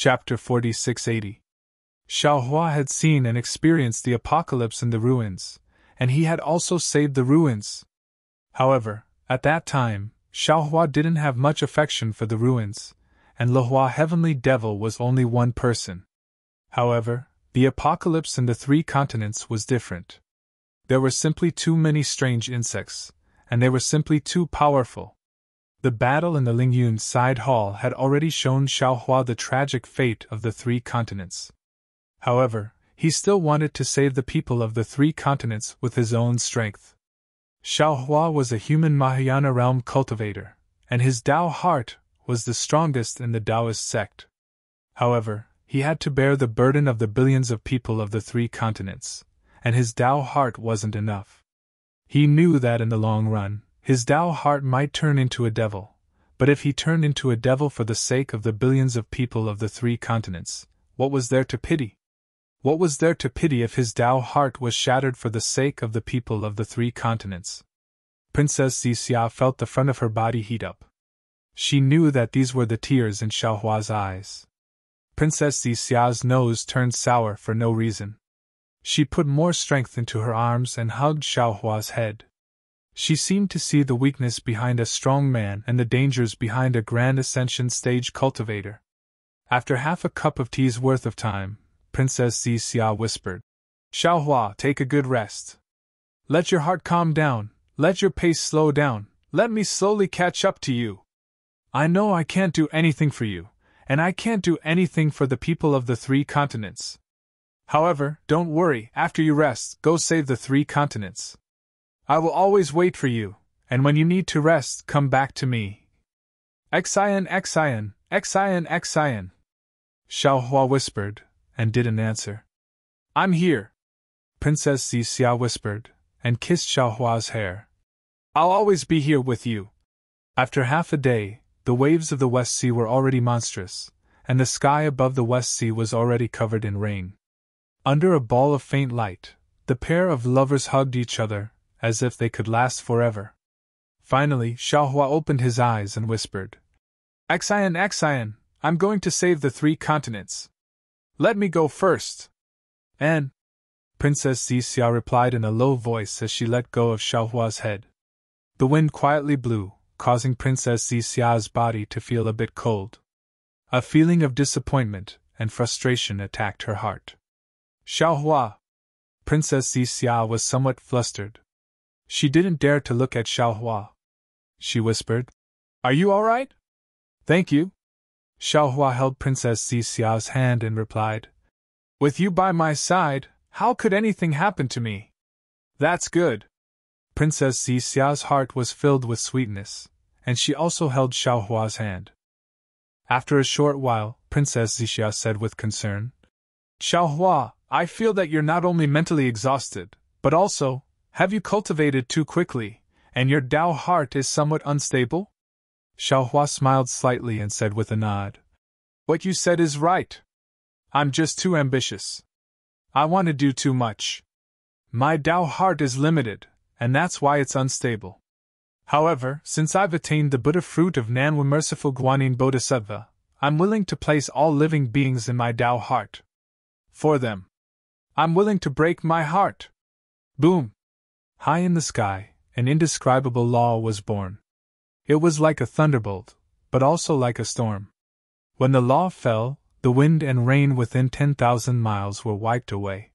Chapter 4680. Xiaohua had seen and experienced the apocalypse in the ruins, and he had also saved the ruins. However, at that time, Xiaohua didn't have much affection for the ruins, and Lehua Heavenly Devil was only one person. However, the apocalypse in the 3 continents was different. There were simply too many strange insects, and they were simply too powerful. The battle in the Lingyun side hall had already shown Xiaohua the tragic fate of the 3 continents. However, he still wanted to save the people of the 3 continents with his own strength. Xiaohua was a human Mahayana realm cultivator, and his Tao heart was the strongest in the Taoist sect. However, he had to bear the burden of the billions of people of the 3 continents, and his Tao heart wasn't enough. He knew that in the long run, his Tao heart might turn into a devil, but if he turned into a devil for the sake of the billions of people of the 3 continents, what was there to pity? What was there to pity if his Tao heart was shattered for the sake of the people of the 3 continents? Princess Xixia felt the front of her body heat up. She knew that these were the tears in Xiaohua's eyes. Princess Xixia's nose turned sour for no reason. She put more strength into her arms and hugged Xiaohua's head. She seemed to see the weakness behind a strong man and the dangers behind a grand ascension stage cultivator. After half a cup of tea's worth of time, Princess Xixia whispered, "Xiaohua, take a good rest. Let your heart calm down, let your pace slow down, let me slowly catch up to you. I know I can't do anything for you, and I can't do anything for the people of the 3 continents. However, don't worry, after you rest, go save the 3 continents. I will always wait for you, and when you need to rest, come back to me." "Xian, Xian, Xian, Xian," Xiaohua whispered, and didn't answer. "I'm here," Princess Xixia whispered, and kissed Xiaohua's hair. "I'll always be here with you." After half a day, the waves of the West Sea were already monstrous, and the sky above the West Sea was already covered in rain. Under a ball of faint light, the pair of lovers hugged each other, as if they could last forever. Finally, Xiaohua opened his eyes and whispered, "Xian, Xian, I'm going to save the 3 continents. Let me go first." "And?" Princess Xixia replied in a low voice as she let go of Xiaohua's head. The wind quietly blew, causing Princess Xixia's body to feel a bit cold. A feeling of disappointment and frustration attacked her heart. "Xiaohua!" Princess Xixia was somewhat flustered. She didn't dare to look at Xiaohua. She whispered, "Are you all right?" "Thank you." Xiaohua held Princess Xixia's hand and replied, "With you by my side, how could anything happen to me?" "That's good." Princess Xixia's heart was filled with sweetness, and she also held Xiaohua's hand. After a short while, Princess Xixia said with concern, "Xiaohua, I feel that you're not only mentally exhausted, but also, have you cultivated too quickly, and your Tao heart is somewhat unstable?" Xiaohua smiled slightly and said with a nod, "What you said is right. I'm just too ambitious. I want to do too much. My Tao heart is limited, and that's why it's unstable. However, since I've attained the Buddha fruit of Nanwa Merciful Guanyin Bodhisattva, I'm willing to place all living beings in my Tao heart. For them. I'm willing to break my heart." Boom! High in the sky, an indescribable law was born. It was like a thunderbolt, but also like a storm. When the law fell, the wind and rain within 10,000 miles were wiped away.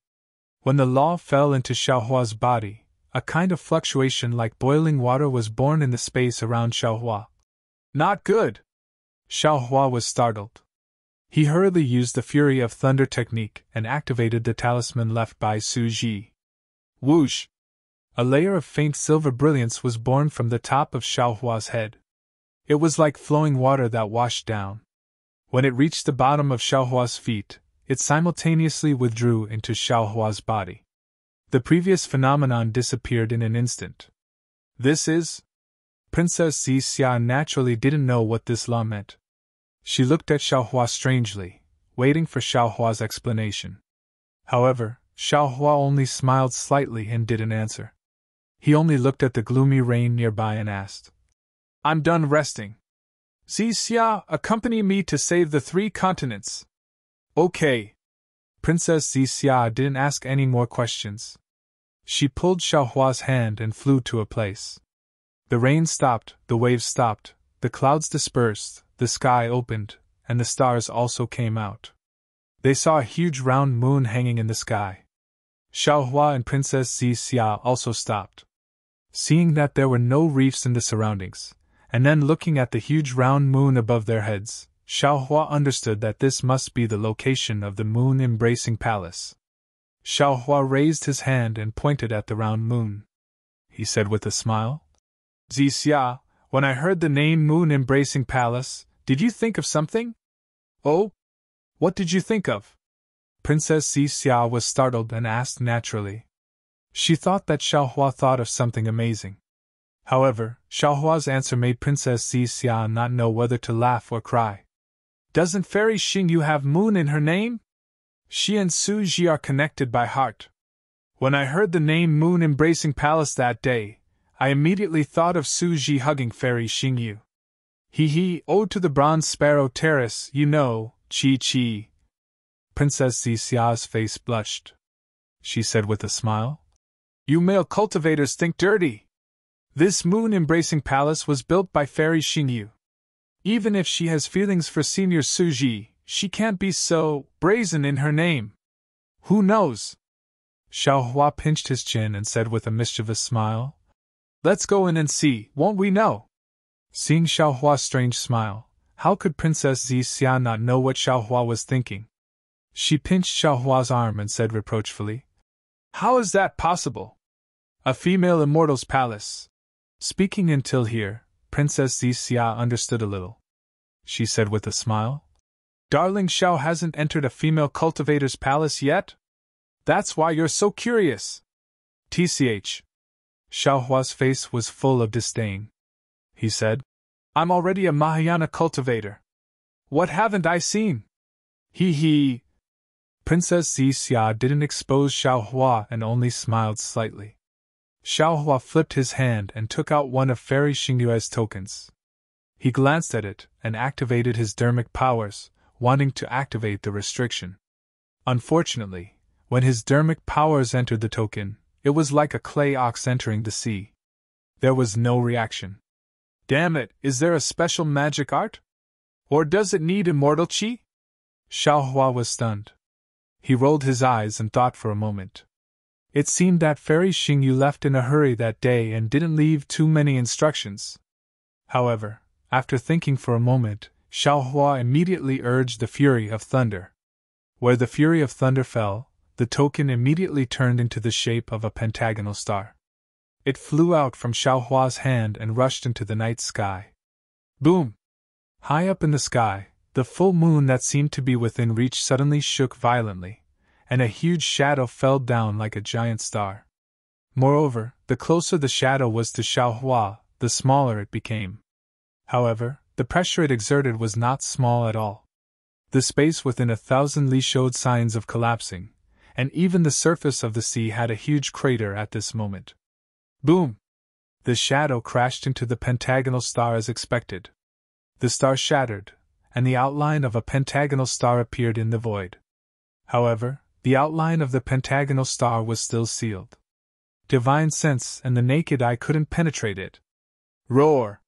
When the law fell into Xiaohua's body, a kind of fluctuation like boiling water was born in the space around Xiaohua. "Not good!" Xiaohua was startled. He hurriedly used the Fury of Thunder technique and activated the talisman left by Su Ji. Whoosh! A layer of faint silver brilliance was born from the top of Xiaohua's head. It was like flowing water that washed down. When it reached the bottom of Xiaohua's feet, it simultaneously withdrew into Xiaohua's body. The previous phenomenon disappeared in an instant. "This is?" Princess Xixia naturally didn't know what this law meant. She looked at Xiaohua strangely, waiting for Xiaohua's explanation. However, Xiaohua only smiled slightly and didn't answer. He only looked at the gloomy rain nearby and asked, "I'm done resting. Xixia, accompany me to save the 3 continents." Okay. Princess Xixia didn't ask any more questions. She pulled Xiaohua's hand and flew to a place. The rain stopped, the waves stopped, the clouds dispersed, the sky opened, and the stars also came out. They saw a huge round moon hanging in the sky. Xiaohua and Princess Xixia also stopped. Seeing that there were no reefs in the surroundings, and then looking at the huge round moon above their heads, Xiaohua understood that this must be the location of the moon-embracing palace. Xiaohua raised his hand and pointed at the round moon. He said with a smile, "Xixia, when I heard the name Moon-Embracing Palace, did you think of something?" "Oh? What did you think of?" Princess Xixia was startled and asked naturally. She thought that Xiaohua thought of something amazing. However, Xiaohua's answer made Princess Xixia not know whether to laugh or cry. "Doesn't Fairy Xingyu have moon in her name? She and Su Ji are connected by heart. When I heard the name Moon-Embracing Palace that day, I immediately thought of Su Ji hugging Fairy Xingyu. He, ode to the Bronze Sparrow Terrace, you know, chi. Princess Xixia's face blushed. She said with a smile, "You male cultivators think dirty. This moon-embracing palace was built by Fairy Xingyu. Even if she has feelings for Senior Su Ji, she can't be so brazen in her name. Who knows?" Xiaohua pinched his chin and said with a mischievous smile, "Let's go in and see, won't we know?" Seeing Xiaohua's strange smile, how could Princess Xixia not know what Xiaohua was thinking? She pinched Xiaohua's arm and said reproachfully, "How is that possible? A female immortal's palace." Speaking until here, Princess Xixia understood a little. She said with a smile, "Darling Xiao hasn't entered a female cultivator's palace yet? That's why you're so curious." Tch. Xiaohua's face was full of disdain. He said, "I'm already a Mahayana cultivator. What haven't I seen?" He. Princess Xixia didn't expose Xiaohua and only smiled slightly. Xiaohua flipped his hand and took out one of Fairy Xingyue's tokens. He glanced at it and activated his dermic powers, wanting to activate the restriction. Unfortunately, when his dermic powers entered the token, it was like a clay ox entering the sea. There was no reaction. Damn it, is there a special magic art? Or does it need immortal qi? Xiaohua was stunned. He rolled his eyes and thought for a moment. It seemed that Fairy Xingyu left in a hurry that day and didn't leave too many instructions. However, after thinking for a moment, Xiaohua immediately urged the Fury of Thunder. Where the Fury of Thunder fell, the token immediately turned into the shape of a pentagonal star. It flew out from Xiaohua's hand and rushed into the night sky. Boom! High up in the sky, the full moon that seemed to be within reach suddenly shook violently, and a huge shadow fell down like a giant star. Moreover, the closer the shadow was to Xiaohua, the smaller it became. However, the pressure it exerted was not small at all. The space within 1,000 li showed signs of collapsing, and even the surface of the sea had a huge crater at this moment. Boom! The shadow crashed into the pentagonal star as expected. The star shattered, and the outline of a pentagonal star appeared in the void. However, the outline of the pentagonal star was still sealed. Divine sense and the naked eye couldn't penetrate it. Roar!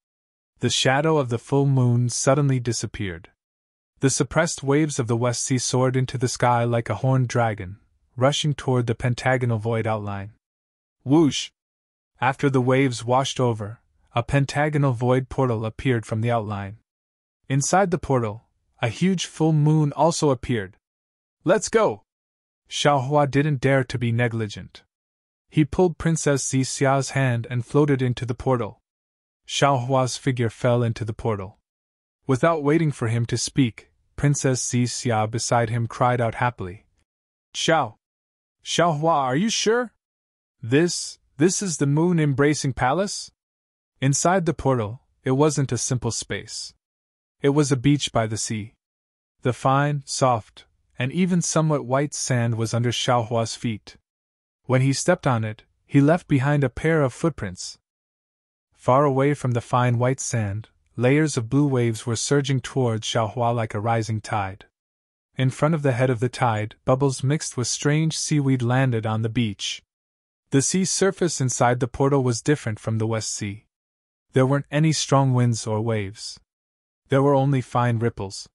The shadow of the full moon suddenly disappeared. The suppressed waves of the West Sea soared into the sky like a horned dragon, rushing toward the pentagonal void outline. Whoosh! After the waves washed over, a pentagonal void portal appeared from the outline. Inside the portal, a huge full moon also appeared. Let's go! Xiaohua didn't dare to be negligent. He pulled Princess Xixia's hand and floated into the portal. Xiaohua's figure fell into the portal. Without waiting for him to speak, Princess Xixia beside him cried out happily. Xiaohua, are you sure? This is the moon-embracing palace? Inside the portal, it wasn't a simple space. It was a beach by the sea. The fine, soft, and even somewhat white sand was under Xiaohua's feet. When he stepped on it, he left behind a pair of footprints. Far away from the fine white sand, layers of blue waves were surging towards Xiaohua like a rising tide. In front of the head of the tide, bubbles mixed with strange seaweed landed on the beach. The sea surface inside the portal was different from the West Sea. There weren't any strong winds or waves. There were only fine ripples.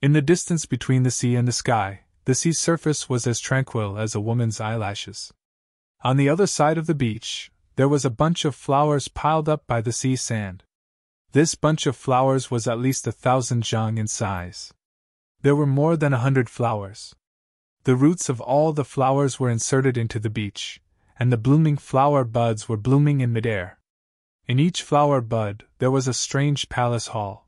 In the distance between the sea and the sky, the sea surface was as tranquil as a woman's eyelashes. On the other side of the beach, there was a bunch of flowers piled up by the sea sand. This bunch of flowers was at least 1,000 zhang in size. There were more than 100 flowers. The roots of all the flowers were inserted into the beach, and the blooming flower buds were blooming in midair. In each flower bud, there was a strange palace hall.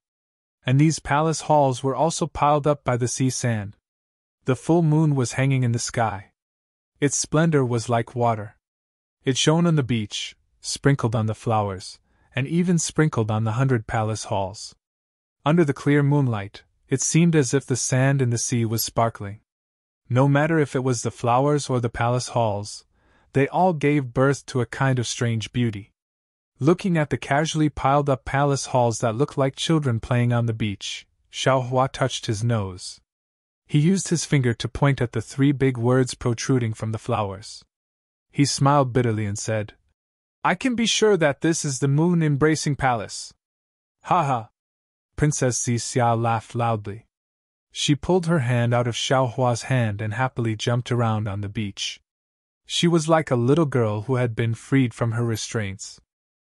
And these palace halls were also piled up by the sea sand. The full moon was hanging in the sky. Its splendor was like water. It shone on the beach, sprinkled on the flowers, and even sprinkled on the 100 palace halls. Under the clear moonlight, it seemed as if the sand in the sea was sparkling. No matter if it was the flowers or the palace halls, they all gave birth to a kind of strange beauty. Looking at the casually piled up palace halls that looked like children playing on the beach, Xiaohua touched his nose. He used his finger to point at the 3 big words protruding from the flowers. He smiled bitterly and said, "I can be sure that this is the moon-embracing palace." "Ha ha!" Princess Xixia laughed loudly. She pulled her hand out of Xiaohua's hand and happily jumped around on the beach. She was like a little girl who had been freed from her restraints.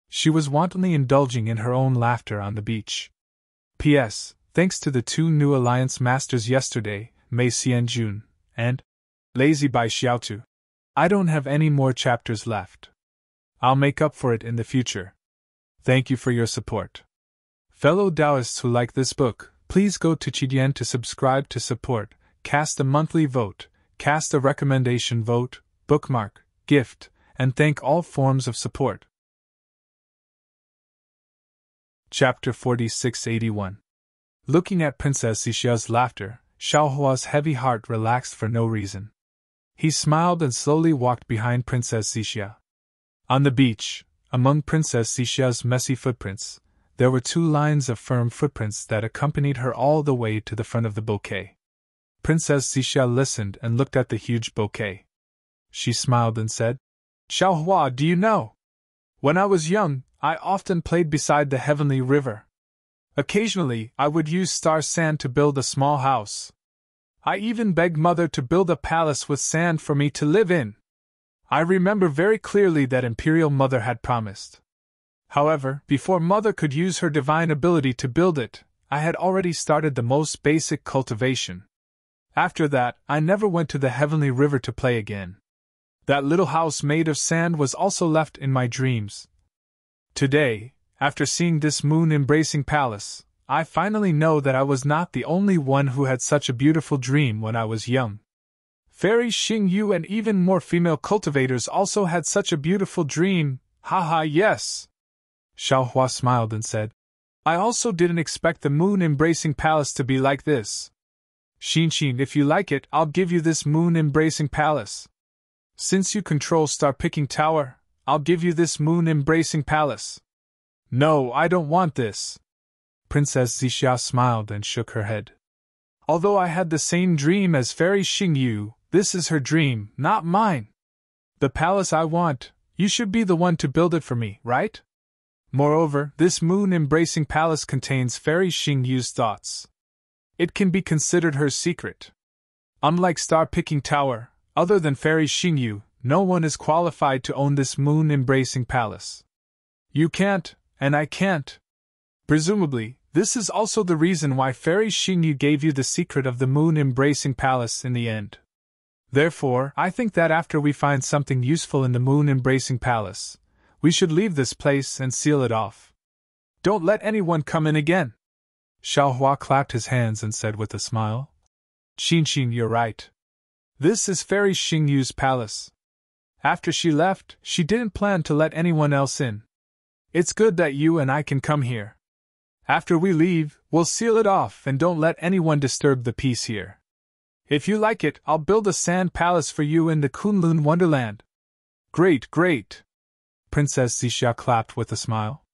She was wantonly indulging in her own laughter on the beach. P.S. Thanks to the 2 new alliance masters yesterday, Mei Xianjun and Lazy Bai Xiaotu, I don't have any more chapters left. I'll make up for it in the future. Thank you for your support. Fellow Taoists who like this book, please go to Qidian to subscribe to support, cast a monthly vote, cast a recommendation vote, bookmark, gift, and thank all forms of support. Chapter 4681. Looking at Princess Xixia's laughter, Xiaohua's heavy heart relaxed for no reason. He smiled and slowly walked behind Princess Xixia. On the beach, among Princess Xixia's messy footprints, there were 2 lines of firm footprints that accompanied her all the way to the front of the bouquet. Princess Xixia listened and looked at the huge bouquet. She smiled and said, "Xiaohua, do you know? When I was young, I often played beside the heavenly river. Occasionally, I would use star sand to build a small house. I even begged Mother to build a palace with sand for me to live in. I remember very clearly that Imperial Mother had promised. However, before Mother could use her divine ability to build it, I had already started the most basic cultivation. After that, I never went to the heavenly river to play again. That little house made of sand was also left in my dreams. Today, after seeing this moon-embracing palace, I finally know that I was not the only one who had such a beautiful dream when I was young. Fairy Xing Yu and even more female cultivators also had such a beautiful dream, haha yes." Xiaohua smiled and said, "I also didn't expect the moon-embracing palace to be like this. Xin, if you like it, I'll give you this moon-embracing palace. Since you control Star-Picking Tower, I'll give you this moon-embracing palace." "No, I don't want this." Princess Xixia smiled and shook her head. "Although I had the same dream as Fairy Xing Yu, this is her dream, not mine. The palace I want, you should be the one to build it for me, right? Moreover, this moon-embracing palace contains Fairy Xing Yu's thoughts. It can be considered her secret. Unlike Star-Picking Tower, other than Fairy Xing Yu, no one is qualified to own this moon-embracing palace. You can't, and I can't. Presumably, this is also the reason why Fairy Xing Yu gave you the secret of the moon-embracing palace in the end. Therefore, I think that after we find something useful in the moon-embracing palace, we should leave this place and seal it off. Don't let anyone come in again." Xiaohua clapped his hands and said with a smile, "Xin, you're right. This is Fairy Xing Yu's palace. After she left, she didn't plan to let anyone else in. It's good that you and I can come here. After we leave, we'll seal it off and don't let anyone disturb the peace here. If you like it, I'll build a sand palace for you in the Kunlun Wonderland." "Great, great!" Princess Xixia clapped with a smile.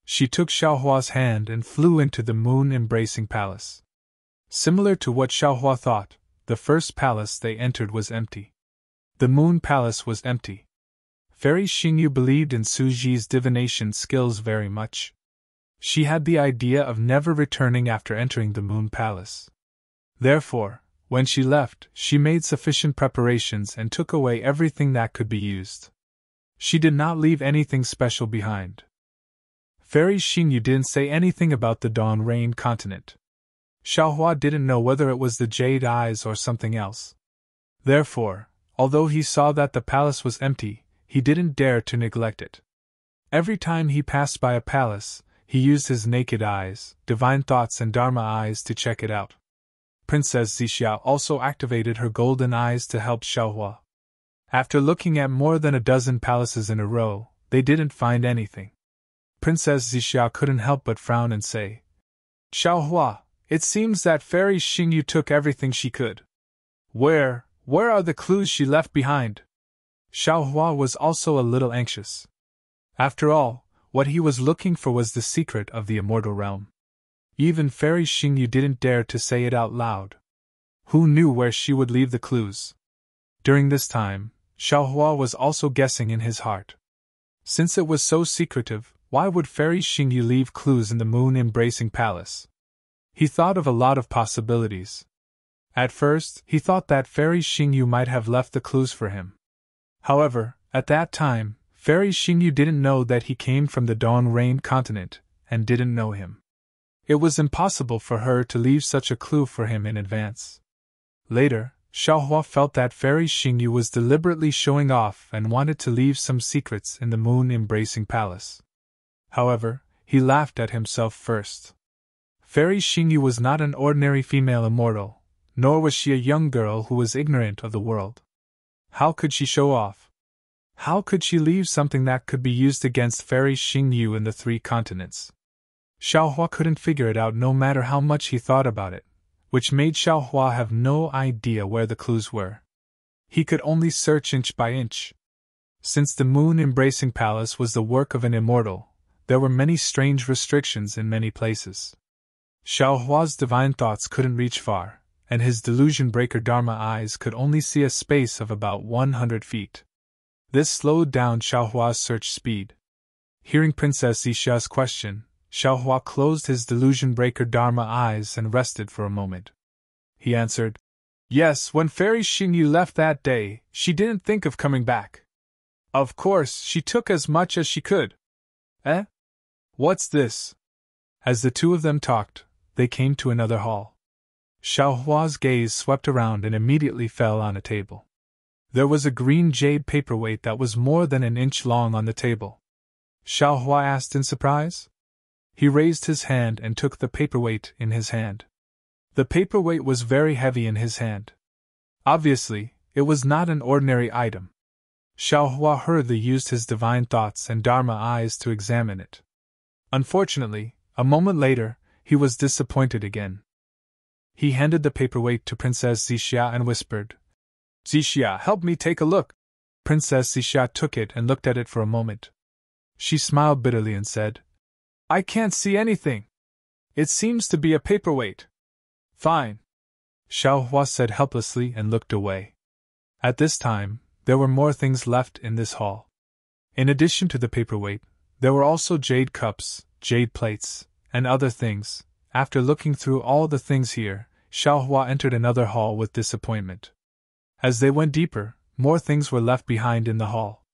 She took Xiaohua's hand and flew into the moon-embracing palace. Similar to what Xiaohua thought, the first palace they entered was empty. The Moon Palace was empty. Fairy Xingyu believed in Suji's divination skills very much. She had the idea of never returning after entering the Moon Palace. Therefore, when she left, she made sufficient preparations and took away everything that could be used. She did not leave anything special behind. Fairy Xingyu didn't say anything about the Dawn Rain continent. Xiaohua didn't know whether it was the jade eyes or something else. Therefore, although he saw that the palace was empty, he didn't dare to neglect it. Every time he passed by a palace, he used his naked eyes, divine thoughts and dharma eyes to check it out. Princess Zixia also activated her golden eyes to help Xiaohua. After looking at more than a dozen palaces in a row, they didn't find anything. Princess Zixia couldn't help but frown and say, "Xiaohua, it seems that Fairy Xingyu took everything she could. Where are the clues she left behind?" Xiaohua was also a little anxious. After all, what he was looking for was the secret of the immortal realm. Even Fairy Xingyu didn't dare to say it out loud. Who knew where she would leave the clues? During this time, Xiaohua was also guessing in his heart. Since it was so secretive, why would Fairy Xingyu leave clues in the moon-embracing palace? He thought of a lot of possibilities. At first, he thought that Fairy Xingyu might have left the clues for him. However, at that time, Fairy Xingyu didn't know that he came from the Dawn Rain continent, and didn't know him. It was impossible for her to leave such a clue for him in advance. Later, Xiaohua felt that Fairy Xingyu was deliberately showing off and wanted to leave some secrets in the moon-embracing palace. However, he laughed at himself first. Fairy Xingyu was not an ordinary female immortal, nor was she a young girl who was ignorant of the world. How could she show off? How could she leave something that could be used against Fairy Xingyu in the 3 continents? Xiaohua couldn't figure it out no matter how much he thought about it, which made Xiaohua have no idea where the clues were. He could only search inch by inch. Since the moon-embracing palace was the work of an immortal, there were many strange restrictions in many places. Xiaohua's divine thoughts couldn't reach far, and his delusion-breaker Dharma eyes could only see a space of about 100 feet. This slowed down Xiaohua's search speed. Hearing Princess Xia's question, Xiaohua closed his delusion-breaker Dharma eyes and rested for a moment. He answered, "Yes, when Fairy Xingyu left that day, she didn't think of coming back. Of course, she took as much as she could." "Eh? What's this?" As the two of them talked, they came to another hall. Xiaohua's gaze swept around and immediately fell on a table. There was a green jade paperweight that was more than an inch long on the table. Xiaohua asked in surprise. He raised his hand and took the paperweight in his hand. The paperweight was very heavy in his hand. Obviously, it was not an ordinary item. Xiaohua hurriedly used his divine thoughts and Dharma eyes to examine it. Unfortunately, a moment later, he was disappointed again. He handed the paperweight to Princess Zixia and whispered, "Zixia, help me take a look." Princess Zixia took it and looked at it for a moment. She smiled bitterly and said, "I can't see anything. It seems to be a paperweight." "Fine," Xiaohua said helplessly and looked away. At this time, there were more things left in this hall. In addition to the paperweight, there were also jade cups, jade plates, and other things. After looking through all the things here, Xiaohua entered another hall with disappointment. As they went deeper, more things were left behind in the hall.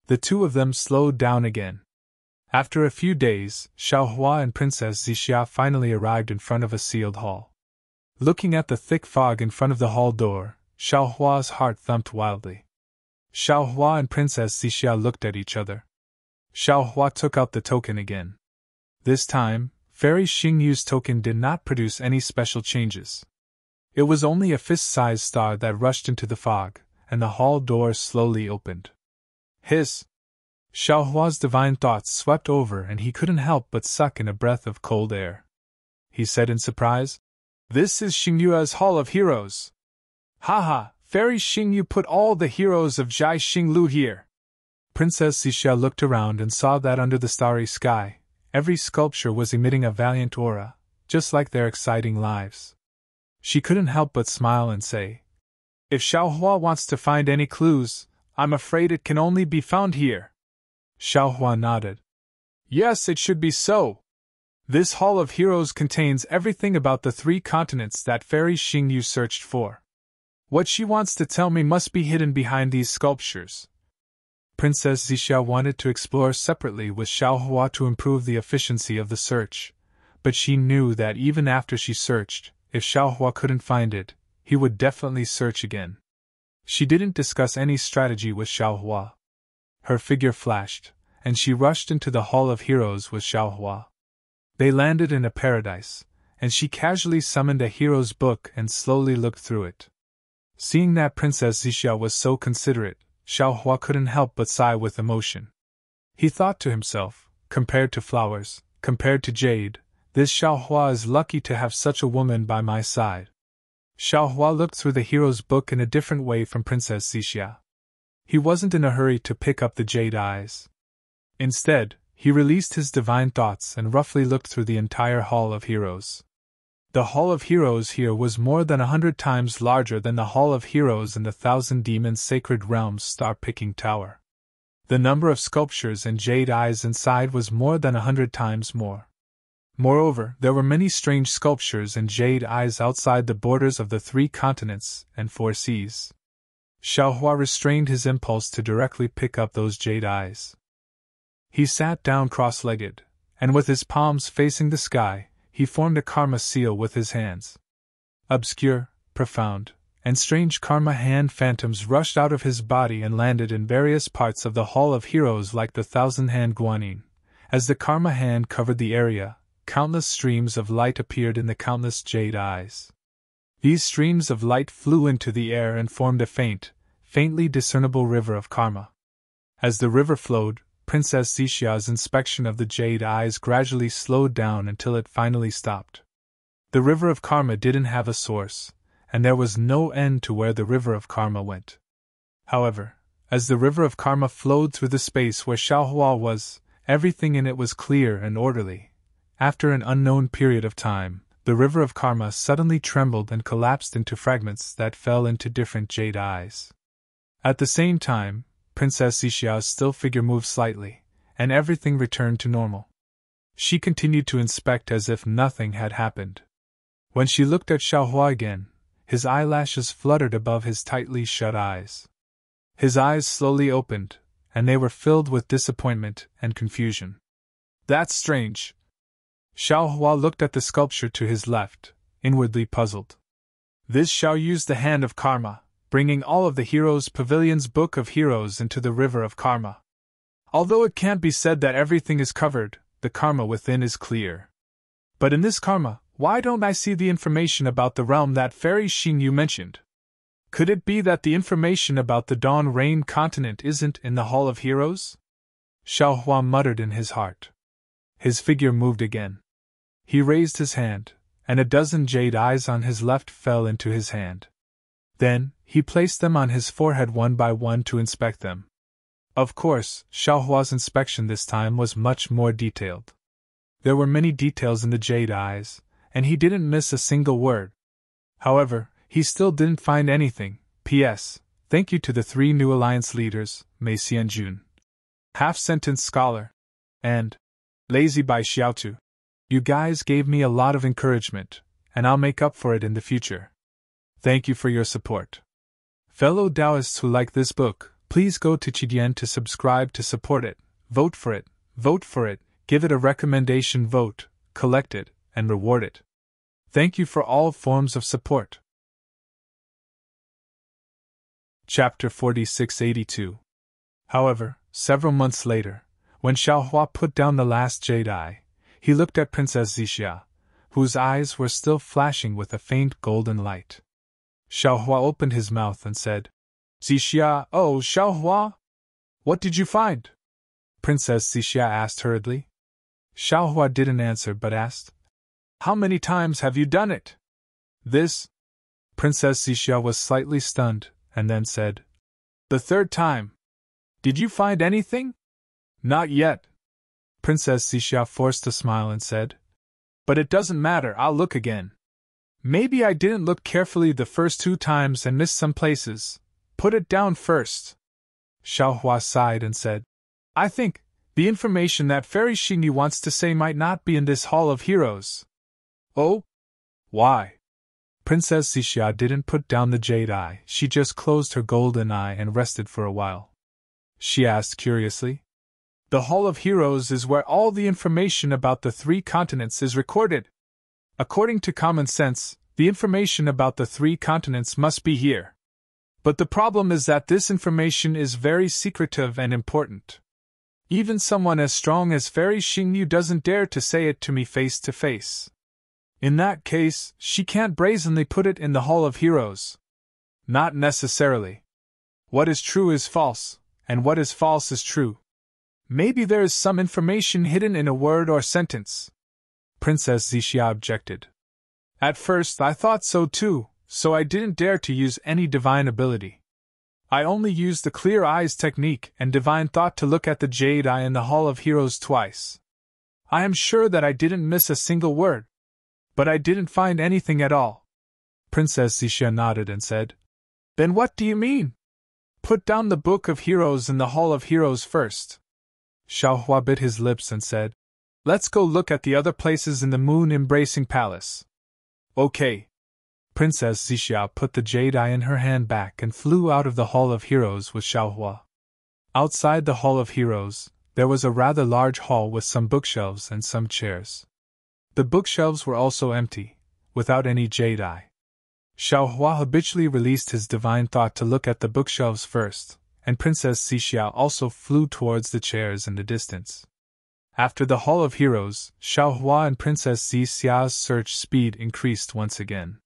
The two of them slowed down again. After a few days, Xiaohua and Princess Zixia finally arrived in front of a sealed hall. Looking at the thick fog in front of the hall door, Xiaohua's heart thumped wildly. Xiaohua and Princess Zixia looked at each other. Xiaohua took out the token again. This time, Fairy Xingyu's token did not produce any special changes. It was only a fist-sized star that rushed into the fog, and the hall door slowly opened. Hiss! Xiaohua's divine thoughts swept over and he couldn't help but suck in a breath of cold air. He said in surprise, "This is Xingyu's Hall of Heroes. Haha, Fairy Xingyu put all the heroes of Zhai Xinglu here." Princess Zixia looked around and saw that under the starry sky, every sculpture was emitting a valiant aura, just like their exciting lives. She couldn't help but smile and say, "If Xiaohua wants to find any clues, I'm afraid it can only be found here." Xiaohua nodded. "Yes, it should be so. This Hall of Heroes contains everything about the 3 continents that Fairy Xingyu searched for. What she wants to tell me must be hidden behind these sculptures." Princess Xixia wanted to explore separately with Xiaohua to improve the efficiency of the search, but she knew that even after she searched, if Xiaohua couldn't find it, he would definitely search again. She didn't discuss any strategy with Xiaohua. Her figure flashed, and she rushed into the Hall of Heroes with Xiaohua. They landed in a paradise, and she casually summoned a hero's book and slowly looked through it. Seeing that Princess Xixia was so considerate, Xiaohua couldn't help but sigh with emotion. He thought to himself, compared to flowers, compared to jade, this Xiaohua is lucky to have such a woman by my side. Xiaohua looked through the hero's book in a different way from Princess Xixia. He wasn't in a hurry to pick up the jade eyes. Instead, he released his divine thoughts and roughly looked through the entire Hall of Heroes. The Hall of Heroes here was more than 100 times larger than the Hall of Heroes in the Thousand Demons Sacred Realms Star-Picking Tower. The number of sculptures and jade eyes inside was more than 100 times more. Moreover, there were many strange sculptures and jade eyes outside the borders of the 3 continents and 4 seas. Xiaohua restrained his impulse to directly pick up those jade eyes. He sat down cross-legged, and with his palms facing the sky, he formed a karma seal with his hands. Obscure, profound, and strange karma hand phantoms rushed out of his body and landed in various parts of the Hall of Heroes like the thousand-hand guanyin. As the karma hand covered the area, countless streams of light appeared in the countless jade eyes. These streams of light flew into the air and formed a faintly discernible river of karma. As the river flowed, Princess Xixia's inspection of the jade eyes gradually slowed down until it finally stopped. The river of karma didn't have a source, and there was no end to where the river of karma went. However, as the river of karma flowed through the space where Xiaohua was, everything in it was clear and orderly. After an unknown period of time, the river of karma suddenly trembled and collapsed into fragments that fell into different jade eyes. At the same time, Princess Xixia's still figure moved slightly, and everything returned to normal. She continued to inspect as if nothing had happened. When she looked at Xiaohua again, his eyelashes fluttered above his tightly shut eyes. His eyes slowly opened, and they were filled with disappointment and confusion. "That's strange." Xiaohua looked at the sculpture to his left, inwardly puzzled. This shall use the hand of karma, bringing all of the Heroes' Pavilion's Book of Heroes into the river of karma. Although it can't be said that everything is covered, the karma within is clear. But in this karma, why don't I see the information about the realm that Fairy Xingyu mentioned? Could it be that the information about the Dawn Rain continent isn't in the Hall of Heroes? Xiaohua muttered in his heart. His figure moved again. He raised his hand, and a dozen jade eyes on his left fell into his hand. Then, he placed them on his forehead one by one to inspect them. Of course, Xiaohua's inspection this time was much more detailed. There were many details in the jade eyes, and he didn't miss a single word. However, he still didn't find anything. P.S. Thank you to the 3 new alliance leaders, Mei Xianjun, Half-Sentence Scholar, and Lazy by Xiaotu. You guys gave me a lot of encouragement, and I'll make up for it in the future. Thank you for your support. Fellow Taoists who like this book, please go to Qidian to subscribe to support it, vote for it, give it a recommendation vote, collect it, and reward it. Thank you for all forms of support. Chapter 4682. However, several months later, when Xiaohua put down the last jade eye, he looked at Princess Xixia, whose eyes were still flashing with a faint golden light. Xiaohua opened his mouth and said, "Xixia, oh Xiaohua! What did you find?" Princess Xixia asked hurriedly. Xiaohua didn't answer but asked, "How many times have you done it?" "This." Princess Xixia was slightly stunned, and then said, "The 3rd time. Did you find anything?" "Not yet." Princess Xixia forced a smile and said, "But it doesn't matter, I'll look again." Maybe I didn't look carefully the first 2 times and missed some places. Put it down first. Xiaohua sighed and said, I think the information that Fairy Xingyu wants to say might not be in this Hall of Heroes. Oh? Why? Princess Xixia didn't put down the jade eye, she just closed her golden eye and rested for a while. She asked curiously. The Hall of Heroes is where all the information about the 3 continents is recorded. According to common sense, the information about the 3 continents must be here. But the problem is that this information is very secretive and important. Even someone as strong as Fairy Xingyu doesn't dare to say it to me face to face. In that case, she can't brazenly put it in the Hall of Heroes. Not necessarily. What is true is false, and what is false is true. Maybe there is some information hidden in a word or sentence. Princess Xixia objected. At first I thought so too, so I didn't dare to use any divine ability. I only used the clear eyes technique and divine thought to look at the jade eye in the Hall of Heroes twice. I am sure that I didn't miss a single word. But I didn't find anything at all. Princess Xixia nodded and said, Then what do you mean? Put down the Book of Heroes in the Hall of Heroes first. Xiaohua bit his lips and said, Let's go look at the other places in the moon-embracing palace. Okay. Princess Xixia put the jade eye in her hand back and flew out of the Hall of Heroes with Xiaohua. Outside the Hall of Heroes, there was a rather large hall with some bookshelves and some chairs. The bookshelves were also empty, without any jade eye. Xiaohua habitually released his divine thought to look at the bookshelves first, and Princess Xixia also flew towards the chairs in the distance. After the Hall of Heroes, Xiaohua and Princess Xixia's search speed increased once again.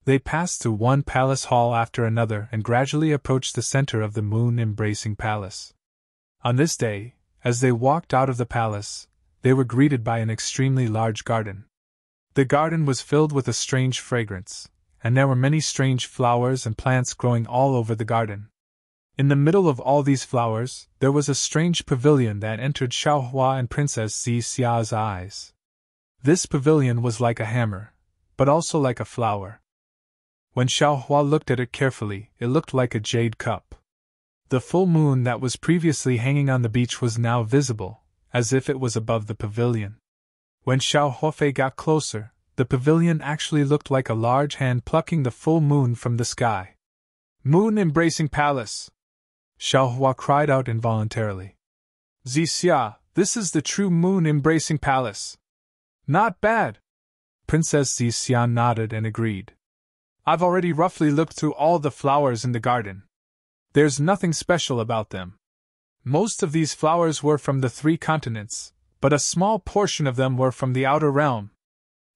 They passed through one palace hall after another and gradually approached the center of the moon-embracing palace. On this day, as they walked out of the palace, they were greeted by an extremely large garden. The garden was filled with a strange fragrance, and there were many strange flowers and plants growing all over the garden. In the middle of all these flowers, there was a strange pavilion that entered Xiaohua and Princess Xixia's eyes. This pavilion was like a hammer, but also like a flower. When Xiaohua looked at it carefully, it looked like a jade cup. The full moon that was previously hanging on the beach was now visible, as if it was above the pavilion. When Xiaohua got closer, the pavilion actually looked like a large hand plucking the full moon from the sky. Moon-embracing palace! Xiaohua cried out involuntarily. Xixia, this is the true moon-embracing palace. Not bad! Princess Xixia nodded and agreed. I've already roughly looked through all the flowers in the garden. There's nothing special about them. Most of these flowers were from the 3 continents, but a small portion of them were from the outer realm.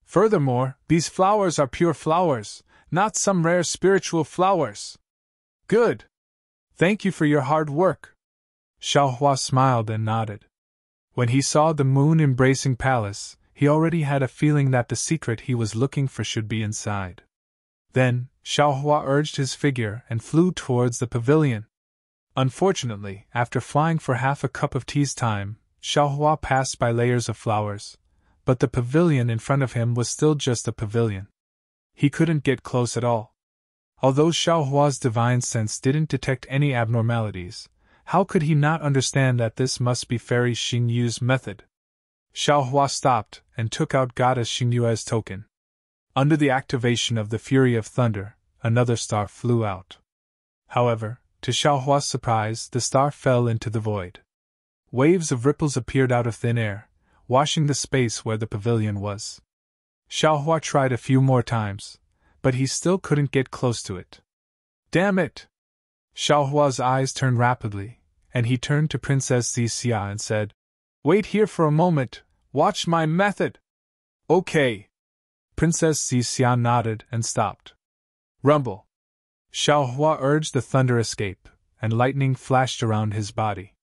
Furthermore, these flowers are pure flowers, not some rare spiritual flowers. Good. Thank you for your hard work. Xiaohua smiled and nodded. When he saw the moon-embracing palace, he already had a feeling that the secret he was looking for should be inside. Then, Xiaohua urged his figure and flew towards the pavilion. Unfortunately, after flying for half a cup of tea's time, Xiaohua passed by layers of flowers, but the pavilion in front of him was still just a pavilion. He couldn't get close at all. Although Xiaohua's divine sense didn't detect any abnormalities, how could he not understand that this must be Fairy Xingyu's method? Xiaohua stopped and took out Goddess Xingyu as token. Under the activation of the Fury of Thunder, another star flew out. However, to Xiaohua's surprise, the star fell into the void. Waves of ripples appeared out of thin air, washing the space where the pavilion was. Xiaohua tried a few more times, but he still couldn't get close to it. Damn it! Xiaohua's eyes turned rapidly, and he turned to Princess Xixia and said, Wait here for a moment, watch my method! Okay. Princess Xixia nodded and stopped. Rumble! Xiaohua urged the thunder escape, and lightning flashed around his body.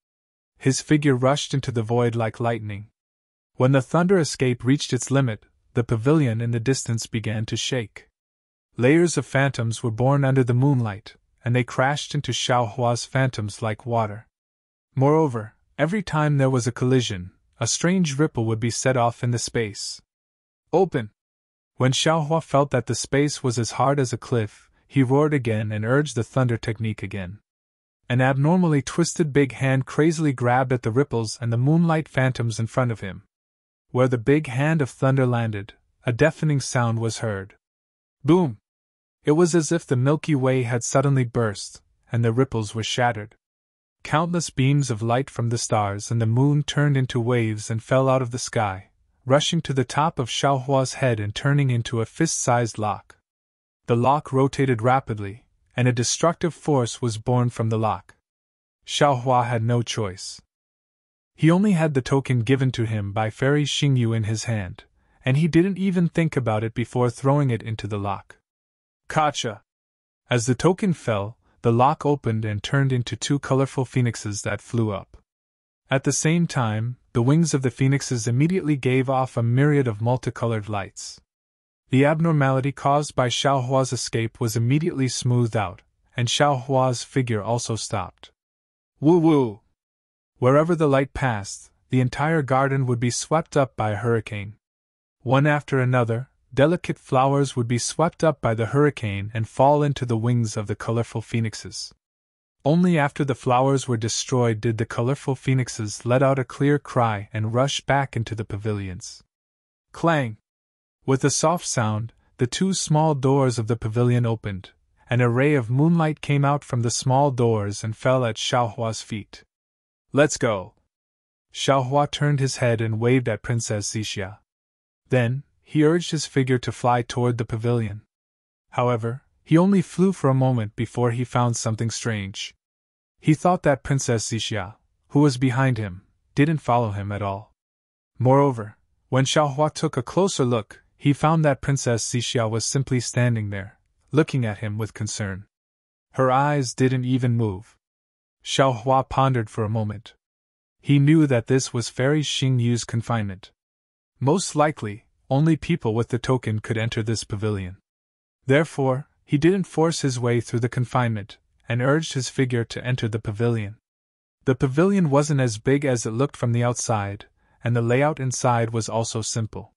His figure rushed into the void like lightning. When the thunder escape reached its limit, the pavilion in the distance began to shake. Layers of phantoms were born under the moonlight, and they crashed into Xiaohua's phantoms like water. Moreover, every time there was a collision, a strange ripple would be set off in the space. Open! When Xiaohua felt that the space was as hard as a cliff, he roared again and urged the thunder technique again. An abnormally twisted big hand crazily grabbed at the ripples and the moonlight phantoms in front of him. Where the big hand of thunder landed, a deafening sound was heard. Boom! It was as if the Milky Way had suddenly burst, and the ripples were shattered. Countless beams of light from the stars and the moon turned into waves and fell out of the sky, rushing to the top of Xiaohua's head and turning into a fist-sized lock. The lock rotated rapidly, and a destructive force was born from the lock. Xiaohua had no choice. He only had the token given to him by Fairy Xingyu in his hand, and he didn't even think about it before throwing it into the lock. Gotcha! As the token fell, the lock opened and turned into two colorful phoenixes that flew up. At the same time, the wings of the phoenixes immediately gave off a myriad of multicolored lights. The abnormality caused by Xiaohua's escape was immediately smoothed out, and Xiaohua's figure also stopped. Woo-woo! Wherever the light passed, the entire garden would be swept up by a hurricane. One after another, delicate flowers would be swept up by the hurricane and fall into the wings of the colorful phoenixes. Only after the flowers were destroyed did the colorful phoenixes let out a clear cry and rush back into the pavilions. Clang! With a soft sound, the two small doors of the pavilion opened. An ray of moonlight came out from the small doors and fell at Xiaohua's feet. Let's go! Xiaohua turned his head and waved at Princess Xixia. Then, he urged his figure to fly toward the pavilion. However, he only flew for a moment before he found something strange. He thought that Princess Xixia, who was behind him, didn't follow him at all. Moreover, when Xiaohua took a closer look, he found that Princess Xixia was simply standing there, looking at him with concern. Her eyes didn't even move. Xiaohua pondered for a moment. He knew that this was Fairy Xingyu's confinement. Most likely, only people with the token could enter this pavilion. Therefore, he didn't force his way through the confinement, and urged his figure to enter the pavilion. The pavilion wasn't as big as it looked from the outside, and the layout inside was also simple.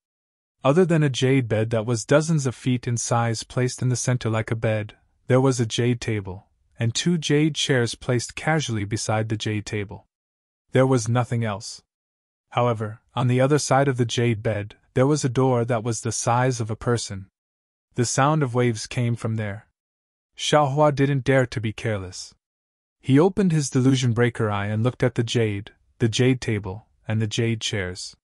Other than a jade bed that was dozens of feet in size placed in the center like a bed, there was a jade table, and two jade chairs placed casually beside the jade table. There was nothing else. However, on the other side of the jade bed, there was a door that was the size of a person. The sound of waves came from there. Xiaohua didn't dare to be careless. He opened his delusion breaker eye and looked at the jade table, and the jade chairs.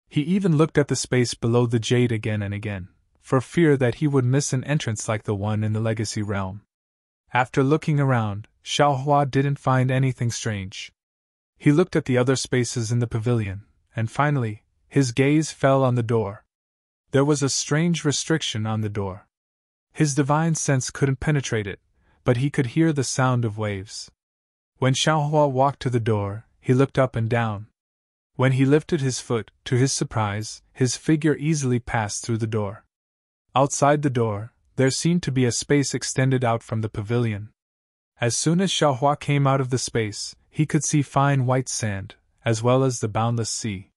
He even looked at the space below the jade again and again, for fear that he would miss an entrance like the one in the Legacy Realm. After looking around, Xiaohua didn't find anything strange. He looked at the other spaces in the pavilion, and finally, his gaze fell on the door. There was a strange restriction on the door. His divine sense couldn't penetrate it, but he could hear the sound of waves. When Xiaohua walked to the door, he looked up and down. When he lifted his foot, to his surprise, his figure easily passed through the door. Outside the door, there seemed to be a space extended out from the pavilion. As soon as Xiaohua came out of the space, he could see fine white sand, as well as the boundless sea.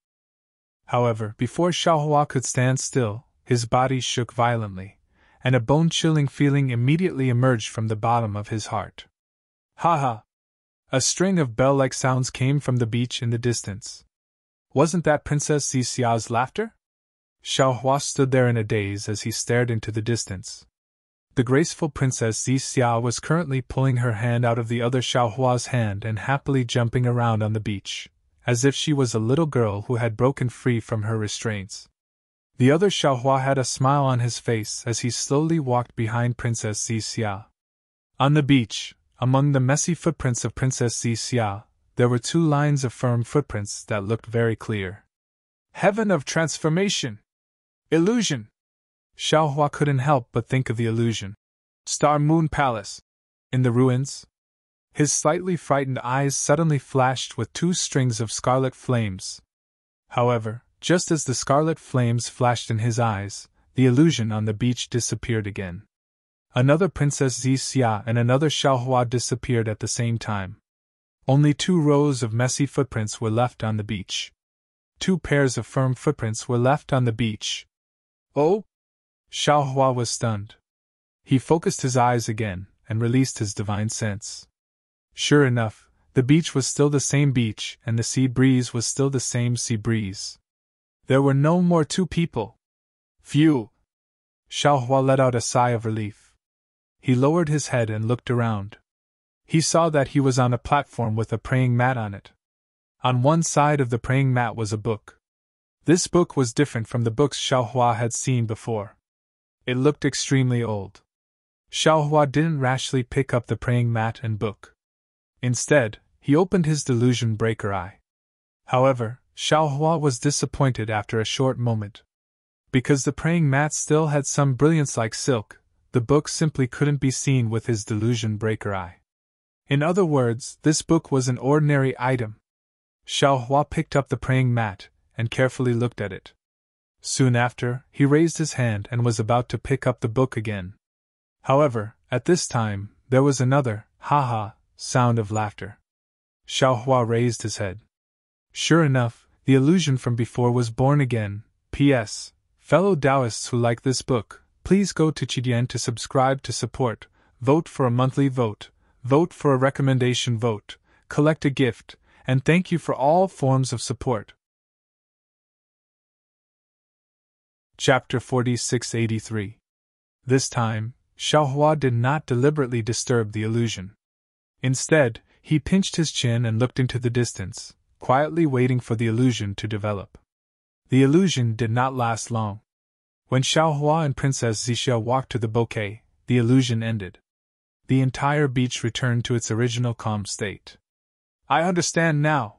However, before Xiaohua could stand still, his body shook violently, and a bone-chilling feeling immediately emerged from the bottom of his heart. Ha ha! A string of bell-like sounds came from the beach in the distance. Wasn't that Princess Xixia's laughter? Xiaohua stood there in a daze as he stared into the distance. The graceful Princess Xixia was currently pulling her hand out of the other Xiaohua's hand and happily jumping around on the beach, as if she was a little girl who had broken free from her restraints. The other Xiaohua had a smile on his face as he slowly walked behind Princess Xixia. On the beach, among the messy footprints of Princess Xixia, there were two lines of firm footprints that looked very clear. Heaven of transformation! Illusion! Xiaohua couldn't help but think of the illusion. Star Moon Palace. In the ruins? His slightly frightened eyes suddenly flashed with two strings of scarlet flames. However, just as the scarlet flames flashed in his eyes, the illusion on the beach disappeared again. Another Princess Xixia and another Xiaohua disappeared at the same time. Only 2 rows of messy footprints were left on the beach. 2 pairs of firm footprints were left on the beach. Oh! Xiao Hua was stunned. He focused his eyes again and released his divine sense. Sure enough, the beach was still the same beach and the sea breeze was still the same sea breeze. There were no more two people. Phew! Xiao Hua let out a sigh of relief. He lowered his head and looked around. He saw that he was on a platform with a praying mat on it. On one side of the praying mat was a book. This book was different from the books Xiao Hua had seen before. It looked extremely old. Xiao Hua didn't rashly pick up the praying mat and book. Instead, he opened his delusion breaker eye. However, Xiao Hua was disappointed after a short moment. Because the praying mat still had some brilliance like silk, the book simply couldn't be seen with his delusion breaker eye. In other words, this book was an ordinary item. Xiao Hua picked up the praying mat and carefully looked at it. Soon after, he raised his hand and was about to pick up the book again. However, at this time, there was another, ha-ha, sound of laughter. Xiao Hua raised his head. Sure enough, the illusion from before was born again. P.S. Fellow Taoists who like this book, please go to Qidian to subscribe to support, vote for a monthly vote, vote for a recommendation vote, collect a gift, and thank you for all forms of support. Chapter 4683. This time, Xiao Hua did not deliberately disturb the illusion. Instead, he pinched his chin and looked into the distance, quietly waiting for the illusion to develop. The illusion did not last long. When Xiao Hua and Princess Zixia walked to the bouquet, the illusion ended. The entire beach returned to its original calm state. I understand now.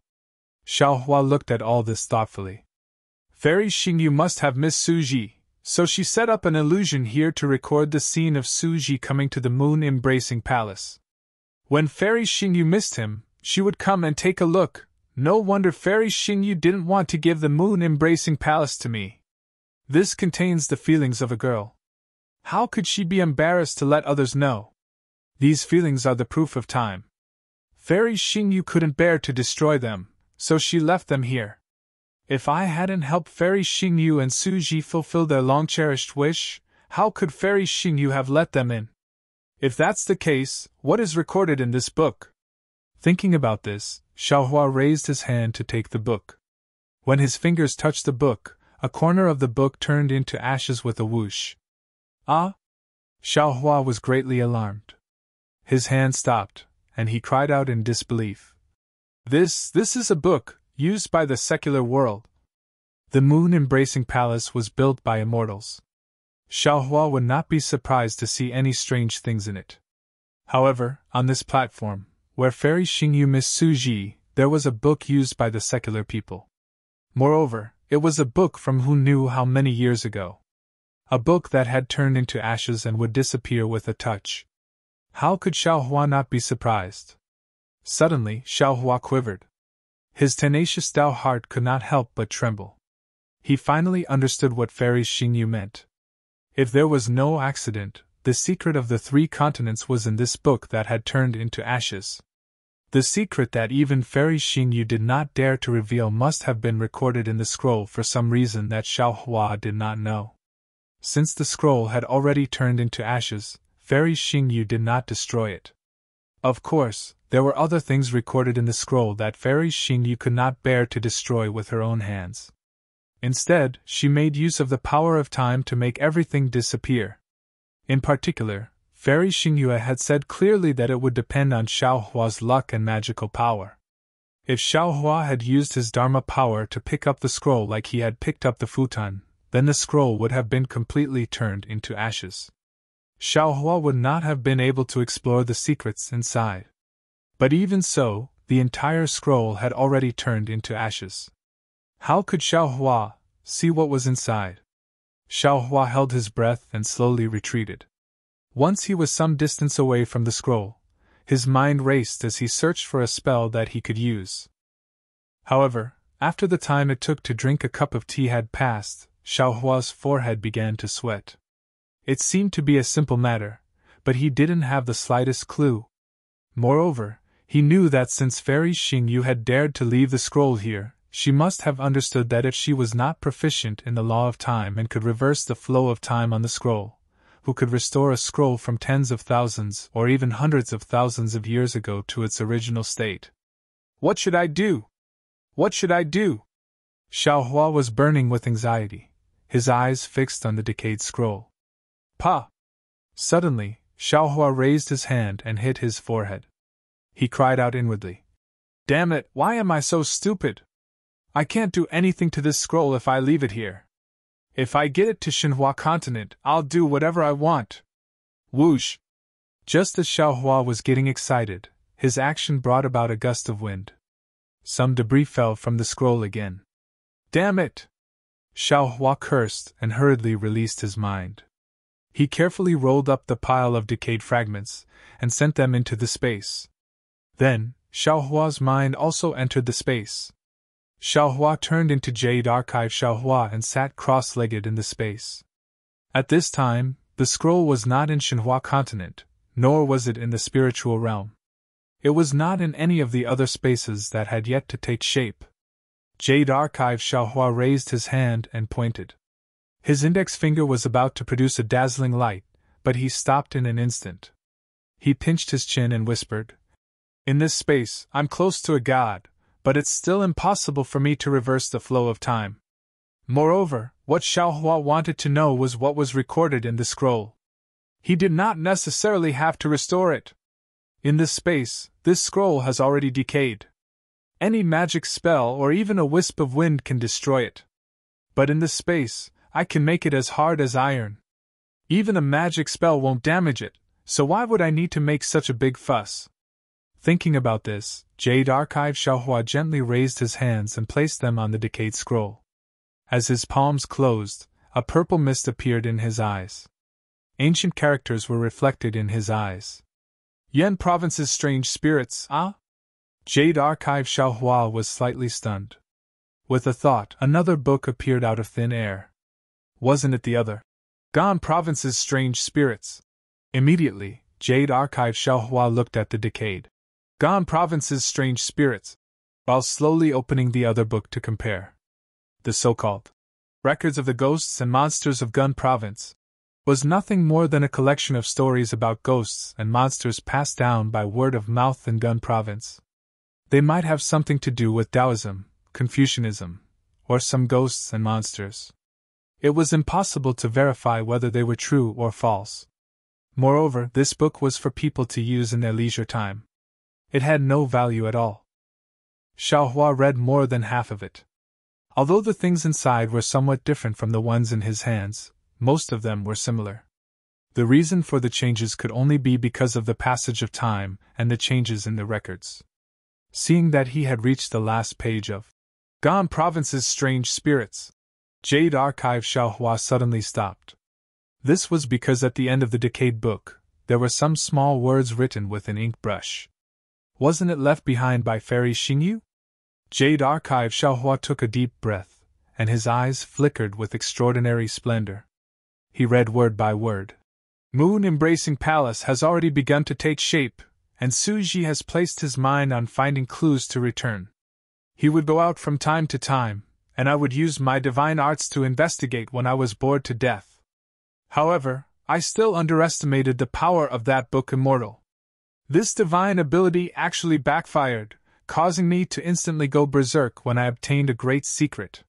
Xiao Hua looked at all this thoughtfully. Fairy Xingyu must have missed Suji, so she set up an illusion here to record the scene of Suji coming to the moon-embracing palace. When Fairy Xingyu missed him, she would come and take a look. No wonder Fairy Xingyu didn't want to give the moon-embracing palace to me. This contains the feelings of a girl. How could she be embarrassed to let others know? These feelings are the proof of time. Fairy Xingyu couldn't bear to destroy them, so she left them here. If I hadn't helped Fairy Xingyu and Suji fulfill their long-cherished wish, how could Fairy Xingyu have let them in? If that's the case, what is recorded in this book? Thinking about this, Xiao Hua raised his hand to take the book. When his fingers touched the book, a corner of the book turned into ashes with a whoosh. Ah! Xiao Hua was greatly alarmed. His hand stopped, and he cried out in disbelief. This is a book used by the secular world. The moon-embracing palace was built by immortals. Xiao Hua would not be surprised to see any strange things in it. However, on this platform, where Fairy Xingyu missed Suji, there was a book used by the secular people. Moreover, it was a book from who knew how many years ago. A book that had turned into ashes and would disappear with a touch. How could Xiao Hua not be surprised? Suddenly, Xiao Hua quivered. His tenacious Tao heart could not help but tremble. He finally understood what Fairy Xingyu meant. If there was no accident, the secret of the 3 continents was in this book that had turned into ashes. The secret that even Fairy Xingyu did not dare to reveal must have been recorded in the scroll for some reason that Xiao Hua did not know. Since the scroll had already turned into ashes, Fairy Xingyu did not destroy it. Of course, there were other things recorded in the scroll that Fairy Xingyu could not bear to destroy with her own hands. Instead, she made use of the power of time to make everything disappear. In particular, Fairy Xingyu had said clearly that it would depend on Xiao Hua's luck and magical power. If Xiao Hua had used his Dharma power to pick up the scroll like he had picked up the futon, then the scroll would have been completely turned into ashes. Xiao Hua would not have been able to explore the secrets inside. But even so, the entire scroll had already turned into ashes. How could Xiao Hua see what was inside? Xiao Hua held his breath and slowly retreated. Once he was some distance away from the scroll, his mind raced as he searched for a spell that he could use. However, after the time it took to drink a cup of tea had passed, Xiao Hua's forehead began to sweat. It seemed to be a simple matter, but he didn't have the slightest clue. Moreover, he knew that since Fairy Xingyu had dared to leave the scroll here, she must have understood that if she was not proficient in the law of time and could reverse the flow of time on the scroll, who could restore a scroll from tens of thousands or even hundreds of thousands of years ago to its original state? What should I do? What should I do? Xiaohua was burning with anxiety, his eyes fixed on the decayed scroll. Pa! Suddenly, Xiaohua raised his hand and hit his forehead. He cried out inwardly, "Damn it, why am I so stupid? I can't do anything to this scroll if I leave it here. If I get it to Xinhua continent, I'll do whatever I want." Whoosh! Just as Xiaohua was getting excited, his action brought about a gust of wind. Some debris fell from the scroll again. Damn it! Xiaohua cursed and hurriedly released his mind. He carefully rolled up the pile of decayed fragments and sent them into the space. Then, Xiaohua's mind also entered the space. Xiaohua turned into Jade Archive Xiaohua and sat cross-legged in the space. At this time, the scroll was not in Xinhua continent, nor was it in the spiritual realm. It was not in any of the other spaces that had yet to take shape. Jade Archive Xiaohua raised his hand and pointed. His index finger was about to produce a dazzling light, but he stopped in an instant. He pinched his chin and whispered, "In this space, I'm close to a god, but it's still impossible for me to reverse the flow of time." Moreover, what Xiaohua wanted to know was what was recorded in the scroll. He did not necessarily have to restore it. In this space, this scroll has already decayed. Any magic spell or even a wisp of wind can destroy it. But in this space, I can make it as hard as iron. Even a magic spell won't damage it, so why would I need to make such a big fuss? Thinking about this, Jade Archive Xiaohua gently raised his hands and placed them on the decayed scroll. As his palms closed, a purple mist appeared in his eyes. Ancient characters were reflected in his eyes. Yan Province's strange spirits, ah? Jade Archive Xiaohua was slightly stunned. With a thought, another book appeared out of thin air. Wasn't it the other? Gan Province's strange spirits. Immediately, Jade Archive Xiaohua looked at the decayed Gan Province's strange spirits, while slowly opening the other book to compare. The so-called Records of the Ghosts and Monsters of Gun Province was nothing more than a collection of stories about ghosts and monsters passed down by word of mouth in Gun Province. They might have something to do with Taoism, Confucianism, or some ghosts and monsters. It was impossible to verify whether they were true or false. Moreover, this book was for people to use in their leisure time. It had no value at all. Xiaohua read more than half of it. Although the things inside were somewhat different from the ones in his hands, most of them were similar. The reason for the changes could only be because of the passage of time and the changes in the records. Seeing that he had reached the last page of Gan Province's Strange Spirits, Jade Archive Xiaohua suddenly stopped. This was because at the end of the decayed book, there were some small words written with an ink brush. Wasn't it left behind by Fairy Xingyu? Jade Archive Xiaohua took a deep breath, and his eyes flickered with extraordinary splendor. He read word by word. Moon-embracing palace has already begun to take shape, and Suji has placed his mind on finding clues to return. He would go out from time to time, and I would use my divine arts to investigate when I was bored to death. However, I still underestimated the power of that book Immortal. This divine ability actually backfired, causing me to instantly go berserk when I obtained a great secret.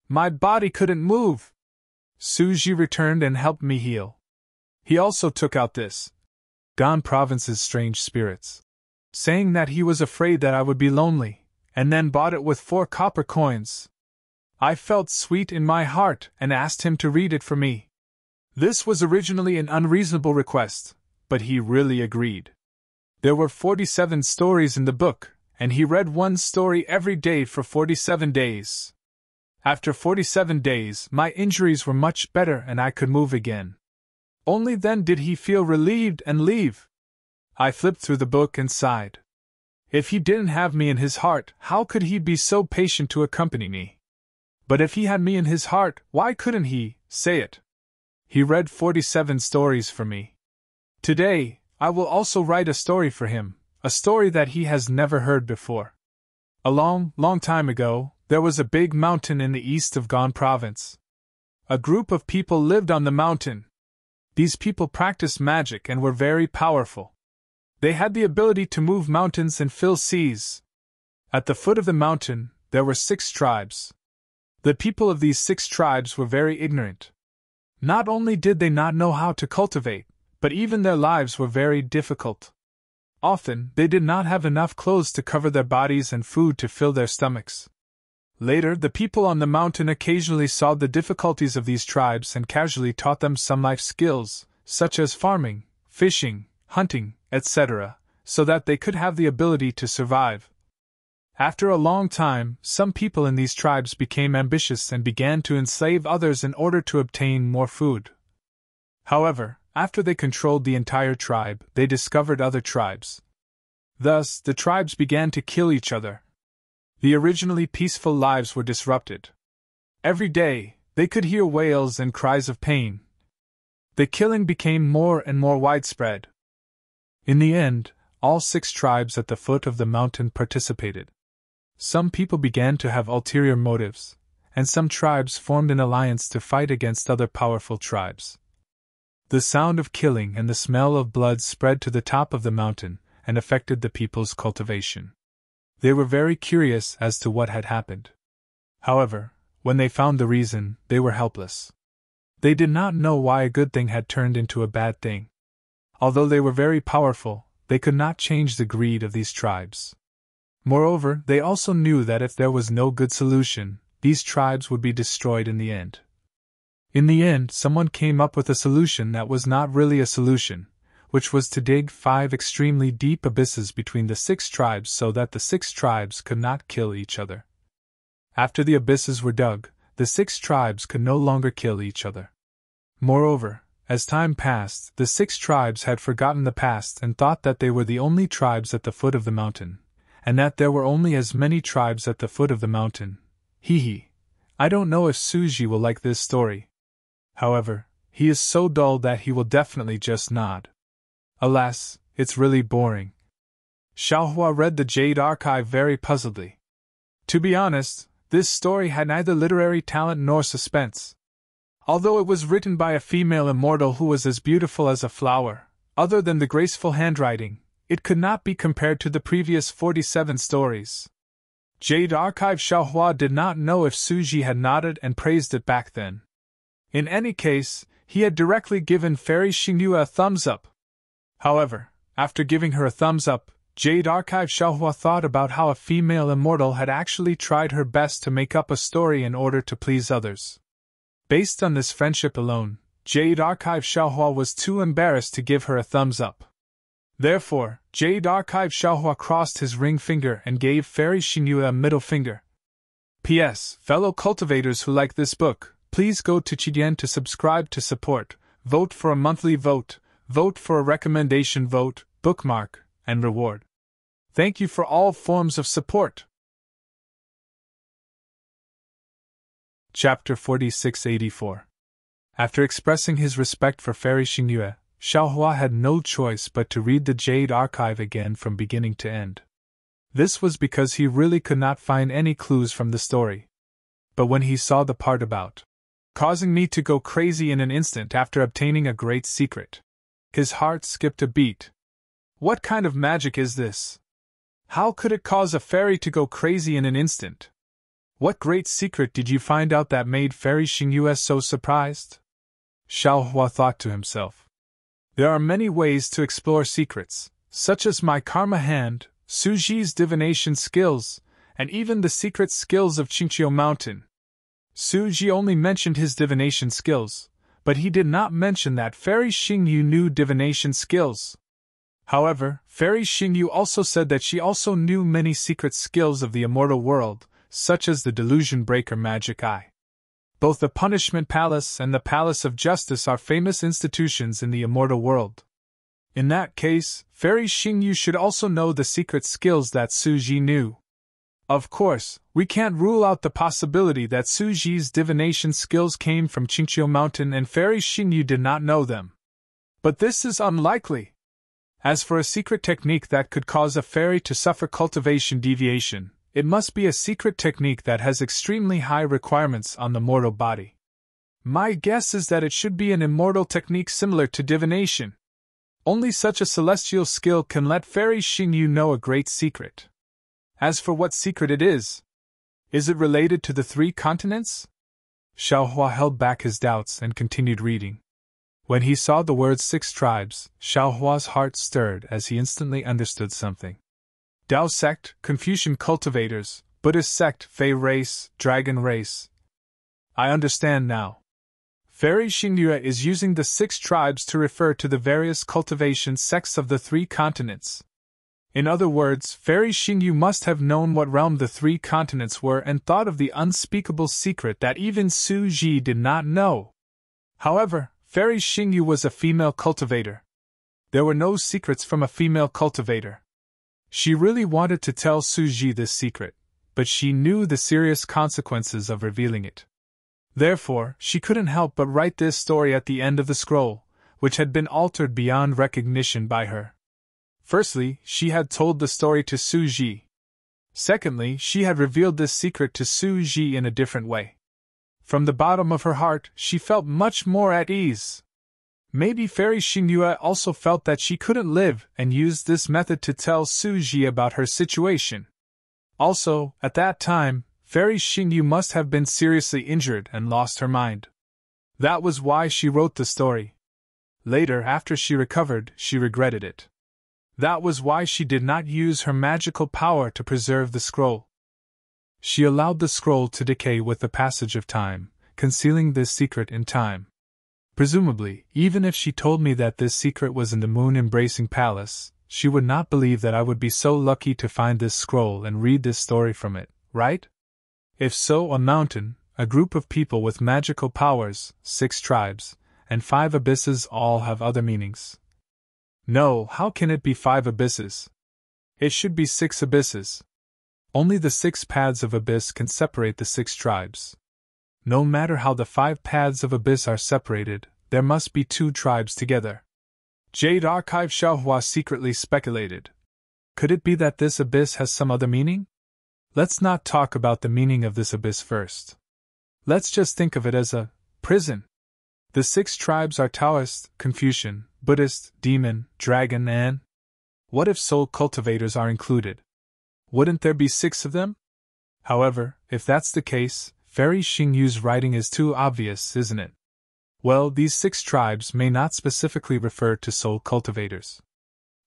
My body couldn't move. Suji returned and helped me heal. He also took out this Gan Province's Strange Spirits, saying that he was afraid that I would be lonely, and then bought it with 4 copper coins. I felt sweet in my heart and asked him to read it for me. This was originally an unreasonable request, but he really agreed. There were 47 stories in the book, and he read one story every day for 47 days. After 47 days, my injuries were much better and I could move again. Only then did he feel relieved and leave. I flipped through the book and sighed. If he didn't have me in his heart, how could he be so patient to accompany me? But if he had me in his heart, why couldn't he say it? He read 47 stories for me. Today, I will also write a story for him, a story that he has never heard before. A long, long time ago, there was a big mountain in the east of Gan province. A group of people lived on the mountain. These people practiced magic and were very powerful. They had the ability to move mountains and fill seas. At the foot of the mountain, there were 6 tribes. The people of these 6 tribes were very ignorant. Not only did they not know how to cultivate, but even their lives were very difficult. Often, they did not have enough clothes to cover their bodies and food to fill their stomachs. Later, the people on the mountain occasionally saw the difficulties of these tribes and casually taught them some life skills, such as farming, fishing, hunting, etc., so that they could have the ability to survive. After a long time, some people in these tribes became ambitious and began to enslave others in order to obtain more food. However, after they controlled the entire tribe, they discovered other tribes. Thus, the tribes began to kill each other. The originally peaceful lives were disrupted. Every day, they could hear wails and cries of pain. The killing became more and more widespread. In the end, all 6 tribes at the foot of the mountain participated. Some people began to have ulterior motives, and some tribes formed an alliance to fight against other powerful tribes. The sound of killing and the smell of blood spread to the top of the mountain and affected the people's cultivation. They were very curious as to what had happened. However, when they found the reason, they were helpless. They did not know why a good thing had turned into a bad thing. Although they were very powerful, they could not change the greed of these tribes. Moreover, they also knew that if there was no good solution, these tribes would be destroyed in the end. In the end, someone came up with a solution that was not really a solution, which was to dig 5 extremely deep abysses between the 6 tribes so that the 6 tribes could not kill each other. After the abysses were dug, the 6 tribes could no longer kill each other. Moreover, as time passed, the 6 tribes had forgotten the past and thought that they were the only tribes at the foot of the mountain, and that there were only as many tribes at the foot of the mountain. Hee. I don't know if Suji will like this story. However, he is so dull that he will definitely just nod. Alas, it's really boring. Xiaohua read the Jade Archive very puzzledly. To be honest, this story had neither literary talent nor suspense. Although it was written by a female immortal who was as beautiful as a flower, other than the graceful handwriting, it could not be compared to the previous 47 stories. Jade Archive Xiaohua did not know if Suji had nodded and praised it back then. In any case, he had directly given Fairy Xingyu a thumbs up. However, after giving her a thumbs up, Jade Archive Xiaohua thought about how a female immortal had actually tried her best to make up a story in order to please others. Based on this friendship alone, Jade Archive Xiaohua was too embarrassed to give her a thumbs up. Therefore, Jade Archive Xiaohua crossed his ring finger and gave Fairy Xingyu a middle finger. P.S. Fellow cultivators who like this book, please go to Qidian to subscribe to support, vote for a monthly vote, vote for a recommendation vote, bookmark, and reward. Thank you for all forms of support. Chapter 4684. After expressing his respect for Fairy Xingyu, Xiaohua had no choice but to read the Jade Archive again from beginning to end. This was because he really could not find any clues from the story. But when he saw the part about causing me to go crazy in an instant after obtaining a great secret, his heart skipped a beat. What kind of magic is this? How could it cause a fairy to go crazy in an instant? What great secret did you find out that made Fairy Xingyu so surprised? Xiaohua thought to himself. There are many ways to explore secrets, such as my karma hand, Suji's divination skills, and even the secret skills of Qingqiu Mountain. Suji only mentioned his divination skills, but he did not mention that Fairy Xingyu knew divination skills. However, Fairy Xingyu also said that she also knew many secret skills of the immortal world, such as the Delusion Breaker Magic Eye. Both the Punishment Palace and the Palace of Justice are famous institutions in the immortal world. In that case, Fairy Xingyu should also know the secret skills that Suji knew. Of course, we can't rule out the possibility that Suji's divination skills came from Qingqiu Mountain and Fairy Xingyu did not know them. But this is unlikely. As for a secret technique that could cause a fairy to suffer cultivation deviation, It must be a secret technique that has extremely high requirements on the mortal body. My guess is that it should be an immortal technique similar to divination. Only such a celestial skill can let Fairy Xingyu know a great secret. As for what secret it is it related to the 3 continents? Xiaohua held back his doubts and continued reading. When he saw the words 6 tribes, Xiaohua's heart stirred as he instantly understood something. Tao sect, Confucian cultivators, Buddhist sect, Fei race, Dragon race. I understand now. Fairy Xingyu is using the 6 tribes to refer to the various cultivation sects of the 3 continents. In other words, Fairy Xingyu must have known what realm the 3 continents were and thought of the unspeakable secret that even Su Ji did not know. However, Fairy Xingyu was a female cultivator. There were no secrets from a female cultivator. She really wanted to tell Su Ji this secret, but she knew the serious consequences of revealing it. Therefore, she couldn't help but write this story at the end of the scroll, which had been altered beyond recognition by her. Firstly, she had told the story to Su Ji. Secondly, she had revealed this secret to Su Ji in a different way. From the bottom of her heart, she felt much more at ease. Maybe Fairy Xingyu also felt that she couldn't live and used this method to tell Su Ji about her situation. Also, at that time, Fairy Xingyu must have been seriously injured and lost her mind. That was why she wrote the story. Later, after she recovered, she regretted it. That was why she did not use her magical power to preserve the scroll. She allowed the scroll to decay with the passage of time, concealing this secret in time. Presumably, even if she told me that this secret was in the moon-embracing palace, she would not believe that I would be so lucky to find this scroll and read this story from it, right? If so, a mountain, a group of people with magical powers, 6 tribes, and 5 abysses all have other meanings. No, how can it be 5 abysses? It should be 6 abysses. Only the 6 paths of abyss can separate the 6 tribes. No matter how the 5 paths of abyss are separated, there must be 2 tribes together. Jade Archive Xiaohua secretly speculated. Could it be that this abyss has some other meaning? Let's not talk about the meaning of this abyss first. Let's just think of it as a prison. The 6 tribes are Taoist, Confucian, Buddhist, Demon, Dragon, and… What if soul cultivators are included? Wouldn't there be 6 of them? However, if that's the case, Fairy Xingyu's writing is too obvious, isn't it? Well, these 6 tribes may not specifically refer to soul cultivators.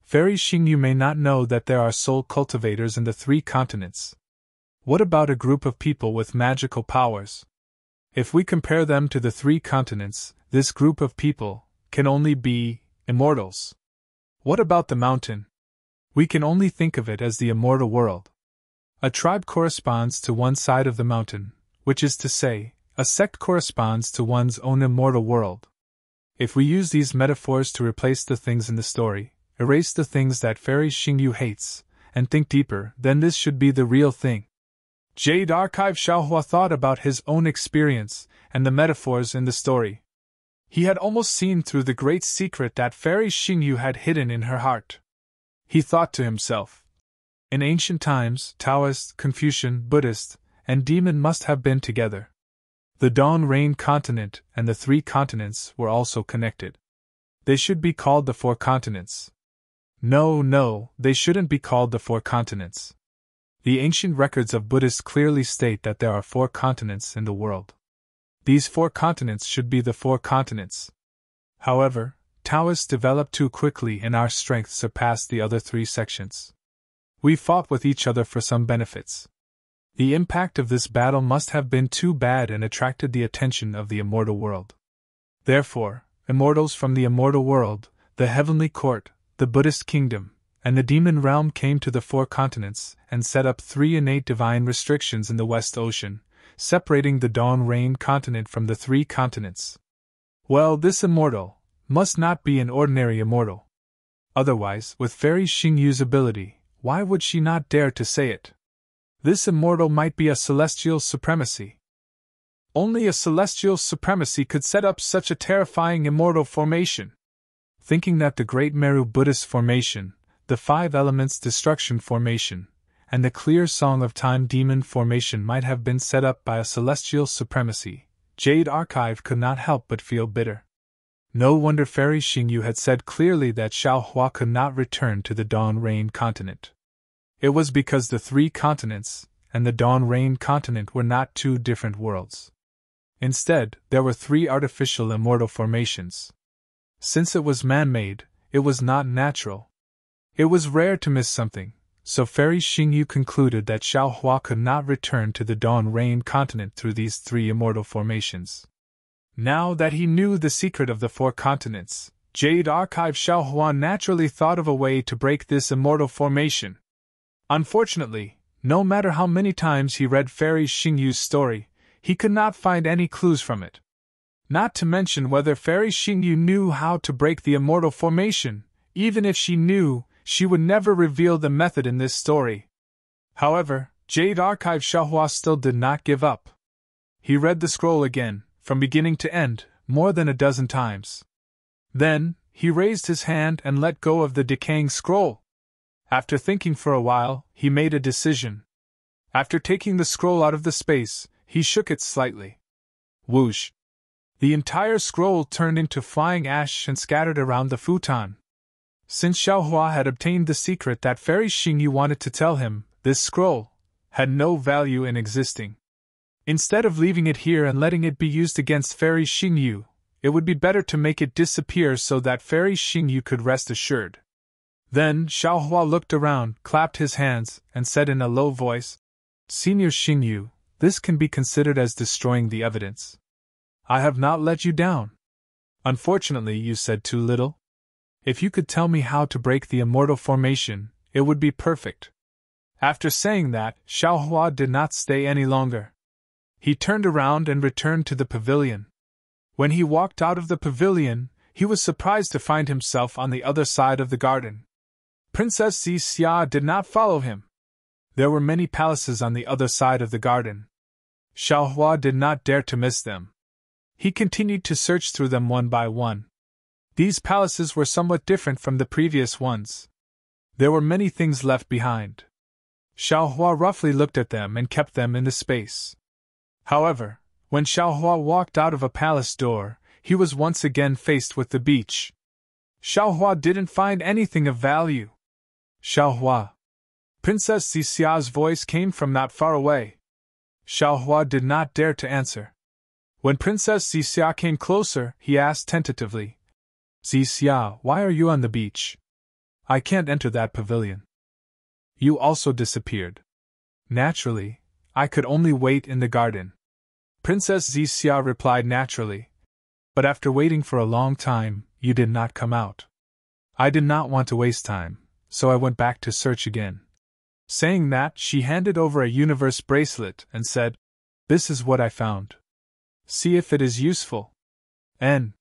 Fairy Xingyu may not know that there are soul cultivators in the 3 continents. What about a group of people with magical powers? If we compare them to the 3 continents, this group of people can only be immortals. What about the mountain? We can only think of it as the immortal world. A tribe corresponds to one side of the mountain, which is to say, a sect corresponds to one's own immortal world. If we use these metaphors to replace the things in the story, erase the things that Fairy Xingyu hates, and think deeper, then this should be the real thing. Jade Archive Xiaohua thought about his own experience and the metaphors in the story. He had almost seen through the great secret that Fairy Xingyu had hidden in her heart. He thought to himself, in ancient times, Taoist, Confucian, Buddhist, and Demon must have been together. The Dawn-Rain continent and the 3 continents were also connected. They should be called the 4 continents. No, they shouldn't be called the 4 continents. The ancient records of Buddhists clearly state that there are 4 continents in the world. These 4 continents should be the 4 continents. However, Taoists developed too quickly and our strength surpassed the other 3 sections. We fought with each other for some benefits. The impact of this battle must have been too bad and attracted the attention of the immortal world. Therefore, immortals from the immortal world, the heavenly court, the Buddhist kingdom, and the demon realm came to the 4 continents and set up 3 innate divine restrictions in the West Ocean, separating the Dawn-Rain continent from the 3 continents. Well, this immortal must not be an ordinary immortal. Otherwise, with Fairy Xingyu's ability, why would she not dare to say it? This immortal might be a celestial supremacy. Only a celestial supremacy could set up such a terrifying immortal formation. Thinking that the Great Meru Buddhist formation, the 5 elements destruction formation, and the clear song of time demon formation might have been set up by a celestial supremacy, Jade Archive could not help but feel bitter. No wonder Fairy Xingyu had said clearly that Xiaohua could not return to the Dawn Rain continent. It was because the three continents and the Dawn Rain continent were not two different worlds. Instead, there were three artificial immortal formations. Since it was man-made, it was not natural. It was rare to miss something, so Fairy Xingyu concluded that Xiaohua could not return to the Dawn Rain continent through these three immortal formations. Now that he knew the secret of the four continents, Jade Archive Xiaohua naturally thought of a way to break this immortal formation. Unfortunately, no matter how many times he read Fairy Xingyu's story, he could not find any clues from it. Not to mention whether Fairy Xingyu knew how to break the immortal formation. Even if she knew, she would never reveal the method in this story. However, Jade Archive Xiaohua still did not give up. He read the scroll again, from beginning to end, more than a dozen times. Then, he raised his hand and let go of the decaying scroll. After thinking for a while, he made a decision. After taking the scroll out of the space, he shook it slightly. Whoosh! The entire scroll turned into flying ash and scattered around the futon. Since Xiaohua had obtained the secret that Fairy Xingyu wanted to tell him, this scroll had no value in existing. Instead of leaving it here and letting it be used against Fairy Xingyu, it would be better to make it disappear so that Fairy Xingyu could rest assured. Then Xiaohua looked around, clapped his hands, and said in a low voice, "Senior Xingyu, this can be considered as destroying the evidence. I have not let you down. Unfortunately, you said too little. If you could tell me how to break the immortal formation, it would be perfect." After saying that, Xiaohua did not stay any longer. He turned around and returned to the pavilion. When he walked out of the pavilion, he was surprised to find himself on the other side of the garden. Princess Xixia did not follow him. There were many palaces on the other side of the garden. Xiaohua did not dare to miss them. He continued to search through them one by one. These palaces were somewhat different from the previous ones. There were many things left behind. Xiaohua roughly looked at them and kept them in the space. However, when Xiaohua walked out of a palace door, he was once again faced with the beach. Xiaohua didn't find anything of value. "Xiaohua." Princess Xixia's voice came from not far away. Xiaohua did not dare to answer. When Princess Xixia came closer, he asked tentatively, "Xixia, why are you on the beach? I can't enter that pavilion." "You also disappeared." "Naturally, I could only wait in the garden." Princess Xixia replied naturally. "But after waiting for a long time, you did not come out. I did not want to waste time, so I went back to search again." Saying that, she handed over a universe bracelet and said, "This is what I found. See if it is useful." And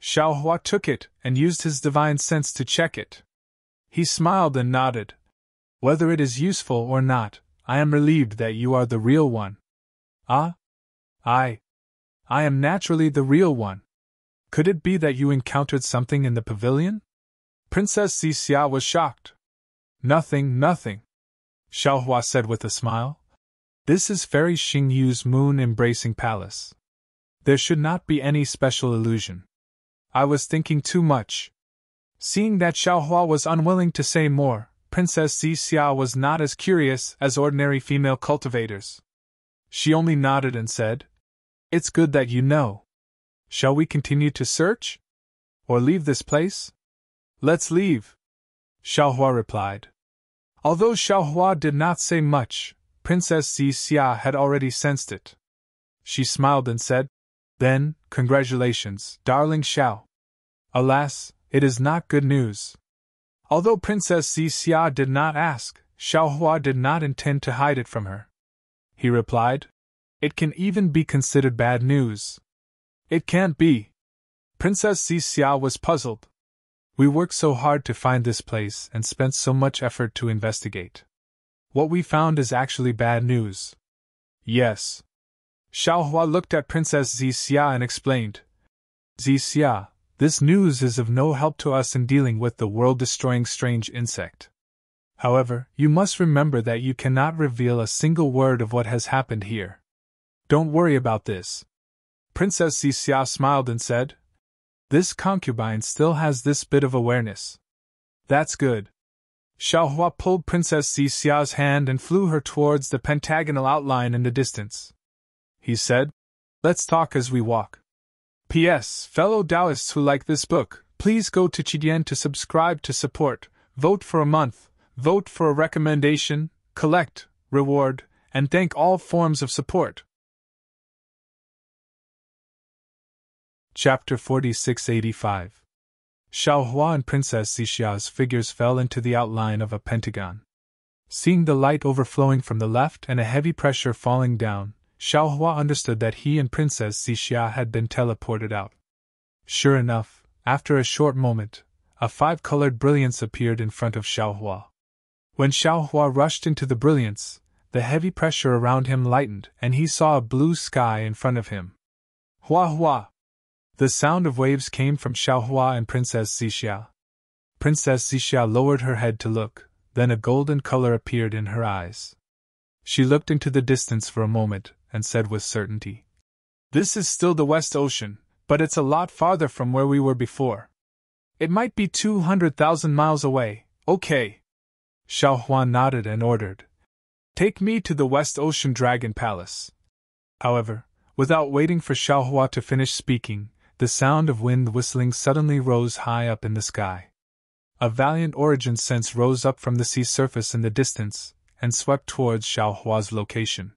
Xiaohua took it and used his divine sense to check it. He smiled and nodded. "Whether it is useful or not, I am relieved that you are the real one." "Ah? I am naturally the real one. Could it be that you encountered something in the pavilion?" Princess Xixia was shocked. Nothing. Xiaohua said with a smile. "This is Fairy Xingyu's moon-embracing palace. There should not be any special illusion. I was thinking too much." Seeing that Xiaohua was unwilling to say more, Princess Xixia was not as curious as ordinary female cultivators. She only nodded and said, "It's good that you know. Shall we continue to search? Or leave this place?" "Let's leave," Xiaohua replied. Although Xiaohua did not say much, Princess Xixia had already sensed it. She smiled and said, "Then, congratulations, darling Xiao." Alas, it is not good news. Although Princess Xixia did not ask, Xiaohua did not intend to hide it from her. He replied, "It can even be considered bad news." "It can't be." Princess Xixia was puzzled. "We worked so hard to find this place and spent so much effort to investigate. What we found is actually bad news." "Yes." Xiaohua looked at Princess Xixia and explained, "Xixia, this news is of no help to us in dealing with the world-destroying strange insect. However, you must remember that you cannot reveal a single word of what has happened here. Don't worry about this. Princess Xixia smiled and said, This concubine still has this bit of awareness. That's good. Xiaohua pulled Princess Xixia's hand and flew her towards the pentagonal outline in the distance. He said, Let's talk as we walk. P.S. Fellow Taoists who like this book, please go to Qidian to subscribe to support, vote for a month, vote for a recommendation, collect, reward, and thank all forms of support. Chapter 4685. Xiaohua and Princess Xixia's figures fell into the outline of a pentagon. Seeing the light overflowing from the left and a heavy pressure falling down, Xiaohua understood that he and Princess Xixia had been teleported out. Sure enough, after a short moment, a five-colored brilliance appeared in front of Xiaohua. When Xiaohua rushed into the brilliance, the heavy pressure around him lightened and he saw a blue sky in front of him. Hua hua! The sound of waves came from Xiaohua and Princess Xixia. Princess Xixia lowered her head to look, then a golden color appeared in her eyes. She looked into the distance for a moment and said with certainty, This is still the West Ocean, but it's a lot farther from where we were before. It might be 200,000 miles away, okay. Xiaohua nodded and ordered, Take me to the West Ocean Dragon Palace. However, without waiting for Xiaohua to finish speaking, the sound of wind whistling suddenly rose high up in the sky. A valiant origin sense rose up from the sea surface in the distance and swept towards Xiaohua's location.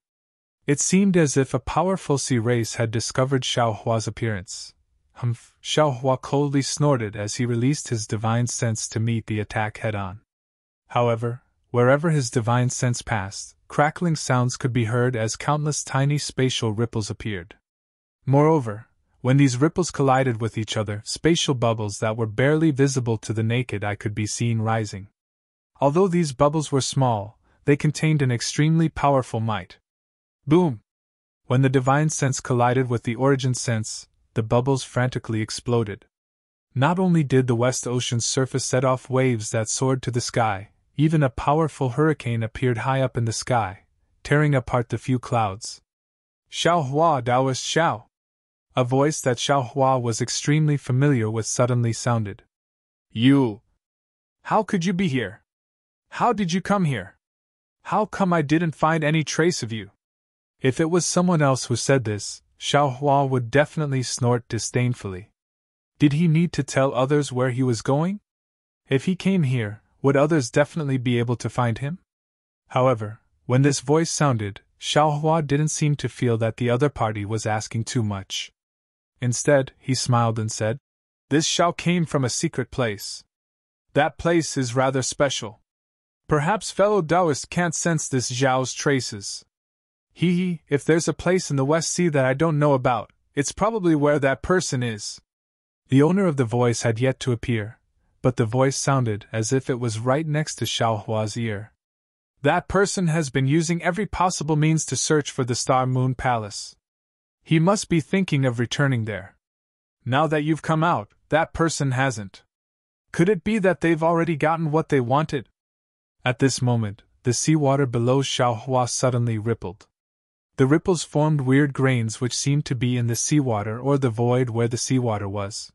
It seemed as if a powerful sea race had discovered Xiaohua's appearance. Humph! Xiaohua coldly snorted as he released his divine sense to meet the attack head-on. However, wherever his divine sense passed, crackling sounds could be heard as countless tiny spatial ripples appeared. Moreover, when these ripples collided with each other, spatial bubbles that were barely visible to the naked eye could be seen rising. Although these bubbles were small, they contained an extremely powerful might. Boom! When the divine sense collided with the origin sense, the bubbles frantically exploded. Not only did the West Ocean's surface set off waves that soared to the sky, even a powerful hurricane appeared high up in the sky, tearing apart the few clouds. Xiaohua Taoist Xiao! A voice that Xiaohua was extremely familiar with suddenly sounded. You! How could you be here? How did you come here? How come I didn't find any trace of you? If it was someone else who said this, Xiaohua would definitely snort disdainfully. Did he need to tell others where he was going? If he came here, would others definitely be able to find him? However, when this voice sounded, Xiaohua didn't seem to feel that the other party was asking too much. Instead, he smiled and said, This Xiao came from a secret place. That place is rather special. Perhaps fellow Taoists can't sense this Xiao's traces. If there's a place in the West Sea that I don't know about, it's probably where that person is. The owner of the voice had yet to appear, but the voice sounded as if it was right next to Xiaohua's ear. That person has been using every possible means to search for the Star Moon Palace. He must be thinking of returning there. Now that you've come out, that person hasn't. Could it be that they've already gotten what they wanted? At this moment, the seawater below Xiaohua suddenly rippled. The ripples formed weird grains which seemed to be in the seawater or the void where the seawater was.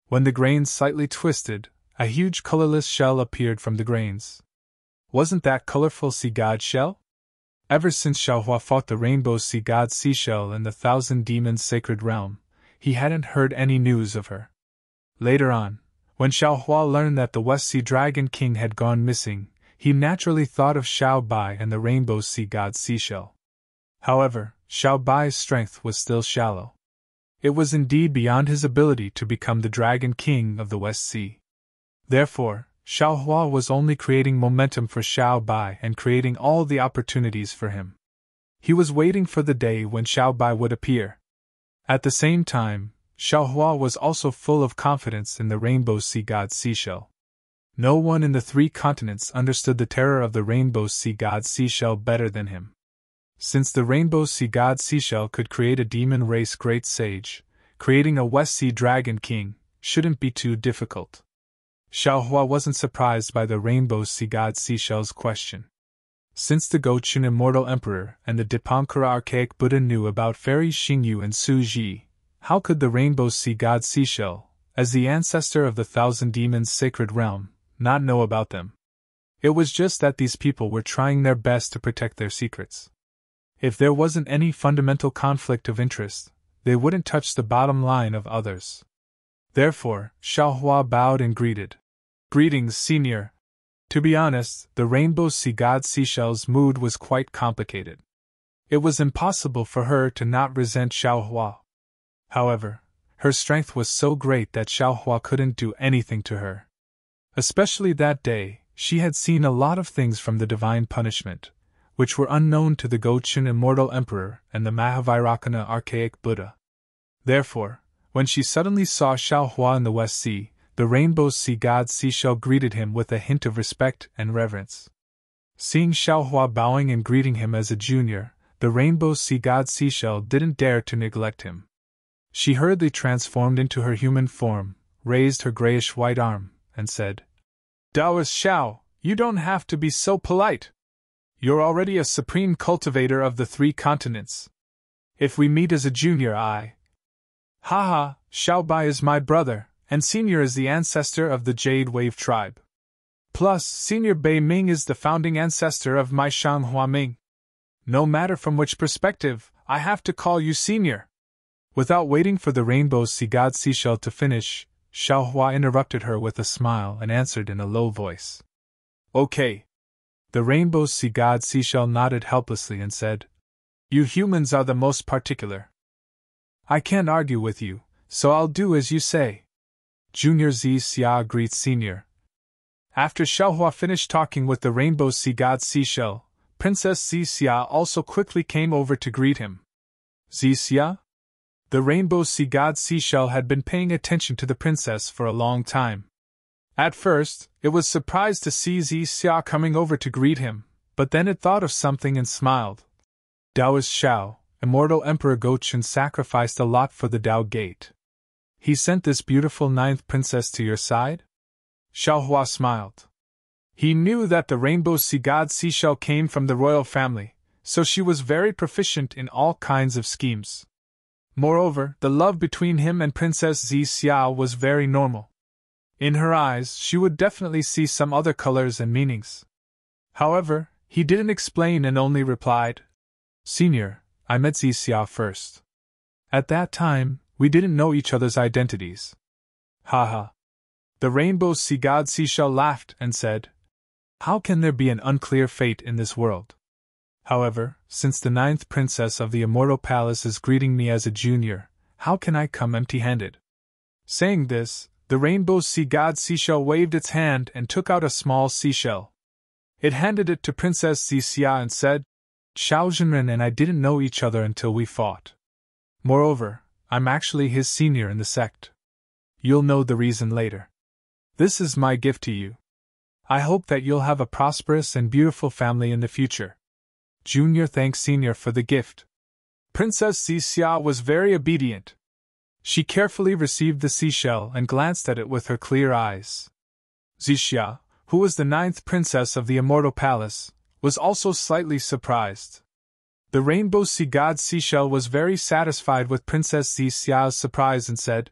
When the grains slightly twisted, a huge colorless shell appeared from the grains. Wasn't that colorful sea god shell? Ever since Xiaohua fought the rainbow sea god seashell in the Thousand Demons Sacred Realm, he hadn't heard any news of her. Later on, when Xiaohua learned that the West Sea Dragon King had gone missing, he naturally thought of Xiao Bai and the rainbow sea god seashell. However, Xiao Bai's strength was still shallow. It was indeed beyond his ability to become the Dragon King of the West Sea. Therefore, Xiaohua was only creating momentum for Xiao Bai and creating all the opportunities for him. He was waiting for the day when Xiao Bai would appear. At the same time, Xiaohua was also full of confidence in the rainbow sea god seashell. No one in the three continents understood the terror of the rainbow sea god seashell better than him. Since the rainbow sea god seashell could create a demon race great sage, creating a West Sea Dragon King shouldn't be too difficult. Xiaohua wasn't surprised by the rainbow sea god seashell's question. Since the Gochun Immortal Emperor and the Dipankara archaic Buddha knew about fairies Xingyu and Su Ji, how could the rainbow sea god seashell, as the ancestor of the thousand demons' sacred realm, not know about them? It was just that these people were trying their best to protect their secrets. If there wasn't any fundamental conflict of interest, they wouldn't touch the bottom line of others. Therefore, Xiaohua bowed and greeted. Greetings, senior. To be honest, the rainbow sea god seashell's mood was quite complicated. It was impossible for her to not resent Xiaohua. However, her strength was so great that Xiaohua couldn't do anything to her. Especially that day, she had seen a lot of things from the divine punishment, which were unknown to the Gochun Immortal Emperor and the Mahavairakana archaic Buddha. Therefore, when she suddenly saw Xiaohua in the West Sea, the rainbow sea god seashell greeted him with a hint of respect and reverence. Seeing Xiaohua bowing and greeting him as a junior, the rainbow sea god seashell didn't dare to neglect him. She hurriedly transformed into her human form, raised her grayish-white arm, and said, Taoist Xiao, you don't have to be so polite. You're already a supreme cultivator of the 3 continents. If we meet as a junior, Haha, Xiao Bai is my brother, and Senior is the ancestor of the Jade Wave tribe. Plus, Senior Bei Ming is the founding ancestor of my Shanghua Ming. No matter from which perspective, I have to call you Senior. Without waiting for the rainbow sea god seashell to finish, Xiaohua interrupted her with a smile and answered in a low voice. Okay. The rainbow sea god seashell nodded helplessly and said, You humans are the most particular. I can't argue with you, so I'll do as you say. Junior Xia greets Senior. After Xiaohua finished talking with the rainbow sea god seashell, Princess Xia also quickly came over to greet him. Xia? The rainbow sea god seashell had been paying attention to the princess for a long time. At first, it was surprised to see Xia coming over to greet him, but then it thought of something and smiled. Taoist Xiao, Immortal Emperor Gochun sacrificed a lot for the Tao Gate. He sent this beautiful 9th princess to your side? Xiaohua smiled. He knew that the rainbow sea god seashell came from the royal family, so she was very proficient in all kinds of schemes. Moreover, the love between him and Princess Xia was very normal. In her eyes, she would definitely see some other colors and meanings. However, he didn't explain and only replied, Senior, I met Xia first. At that time, we didn't know each other's identities. Haha. The rainbow sea god seashell laughed and said, How can there be an unclear fate in this world? However, since the 9th princess of the Immortal Palace is greeting me as a junior, how can I come empty-handed? Saying this, the rainbow sea god seashell waved its hand and took out a small seashell. It handed it to Princess Xia and said, Xiao Zhenren and I didn't know each other until we fought. Moreover, I'm actually his senior in the sect. You'll know the reason later. This is my gift to you. I hope that you'll have a prosperous and beautiful family in the future. Junior thanks Senior for the gift. Princess Xia was very obedient. She carefully received the seashell and glanced at it with her clear eyes. Xia, who was the 9th princess of the Immortal Palace, was also slightly surprised. The rainbow sea god seashell was very satisfied with Princess Xiao's surprise and said,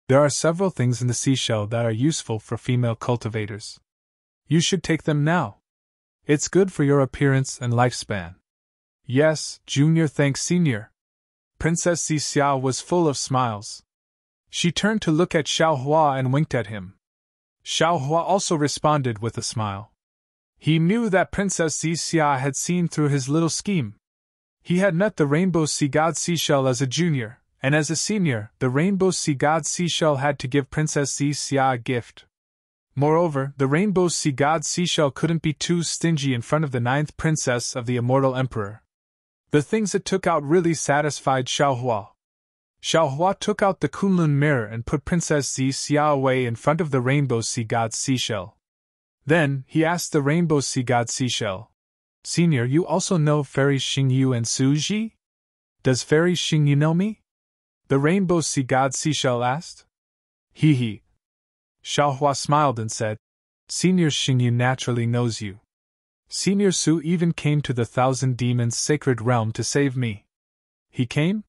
There are several things in the seashell that are useful for female cultivators. You should take them now. It's good for your appearance and lifespan. Yes, Junior thanks Senior. Princess Xia was full of smiles. She turned to look at Xiaohua and winked at him. Xiaohua also responded with a smile. He knew that Princess Xia had seen through his little scheme. He had met the rainbow sea god seashell as a junior, and as a senior, the rainbow sea god seashell had to give Princess Xia a gift. Moreover, the rainbow sea god seashell couldn't be too stingy in front of the 9th princess of the Immortal Emperor. The things it took out really satisfied Xiaohua. Xiaohua took out the Kunlun mirror and put Princess Xia away in front of the rainbow sea god seashell. Then, he asked the rainbow sea god seashell, Senior, you also know fairies Xingyu and Su Ji? Does fairy Xingyu know me? The rainbow sea god seashell asked. Hee. Xiaohua smiled and said, Senior Xingyu naturally knows you. Senior Su even came to the Thousand Demons' sacred realm to save me. He came?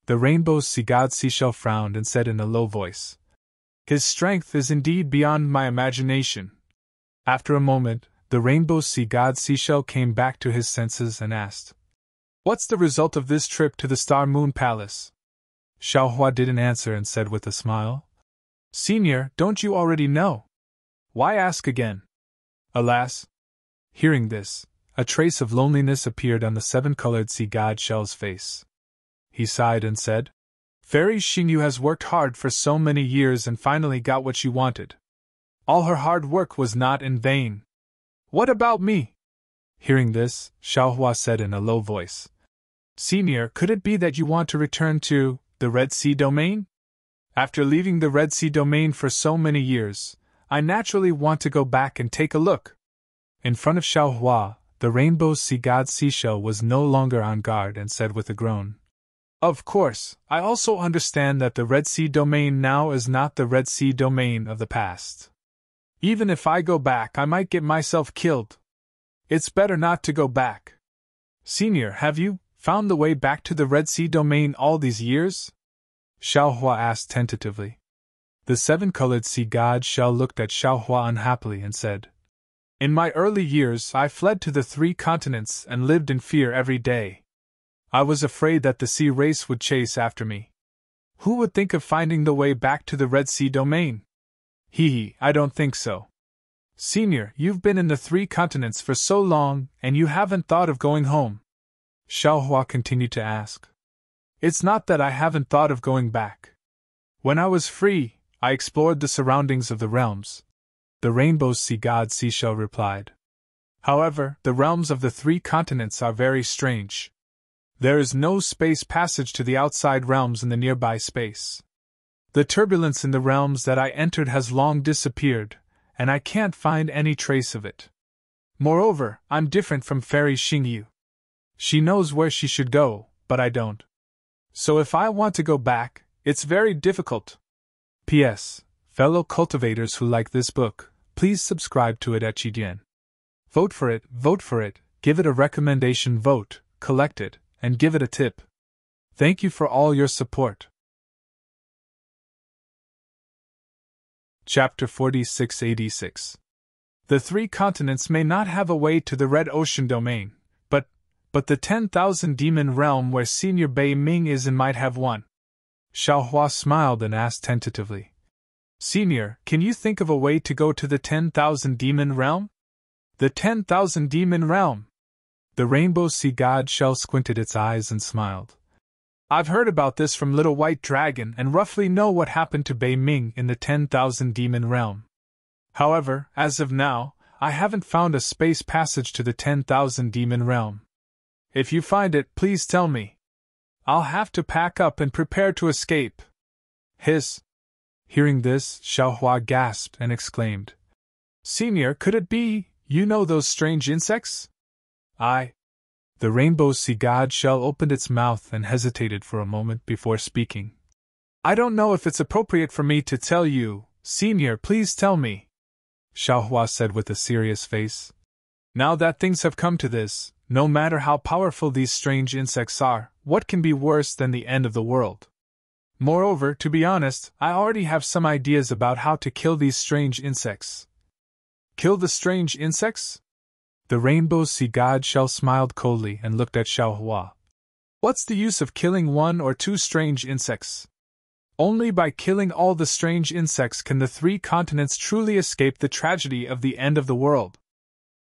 The Rainbow's Sea God Seashell frowned and said in a low voice, His strength is indeed beyond my imagination. After a moment, the Rainbow's Sea God Seashell came back to his senses and asked, What's the result of this trip to the Star Moon Palace? Xiaohua didn't answer and said with a smile, Senior, don't you already know? Why ask again? Alas! Hearing this, a trace of loneliness appeared on the seven-colored sea god shell's face. He sighed and said, Fairy Xingyu has worked hard for so many years and finally got what she wanted. All her hard work was not in vain. What about me? Hearing this, Xiaohua said in a low voice, Senior, could it be that you want to return to the Red Sea Domain? After leaving the Red Sea Domain for so many years, I naturally want to go back and take a look. In front of Xiaohua, the Rainbow's Sea God Seashell was no longer on guard and said with a groan, Of course, I also understand that the Red Sea Domain now is not the Red Sea Domain of the past. Even if I go back, I might get myself killed. It's better not to go back. Senior, have you found the way back to the Red Sea Domain all these years? Xiaohua asked tentatively. The seven-colored sea god shell looked at Xiaohua unhappily and said, In my early years, I fled to the 3 continents and lived in fear every day. I was afraid that the sea race would chase after me. Who would think of finding the way back to the Red Sea Domain? I don't think so. Senior, you've been in the 3 continents for so long, and you haven't thought of going home. Xiaohua continued to ask. It's not that I haven't thought of going back. When I was free, I explored the surroundings of the realms. The Rainbow's Sea God Seashell replied. However, the realms of the 3 continents are very strange. There is no space passage to the outside realms in the nearby space. The turbulence in the realms that I entered has long disappeared, and I can't find any trace of it. Moreover, I'm different from Fairy Xingyu. She knows where she should go, but I don't. So if I want to go back, it's very difficult. P.S. Fellow cultivators who like this book, please subscribe to it at Qidien. Vote for it, give it a recommendation vote, collect it, and give it a tip. Thank you for all your support. Chapter 4686. The 3 continents may not have a way to the Red Ocean Domain, but the 10,000 demon realm where Senior Bei Ming is in might have one. Xiaohua smiled and asked tentatively, Senior, can you think of a way to go to the 10,000 demon realm? The 10,000 demon realm! The Rainbow Sea God shell squinted its eyes and smiled. I've heard about this from Little White Dragon and roughly know what happened to Bei Ming in the 10,000 demon realm. However, as of now, I haven't found a space passage to the 10,000 demon realm. If you find it, please tell me. I'll have to pack up and prepare to escape. Hiss. Hearing this, Xiaohua gasped and exclaimed, Senior, could it be, you know those strange insects? The Rainbow Sea God shell opened its mouth and hesitated for a moment before speaking. I don't know if it's appropriate for me to tell you, Senior, please tell me. Xiaohua said with a serious face. Now that things have come to this, no matter how powerful these strange insects are, what can be worse than the end of the world? Moreover, to be honest, I already have some ideas about how to kill these strange insects. Kill the strange insects? The Rainbow Sea God shell smiled coldly and looked at Xiaohua. What's the use of killing 1 or 2 strange insects? Only by killing all the strange insects can the 3 continents truly escape the tragedy of the end of the world.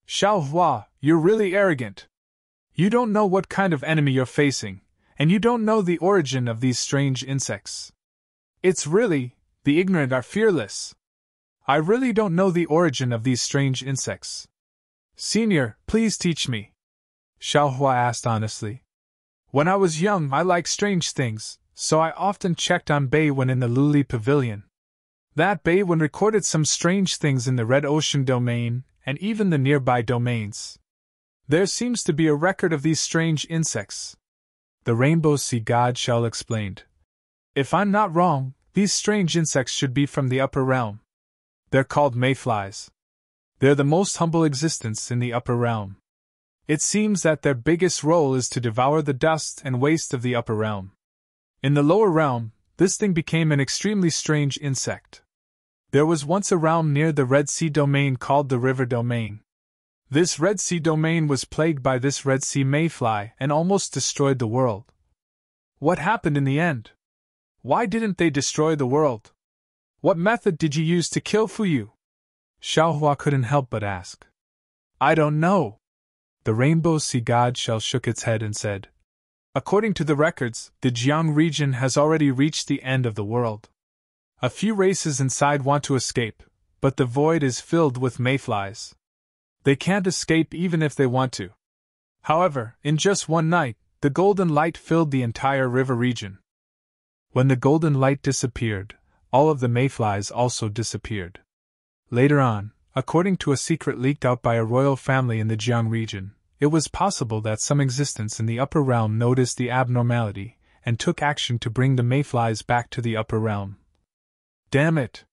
Xiaohua, you're really arrogant. You don't know what kind of enemy you're facing, and you don't know the origin of these strange insects. It's really, the ignorant are fearless. I really don't know the origin of these strange insects. Senior, please teach me. Xiaohua asked honestly. When I was young, I liked strange things, so I often checked on Beiwen in the Luli Pavilion. That Beiwen recorded some strange things in the Red Ocean Domain, and even the nearby domains. There seems to be a record of these strange insects. The Rainbow Sea God shell explained. If I'm not wrong, these strange insects should be from the upper realm. They're called mayflies. They're the most humble existence in the upper realm. It seems that their biggest role is to devour the dust and waste of the upper realm. In the lower realm, this thing became an extremely strange insect. There was once a realm near the Red Sea domain called the River Domain. This Red Sea domain was plagued by this Red Sea mayfly and almost destroyed the world. What happened in the end? Why didn't they destroy the world? What method did you use to kill Fuyu? Xiaohua couldn't help but ask. I don't know. The rainbow sea god shell shook its head and said, according to the records, the Jiang region has already reached the end of the world. A few races inside want to escape, but the void is filled with mayflies. They can't escape even if they want to. However, in just one night, the golden light filled the entire river region. When the golden light disappeared, all of the mayflies also disappeared. Later on, according to a secret leaked out by a royal family in the Jiang region, it was possible that some existence in the upper realm noticed the abnormality and took action to bring the mayflies back to the upper realm. Damn it!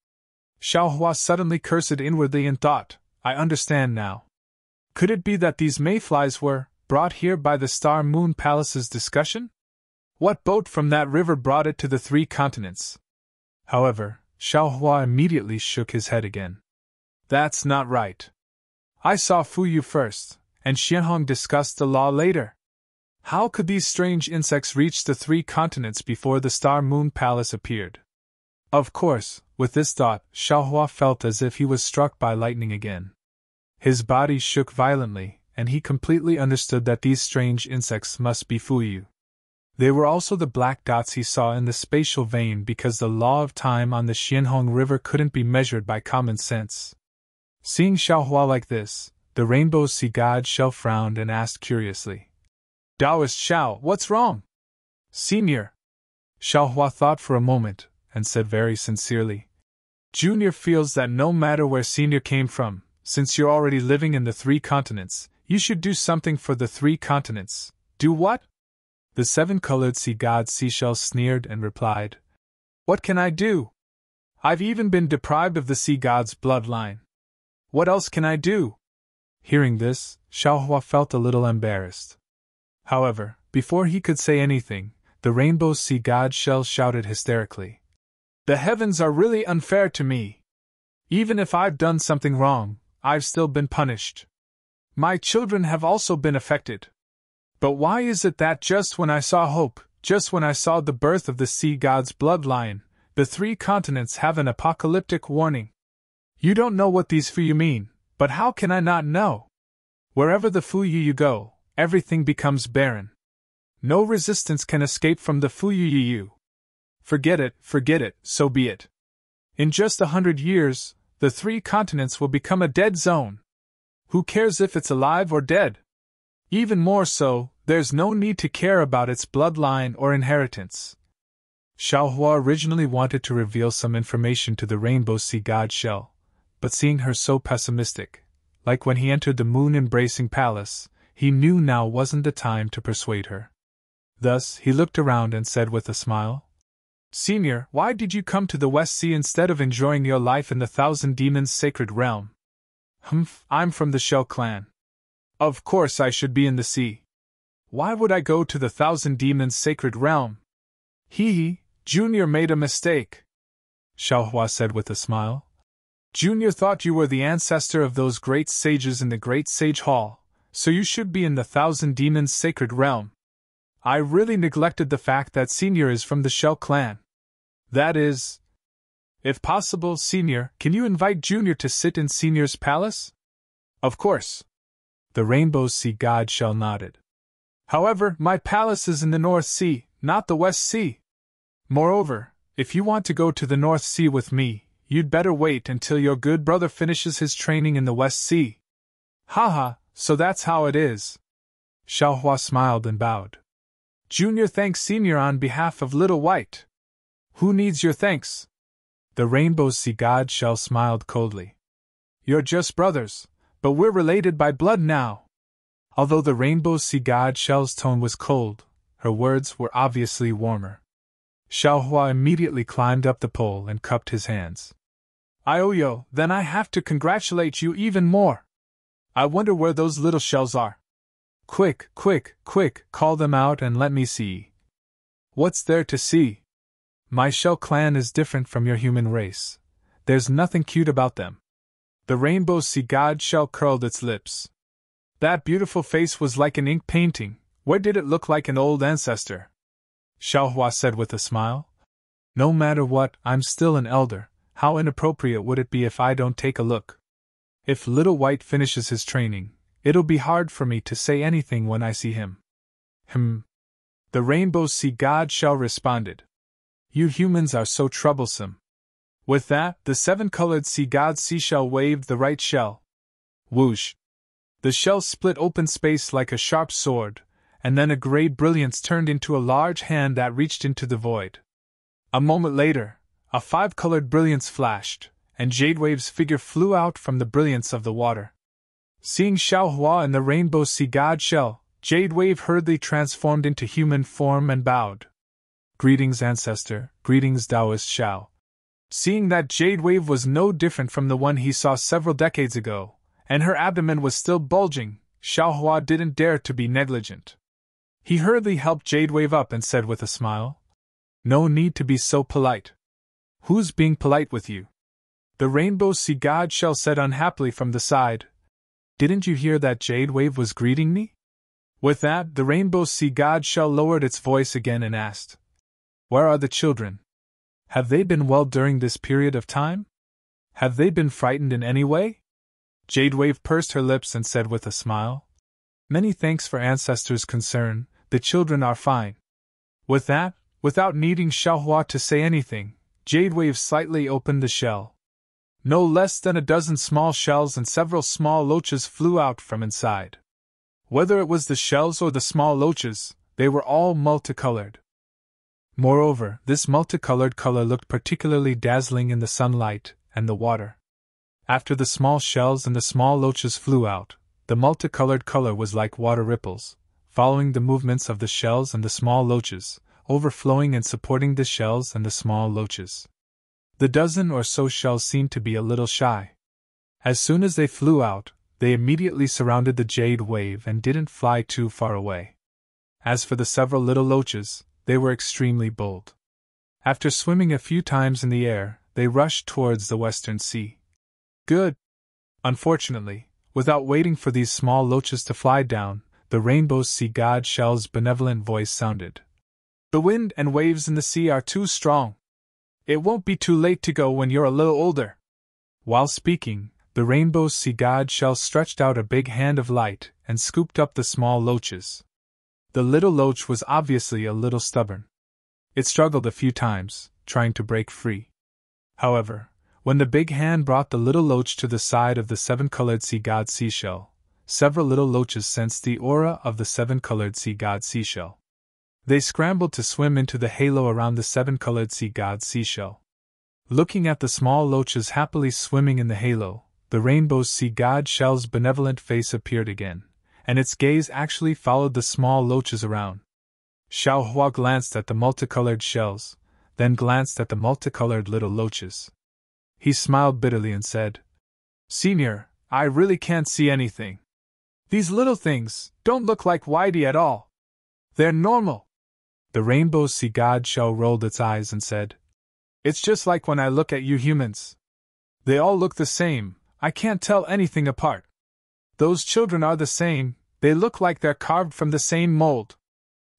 Xiaohua suddenly cursed inwardly and thought, I understand now. Could it be that these mayflies were brought here by the Star Moon Palace's discussion? What boat from that river brought it to the 3 continents? However, Xiaohua immediately shook his head again. That's not right. I saw Fuyu first, and Xianhong discussed the law later. How could these strange insects reach the 3 continents before the Star Moon Palace appeared? Of course, with this thought, Xiaohua felt as if he was struck by lightning again. His body shook violently, and he completely understood that these strange insects must be Fuyu. They were also the black dots he saw in the spatial vein because the law of time on the Xianhong River couldn't be measured by common sense. Seeing Xiaohua like this, the rainbow sea god shell frowned and asked curiously, Taoist Xiao, what's wrong? Senior. Xiaohua thought for a moment, and said very sincerely, Junior feels that no matter where Senior came from, since you're already living in the 3 continents, you should do something for the 3 continents. Do what? The 7-colored sea god seashell sneered and replied, What can I do? I've even been deprived of the sea god's bloodline. What else can I do? Hearing this, Xiaohua felt a little embarrassed. However, before he could say anything, the rainbow sea god shell shouted hysterically, The heavens are really unfair to me. Even if I've done something wrong, I've still been punished. My children have also been affected. But why is it that just when I saw hope, just when I saw the birth of the sea god's bloodline, the 3 continents have an apocalyptic warning? You don't know what these Fuyu mean, but how can I not know? Wherever the Fuyu you go, everything becomes barren. No resistance can escape from the Fuyu you. Forget it, so be it. In just 100 years, the 3 continents will become a dead zone. Who cares if it's alive or dead? Even more so, there's no need to care about its bloodline or inheritance. Xiaohua originally wanted to reveal some information to the rainbow sea god shell, but seeing her so pessimistic, like when he entered the moon-embracing palace, he knew now wasn't the time to persuade her. Thus, he looked around and said with a smile, Senior, why did you come to the West Sea instead of enjoying your life in the Thousand Demons' sacred realm? I'm from the Shell clan. Of course I should be in the sea. Why would I go to the Thousand Demons' sacred realm? Junior made a mistake, Xiaohua said with a smile. Junior thought you were the ancestor of those great sages in the Great Sage Hall, so you should be in the Thousand Demons' sacred realm. I really neglected the fact that Senior is from the Shell clan. That is... If possible, Senior, can you invite Junior to sit in Senior's palace? Of course. The rainbow sea god shell nodded. However, my palace is in the North Sea, not the West Sea. Moreover, if you want to go to the North Sea with me, you'd better wait until your good brother finishes his training in the West Sea. Haha, so that's how it is. Xiaohua smiled and bowed. Junior thanks Senior on behalf of Little White. Who needs your thanks? The rainbow sea god shell smiled coldly. You're just brothers, but we're related by blood now. Although the rainbow sea god shell's tone was cold, her words were obviously warmer. Xiaohua immediately climbed up the pole and cupped his hands. Ioyo, then I have to congratulate you even more. I wonder where those little shells are. Quick, quick, quick, call them out and let me see. What's there to see? My shell clan is different from your human race. There's nothing cute about them. The rainbow sea god shell curled its lips. That beautiful face was like an ink painting. Where did it look like an old ancestor? Xiaohua said with a smile. No matter what, I'm still an elder. How inappropriate would it be if I don't take a look? If Little White finishes his training, it'll be hard for me to say anything when I see him. The rainbow sea god shell responded. You humans are so troublesome. With that, the seven-colored sea god seashell waved the right shell. Whoosh! The shell split open space like a sharp sword, and then a gray brilliance turned into a large hand that reached into the void. A moment later, a five-colored brilliance flashed, and Jadewave's figure flew out from the brilliance of the water. Seeing Xiaohua and the rainbow sea god shell, Jadewave hurriedly transformed into human form and bowed. Greetings, ancestor, greetings, Taoist Xiao. Seeing that Jadewave was no different from the one he saw several decades ago, and her abdomen was still bulging, Xiaohua didn't dare to be negligent. He hurriedly helped Jadewave up and said with a smile, No need to be so polite. Who's being polite with you? The rainbow sea god shell said unhappily from the side. Didn't you hear that Jadewave was greeting me? With that, the rainbow sea god shell lowered its voice again and asked, Where are the children? Have they been well during this period of time? Have they been frightened in any way? Jadewave pursed her lips and said with a smile, Many thanks for ancestors' concern, the children are fine. With that, without needing Xiaohua to say anything, Jadewave slightly opened the shell. No less than a dozen small shells and several small loaches flew out from inside. Whether it was the shells or the small loaches, they were all multicolored. Moreover, this multicolored color looked particularly dazzling in the sunlight and the water. After the small shells and the small loaches flew out, the multicolored color was like water ripples, following the movements of the shells and the small loaches, overflowing and supporting the shells and the small loaches. The dozen or so shells seemed to be a little shy. As soon as they flew out, they immediately surrounded the jade wave and didn't fly too far away. As for the several little loaches, they were extremely bold. After swimming a few times in the air, they rushed towards the western sea. Good! Unfortunately, without waiting for these small loaches to fly down, the rainbow sea god shell's benevolent voice sounded. The wind and waves in the sea are too strong. It won't be too late to go when you're a little older. While speaking, the rainbow sea god shell stretched out a big hand of light and scooped up the small loaches. The little loach was obviously a little stubborn. It struggled a few times, trying to break free. However, when the big hand brought the little loach to the side of the seven-colored sea god seashell, several little loaches sensed the aura of the seven-colored sea god seashell. They scrambled to swim into the halo around the seven-colored sea god seashell. Looking at the small loaches happily swimming in the halo, the rainbow sea god shell's benevolent face appeared again, and its gaze actually followed the small loaches around. Xiaohua glanced at the multicolored shells, then glanced at the multicolored little loaches. He smiled bitterly and said, Senior, I really can't see anything. These little things don't look like Whitey at all. They're normal. The rainbow sea god shell rolled its eyes and said, It's just like when I look at you humans. They all look the same, I can't tell anything apart. Those children are the same, they look like they're carved from the same mold.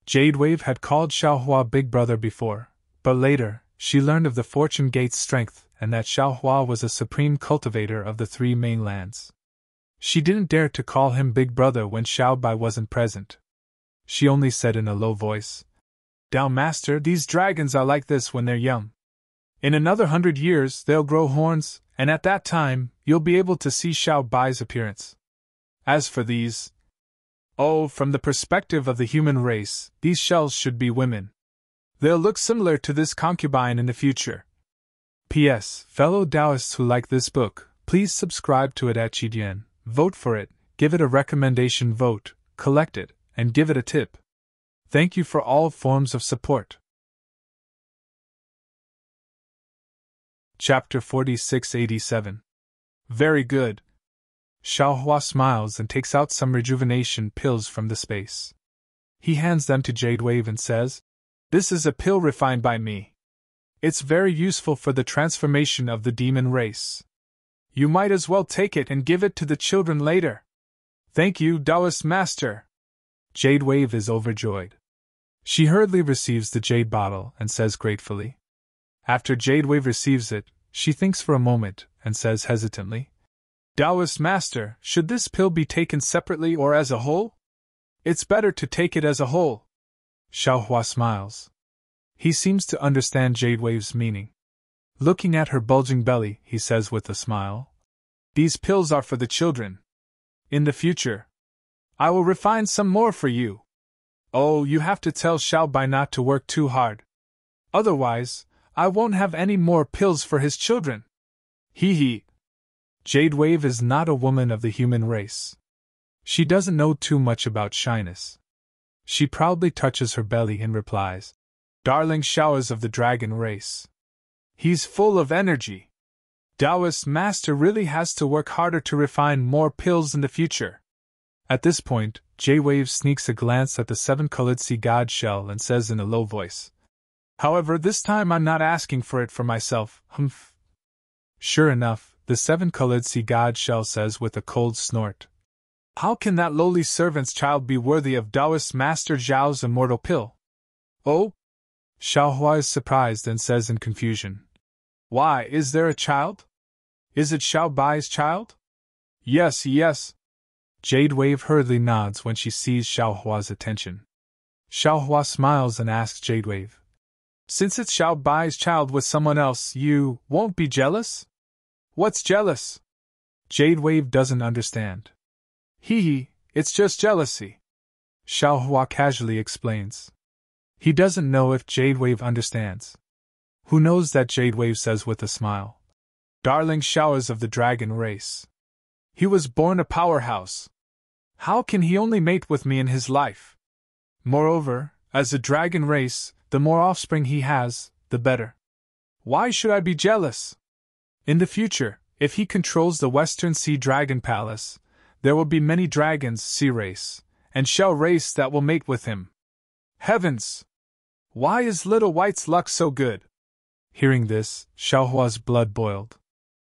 Jadewave had called Xiaohua Big Brother before, but later, she learned of the Fortune Gate's strength and that Xiaohua was a supreme cultivator of the three mainlands. She didn't dare to call him Big Brother when Xiaobai wasn't present. She only said in a low voice, Down Master, these dragons are like this when they're young. In another 100 years they'll grow horns, and at that time, you'll be able to see Xiaobai's appearance. As for these, from the perspective of the human race, these shells should be women. They'll look similar to this concubine in the future. P.S. Fellow Taoists who like this book, please subscribe to it at Qidian, vote for it, give it a recommendation vote, collect it, and give it a tip. Thank you for all forms of support. Chapter 4687. Very good. Xiaohua smiles and takes out some rejuvenation pills from the space. He hands them to Jade Wave and says, "This is a pill refined by me. It's very useful for the transformation of the demon race. You might as well take it and give it to the children later." "Thank you, Taoist Master." Jade Wave is overjoyed. She hurriedly receives the jade bottle and says gratefully. After Jade Wave receives it, she thinks for a moment and says hesitantly, "Taoist Master, should this pill be taken separately or as a whole?" "It's better to take it as a whole." Xiaohua smiles. He seems to understand Jade Wave's meaning. Looking at her bulging belly, he says with a smile, "These pills are for the children. In the future, I will refine some more for you. Oh, you have to tell Xiaobai not to work too hard. Otherwise, I won't have any more pills for his children." Hee hee. Jade Wave is not a woman of the human race. She doesn't know too much about shyness. She proudly touches her belly and replies, "Darling Xiao is of the dragon race. He's full of energy. Taoist Master really has to work harder to refine more pills in the future." At this point, Jade Wave sneaks a glance at the seven-colored sea god shell and says in a low voice, "However, this time I'm not asking for it for myself, humph." Sure enough, the seven-colored sea god shell says with a cold snort, "How can that lowly servant's child be worthy of Taoist Master Zhao's immortal pill?" "Oh?" Xiaohua is surprised and says in confusion, "Why, is there a child? Is it Xiaobai's child?" "Yes, yes." Jade Wave hurriedly nods when she sees Xiaohua's attention. Xiaohua smiles and asks Jade Wave, "Since it's Xiaobai's child with someone else, you won't be jealous?" "What's jealous?" Jade Wave doesn't understand. Hee hee, it's just jealousy," Xiaohua casually explains. He doesn't know if Jade Wave understands. Who knows that Jade Wave says with a smile, "Darling Xiao is of the dragon race. He was born a powerhouse. How can he only mate with me in his life? Moreover, as a dragon race, the more offspring he has, the better. Why should I be jealous? In the future, if he controls the Western Sea Dragon Palace, there will be many dragons, sea race, and shell race that will mate with him. Heavens! Why is Little White's luck so good?" Hearing this, Xiaohua's blood boiled.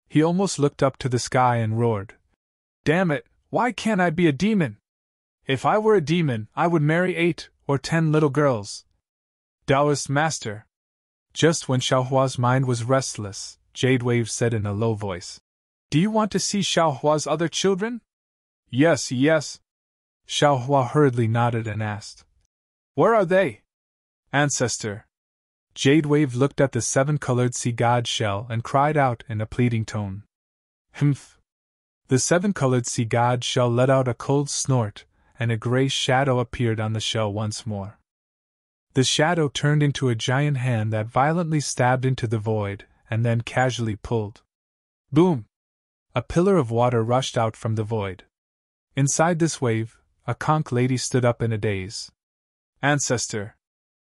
He almost looked up to the sky and roared, "Damn it, why can't I be a demon? If I were a demon, I would marry 8 or 10 little girls." "Taoist Master." Just when Xiaohua's mind was restless, Jade Wave said in a low voice, "Do you want to see Xiaohua's other children?" "Yes, yes." Xiaohua hurriedly nodded and asked, "Where are they?" "Ancestor." Jade Wave looked at the seven-colored sea god shell and cried out in a pleading tone, "Humph!" The seven-colored sea god shell let out a cold snort, and a gray shadow appeared on the shell once more. The shadow turned into a giant hand that violently stabbed into the void, and then casually pulled. Boom! A pillar of water rushed out from the void. Inside this wave, a conch lady stood up in a daze. "Ancestor."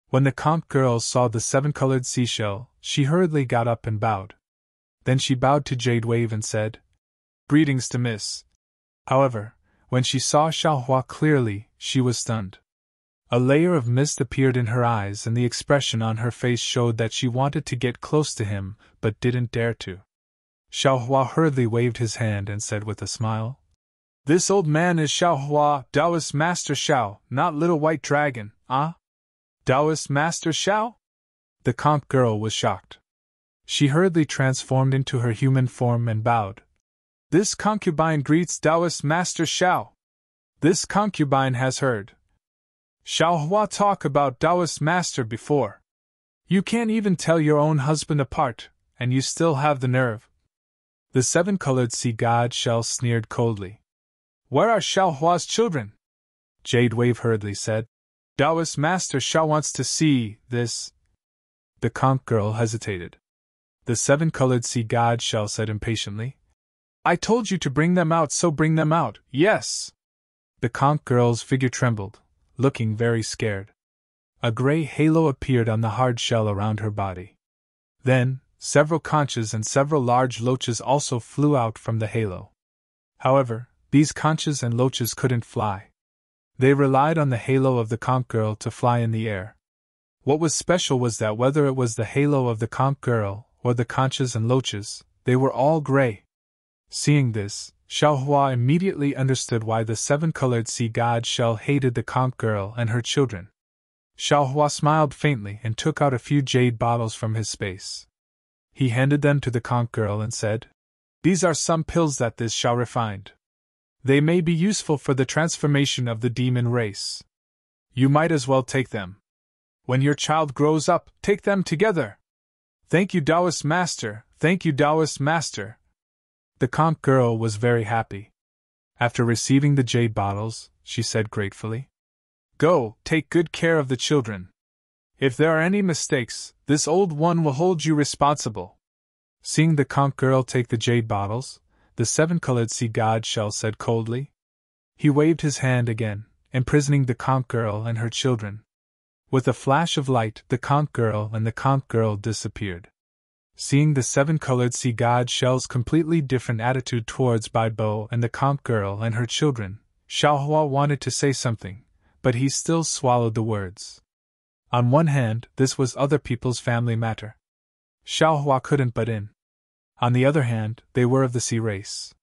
When the conch girl saw the seven-colored seashell, she hurriedly got up and bowed. Then she bowed to Jade Wave and said, "Greetings to Miss." However, when she saw Xiaohua clearly, she was stunned. A layer of mist appeared in her eyes and the expression on her face showed that she wanted to get close to him, but didn't dare to. Xiaohua hurriedly waved his hand and said with a smile, "This old man is Xiaohua, Taoist Master Xiao, not Little White Dragon, ah?" "Taoist Master Xiao?" The conch girl was shocked. She hurriedly transformed into her human form and bowed. "This concubine greets Taoist Master Xiao. This concubine has heard Xiaohua talk about Taoist Master before. You can't even tell your own husband apart, and you still have the nerve." The seven-colored sea god shell sneered coldly. "Where are Xiaohua's children?" Jade Wave hurriedly said, "Taoist Master Xiao wants to see this." The conch girl hesitated. The seven-colored sea god shell said impatiently, "I told you to bring them out, so bring them out, yes." The conch girl's figure trembled, looking very scared. A gray halo appeared on the hard shell around her body. Then, several conches and several large loaches also flew out from the halo. However, these conches and loaches couldn't fly. They relied on the halo of the conch girl to fly in the air. What was special was that whether it was the halo of the conch girl or the conches and loaches, they were all gray. Seeing this, Xiaohua immediately understood why the seven-colored sea god shell hated the conch girl and her children. Xiaohua smiled faintly and took out a few jade bottles from his space. He handed them to the conch girl and said, "These are some pills that this shall refined. They may be useful for the transformation of the demon race. You might as well take them. When your child grows up, take them together." "Thank you, Taoist Master, thank you, Taoist Master." The conch girl was very happy. After receiving the jade bottles, she said gratefully, "Go, take good care of the children. If there are any mistakes, this old one will hold you responsible." Seeing the conch girl take the jade bottles, the seven-colored sea god shell said coldly. He waved his hand again, imprisoning the conch girl and her children. With a flash of light, the conch girl and the conch girl disappeared. Seeing the seven-colored sea god shell's completely different attitude towards Baibo and the conch girl and her children, Xiaohua wanted to say something, but he still swallowed the words. On one hand, this was other people's family matter. Xiaohua couldn't butt in. On the other hand, they were of the sea race.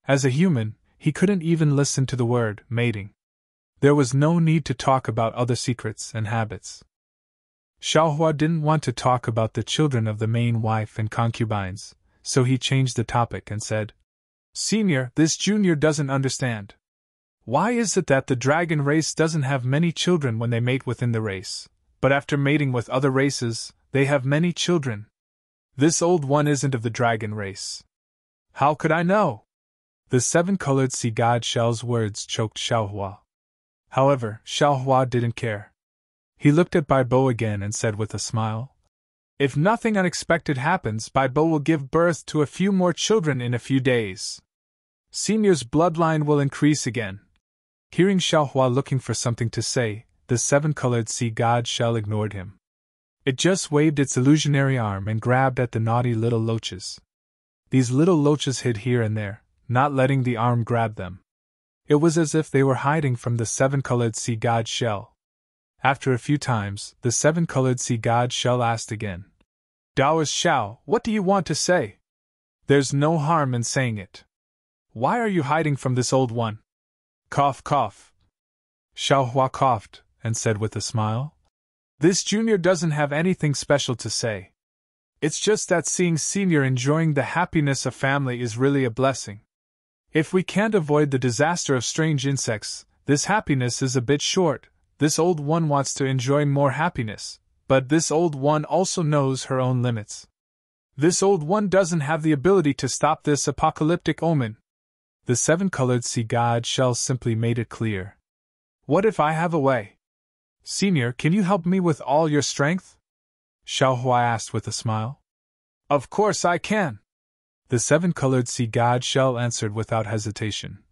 As a human, he couldn't even listen to the word mating. There was no need to talk about other secrets and habits. Xiaohua didn't want to talk about the children of the main wife and concubines, so he changed the topic and said, "Senior, this junior doesn't understand. Why is it that the dragon race doesn't have many children when they mate within the race, but after mating with other races, they have many children? This old one isn't of the dragon race." "How could I know?" The seven-colored sea god shell's words choked Xiaohua. However, Xiaohua didn't care. He looked at Baibo again and said with a smile, "If nothing unexpected happens, Baibo will give birth to a few more children in a few days. Senior's bloodline will increase again." Hearing Xiaohua looking for something to say, the seven-colored sea god shell ignored him. It just waved its illusionary arm and grabbed at the naughty little loaches. These little loaches hid here and there, not letting the arm grab them. It was as if they were hiding from the seven-colored sea god shell. After a few times, the seven-colored sea god shell asked again, "Taoist Xiao, what do you want to say? There's no harm in saying it. Why are you hiding from this old one?" Cough, cough. Xiaohua coughed and said with a smile, "This junior doesn't have anything special to say. It's just that seeing senior enjoying the happiness of family is really a blessing. If we can't avoid the disaster of strange insects, this happiness is a bit short. This old one wants to enjoy more happiness, but this old one also knows her own limits. This old one doesn't have the ability to stop this apocalyptic omen." The seven-colored sea god shell simply made it clear. "What if I have a way? Senior, can you help me with all your strength?" Xiaohua asked with a smile. "Of course I can," the seven-colored sea god shell answered without hesitation.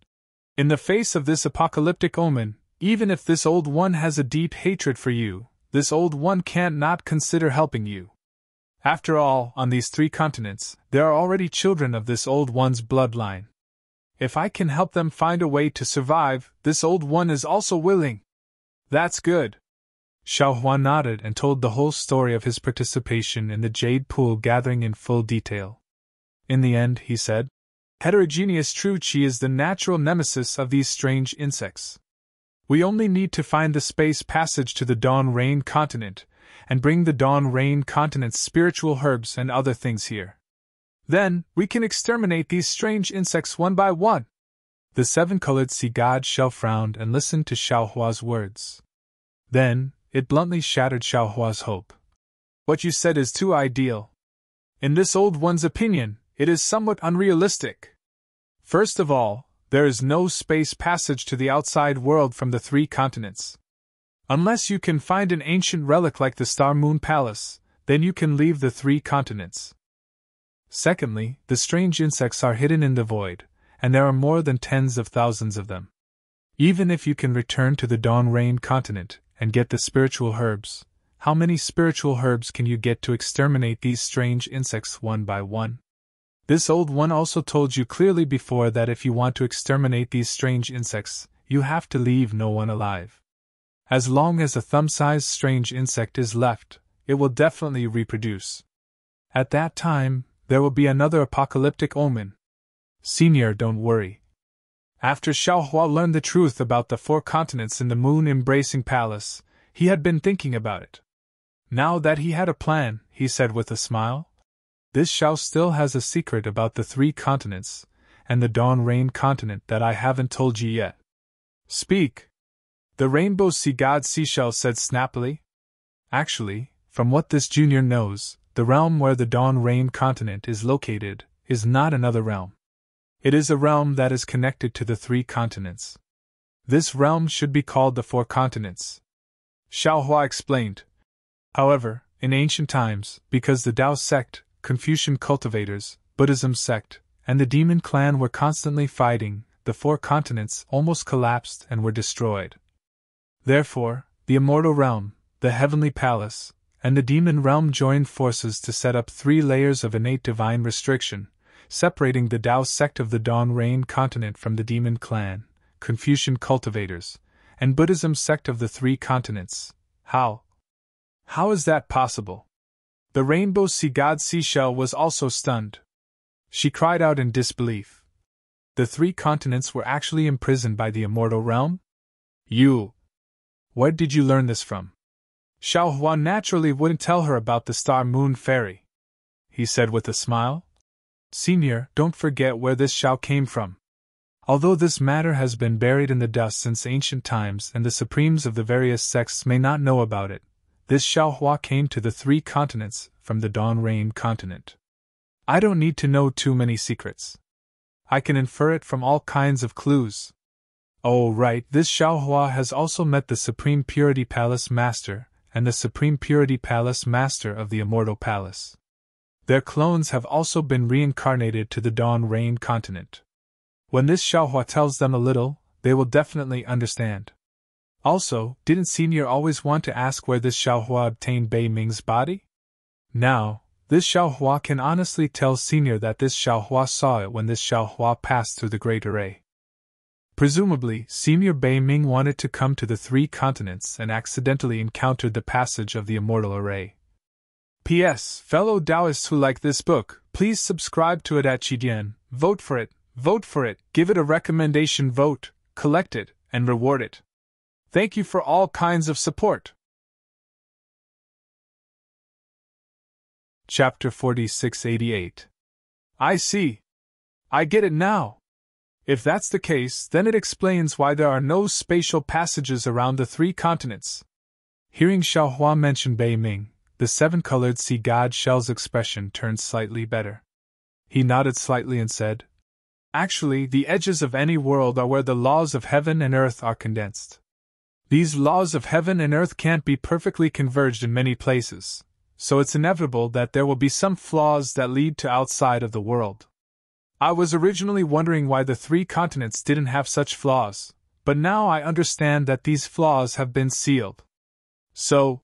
"In the face of this apocalyptic omen, even if this old one has a deep hatred for you, this old one can't not consider helping you. After all, on these 3 continents, there are already children of this old one's bloodline. If I can help them find a way to survive, this old one is also willing." "That's good." Xiaohua nodded and told the whole story of his participation in the jade pool gathering in full detail. In the end, he said, "Heterogeneous true qi is the natural nemesis of these strange insects. We only need to find the space passage to the Dawn Rain continent, and bring the Dawn Rain continent's spiritual herbs and other things here. Then, we can exterminate these strange insects one by one." The seven-colored sea god shell frowned and listened to Xiaohua's words. Then, it bluntly shattered Xiaohua's hope. "What you said is too ideal. In this old one's opinion, it is somewhat unrealistic. First of all, there is no space passage to the outside world from the 3 continents. Unless you can find an ancient relic like the Star Moon Palace, then you can leave the 3 continents. Secondly, the strange insects are hidden in the void, and there are more than tens of thousands of them. Even if you can return to the Dawn Rain continent and get the spiritual herbs, how many spiritual herbs can you get to exterminate these strange insects one by one? This old one also told you clearly before that if you want to exterminate these strange insects, you have to leave no one alive. As long as a thumb-sized strange insect is left, it will definitely reproduce. At that time, there will be another apocalyptic omen. Senior, don't worry. After Xiaohua learned the truth about the 4 continents in the moon-embracing palace, he had been thinking about it. Now that he had a plan, he said with a smile, "This Xiao still has a secret about the 3 continents, and the Dawn Rain continent that I haven't told you yet." "Speak." The Rainbow Sea God Seashell said snappily. "Actually, from what this junior knows, the realm where the Dawn Rain continent is located is not another realm. It is a realm that is connected to the 3 continents. This realm should be called the 4 continents," Xiaohua explained. However, in ancient times, because the Tao sect, Confucian cultivators, Buddhism sect, and the demon clan were constantly fighting, the 4 continents almost collapsed and were destroyed. Therefore, the immortal realm, the heavenly palace, and the demon realm joined forces to set up 3 layers of innate divine restriction, separating the Tao sect of the Dawn Rain continent from the demon clan, Confucian cultivators, and Buddhism sect of the 3 continents. How is that possible? The Rainbow Sea God Seashell was also stunned. She cried out in disbelief. The 3 continents were actually imprisoned by the immortal realm? Where did you learn this from? Xiaohua naturally wouldn't tell her about the Star Moon Fairy. He said with a smile. "Senior, don't forget where this Xiao came from. Although this matter has been buried in the dust since ancient times and the supremes of the various sects may not know about it, this Xiaohua came to the 3 continents from the Dawn Rain continent. I don't need to know too many secrets. I can infer it from all kinds of clues. Oh right, this Xiaohua has also met the Supreme Purity Palace Master and the Supreme Purity Palace Master of the Immortal Palace. Their clones have also been reincarnated to the Dawn Rain continent. When this Xiaohua tells them a little, they will definitely understand. Also, didn't Senior always want to ask where this Xiaohua obtained Bei Ming's body? Now, this Xiaohua can honestly tell Senior that this Xiaohua saw it when this Xiaohua passed through the Great Array. Presumably, Senior Bei Ming wanted to come to the 3 continents and accidentally encountered the passage of the Immortal Array. P.S. Fellow Taoists who like this book, please subscribe to it at Qidian, vote for it, give it a recommendation vote, collect it, and reward it. Thank you for all kinds of support. Chapter 4688. I see. I get it now. If that's the case, then it explains why there are no spatial passages around the 3 continents. Hearing Xiaohua mention Bei Ming, the 7-colored sea god Shell's expression turned slightly better. He nodded slightly and said, "Actually, the edges of any world are where the laws of heaven and earth are condensed. These laws of heaven and earth can't be perfectly converged in many places, so it's inevitable that there will be some flaws that lead to outside of the world. I was originally wondering why the 3 continents didn't have such flaws, but now I understand that these flaws have been sealed. So,"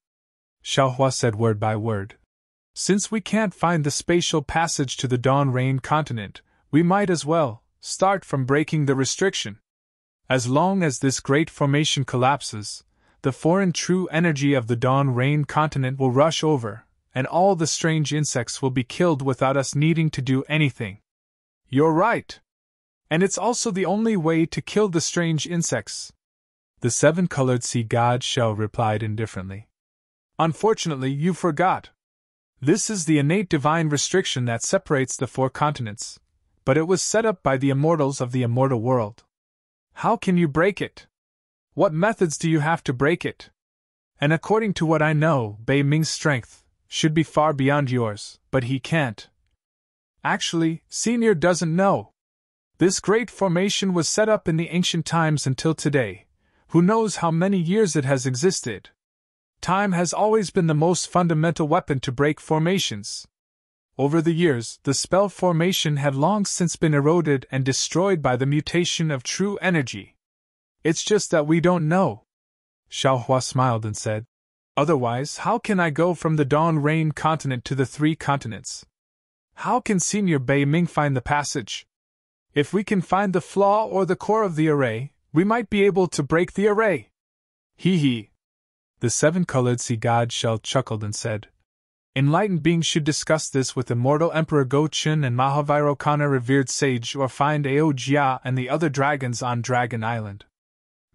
Xiaohua said word by word, "since we can't find the spatial passage to the Dawn Rain continent, we might as well start from breaking the restriction. As long as this great formation collapses, the foreign true energy of the Dawn Rain continent will rush over, and all the strange insects will be killed without us needing to do anything." "You're right. And it's also the only way to kill the strange insects," the 7-colored sea god Shell replied indifferently. "Unfortunately, you forgot. This is the innate divine restriction that separates the 4 continents, but it was set up by the immortals of the immortal world. How can you break it? What methods do you have to break it? And according to what I know, Bei Ming's strength should be far beyond yours, but he can't. Actually, Senior doesn't know. This great formation was set up in the ancient times until today. Who knows how many years it has existed? Time has always been the most fundamental weapon to break formations. Over the years, the spell formation had long since been eroded and destroyed by the mutation of true energy. It's just that we don't know." Xiaohua smiled and said, Otherwise, how can I go from the Dawn Rain continent to the 3 continents? How can Senior Bei Ming find the passage? If we can find the flaw or the core of the array, we might be able to break the array. Hee hee. The 7-colored sea god shell chuckled and said, Enlightened beings should discuss this with Immortal Emperor Go Chun and Mahavairokkana revered sage, or find Ao Jia and the other dragons on Dragon Island.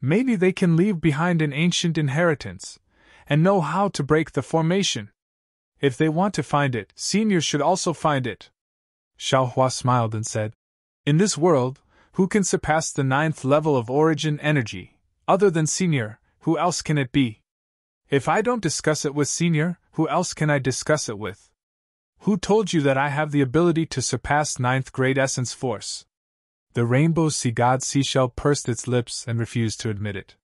Maybe they can leave behind an ancient inheritance, and know how to break the formation. If they want to find it, Senior should also find it. Xiaohua smiled and said, In this world, who can surpass the 9th level of origin energy? Other than Senior, who else can it be? If I don't discuss it with Senior, who else can I discuss it with? Who told you that I have the ability to surpass 9th grade essence force? The rainbow sea god seashell pursed its lips and refused to admit it.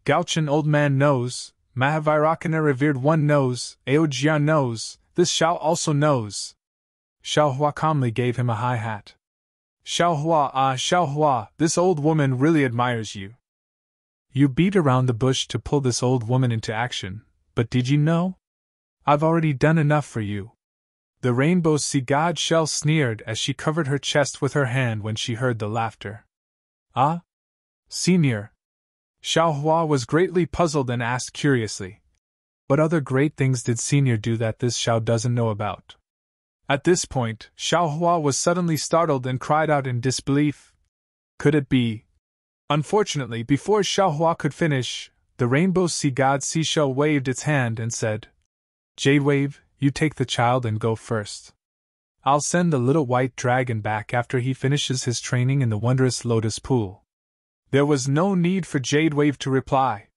Gaochen old man knows, Mahavairokkana revered one knows, Ao Jia knows, this Xiao also knows. Xiaohua calmly gave him a high hat. Xiaohua, this old woman really admires you. You beat around the bush to pull this old woman into action, but did you know? I've already done enough for you. The rainbow sea god shell sneered as she covered her chest with her hand when she heard the laughter. Ah? Senior. Xiaohua was greatly puzzled and asked curiously, What other great things did Senior do that this Xiao doesn't know about? At this point, Xiaohua was suddenly startled and cried out in disbelief. Could it be? Unfortunately, before Xiaohua could finish, the rainbow sea god seashell waved its hand and said, Jade Wave, you take the child and go first. I'll send the little white dragon back after he finishes his training in the wondrous lotus pool. There was no need for Jade Wave to reply.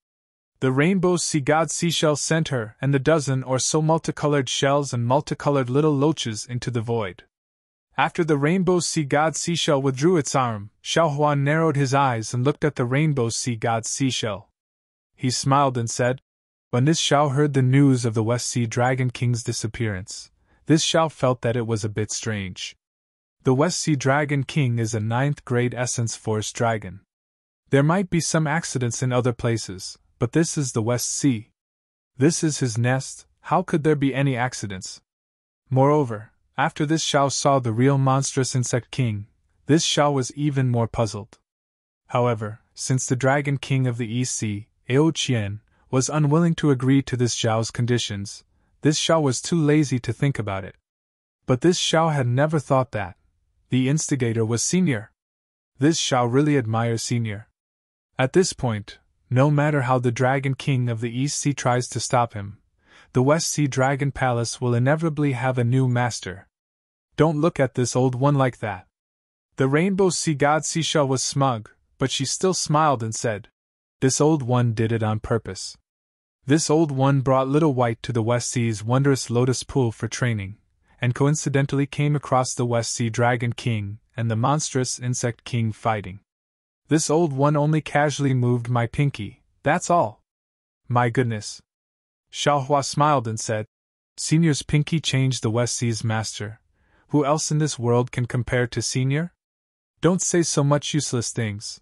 The rainbow sea god seashell sent her and the dozen or so multicolored shells and multicolored little loaches into the void. After the rainbow sea god seashell withdrew its arm, Xiaohua narrowed his eyes and looked at the rainbow sea god seashell. He smiled and said, When this Xiao heard the news of the West Sea Dragon King's disappearance, this Xiao felt that it was a bit strange. The West Sea Dragon King is a 9th grade essence force dragon. There might be some accidents in other places, but this is the West Sea. This is his nest, how could there be any accidents? Moreover, after this Xiao saw the real monstrous insect king, this Xiao was even more puzzled. However, since the Dragon King of the East Sea, Ao Qian, was unwilling to agree to this Xiao's conditions, this Xiao was too lazy to think about it. But this Xiao had never thought that the instigator was Senior. This Xiao really admires Senior. At this point, no matter how the Dragon King of the East Sea tries to stop him, the West Sea Dragon Palace will inevitably have a new master. Don't look at this old one like that. The rainbow sea god seashell was smug, but she still smiled and said, This old one did it on purpose. This old one brought Little White to the West Sea's wondrous lotus pool for training, and coincidentally came across the West Sea Dragon King and the monstrous insect king fighting. This old one only casually moved my pinky, that's all. My goodness. Xiaohua smiled and said, Senior's pinky changed the West Sea's master. Who else in this world can compare to Senior? Don't say so much useless things.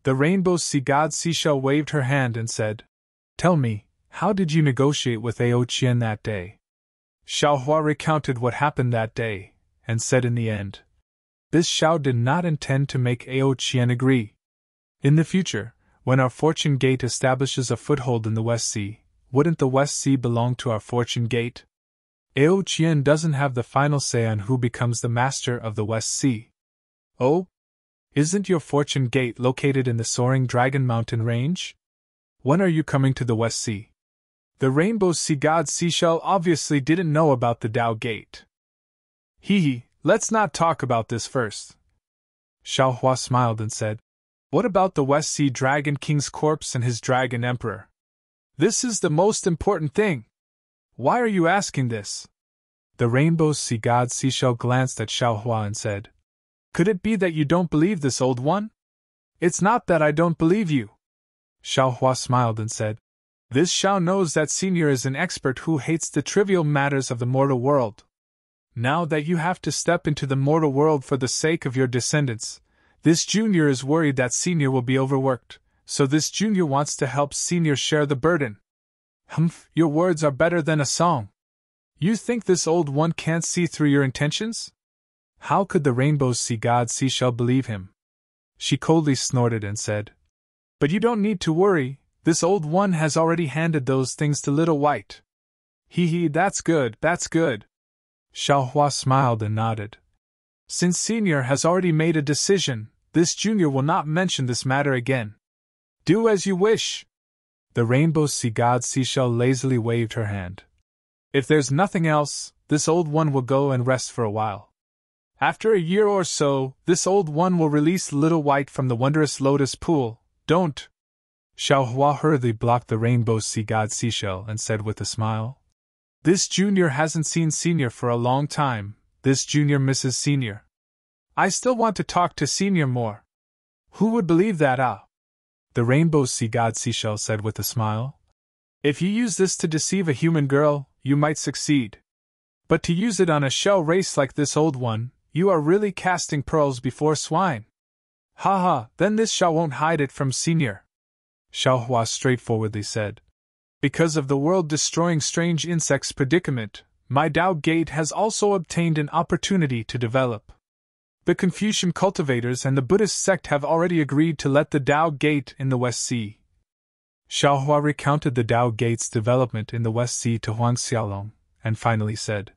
The rainbow sea god seashell waved her hand and said, Tell me, how did you negotiate with Ao Qian that day? Xiaohua recounted what happened that day, and said in the end, This Xiao did not intend to make Ao Qian agree. In the future, when our fortune gate establishes a foothold in the West Sea, wouldn't the West Sea belong to our fortune gate? Ao Qian doesn't have the final say on who becomes the master of the West Sea. Oh? Isn't your fortune gate located in the soaring Dragon Mountain range? When are you coming to the West Sea? The rainbow sea god seashell obviously didn't know about the Dao Gate. Hee, let's not talk about this first. Xiaohua smiled and said, What about the West Sea Dragon King's corpse and his Dragon Emperor? This is the most important thing. Why are you asking this? The rainbow sea god seashell glanced at Xiaohua and said, Could it be that you don't believe this old one? It's not that I don't believe you. Xiaohua smiled and said, This Xiao knows that Senior is an expert who hates the trivial matters of the mortal world. Now that you have to step into the mortal world for the sake of your descendants, this junior is worried that Senior will be overworked, so this junior wants to help Senior share the burden. Humph, your words are better than a song. You think this old one can't see through your intentions? How could the rainbow's sea god seashell believe him? She coldly snorted and said, But you don't need to worry, this old one has already handed those things to Little White. Hee, that's good, that's good. Xiaohua smiled and nodded. Since Senior has already made a decision, this Junior will not mention this matter again. Do as you wish. The rainbow's sea god seashell lazily waved her hand. If there's nothing else, this old one will go and rest for a while. After a year or so, this old one will release Little White from the wondrous lotus pool. Don't. Xiaohua hurriedly blocked the rainbow's sea god seashell and said with a smile, This Junior hasn't seen Senior for a long time. This Junior misses Senior. I still want to talk to Senior more. Who would believe that, ah? The rainbow's sea god seashell said with a smile. If you use this to deceive a human girl, you might succeed. But to use it on a shell race like this old one, you are really casting pearls before swine. Ha ha, then this shell won't hide it from Senior. Xiaohua straightforwardly said. Because of the world-destroying strange insect's predicament, my Tao Gate has also obtained an opportunity to develop. The Confucian cultivators and the Buddhist sect have already agreed to let the Tao Gate in the West Sea. Xiaohua recounted the Tao Gate's development in the West Sea to Huang Xiaolong, and finally said,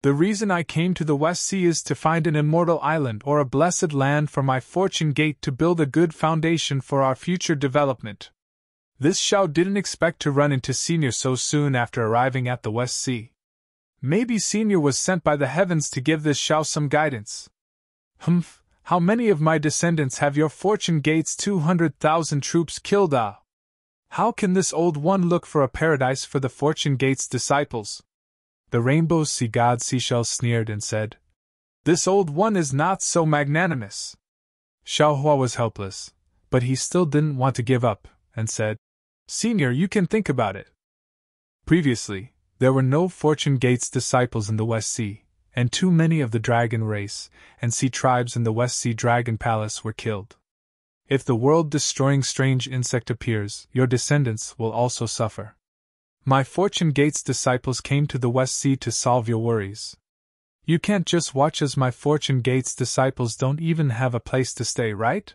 The reason I came to the West Sea is to find an immortal island or a blessed land for my fortune gate to build a good foundation for our future development. This Xiao didn't expect to run into Senior so soon after arriving at the West Sea. Maybe Senior was sent by the heavens to give this Xiao some guidance. Humph, how many of my descendants have your fortune gate's 200,000 troops killed, ah? How can this old one look for a paradise for the fortune gate's disciples? The rainbow's sea god seashell sneered and said, This old one is not so magnanimous. Xiaohua was helpless, but he still didn't want to give up, and said, Senior, you can think about it. Previously, there were no fortune gate's disciples in the West Sea, and too many of the dragon race and sea tribes in the West Sea Dragon Palace were killed. If the world-destroying strange insect appears, your descendants will also suffer. My fortune gate's disciples came to the West Sea to solve your worries. You can't just watch as my fortune gate's disciples don't even have a place to stay, right?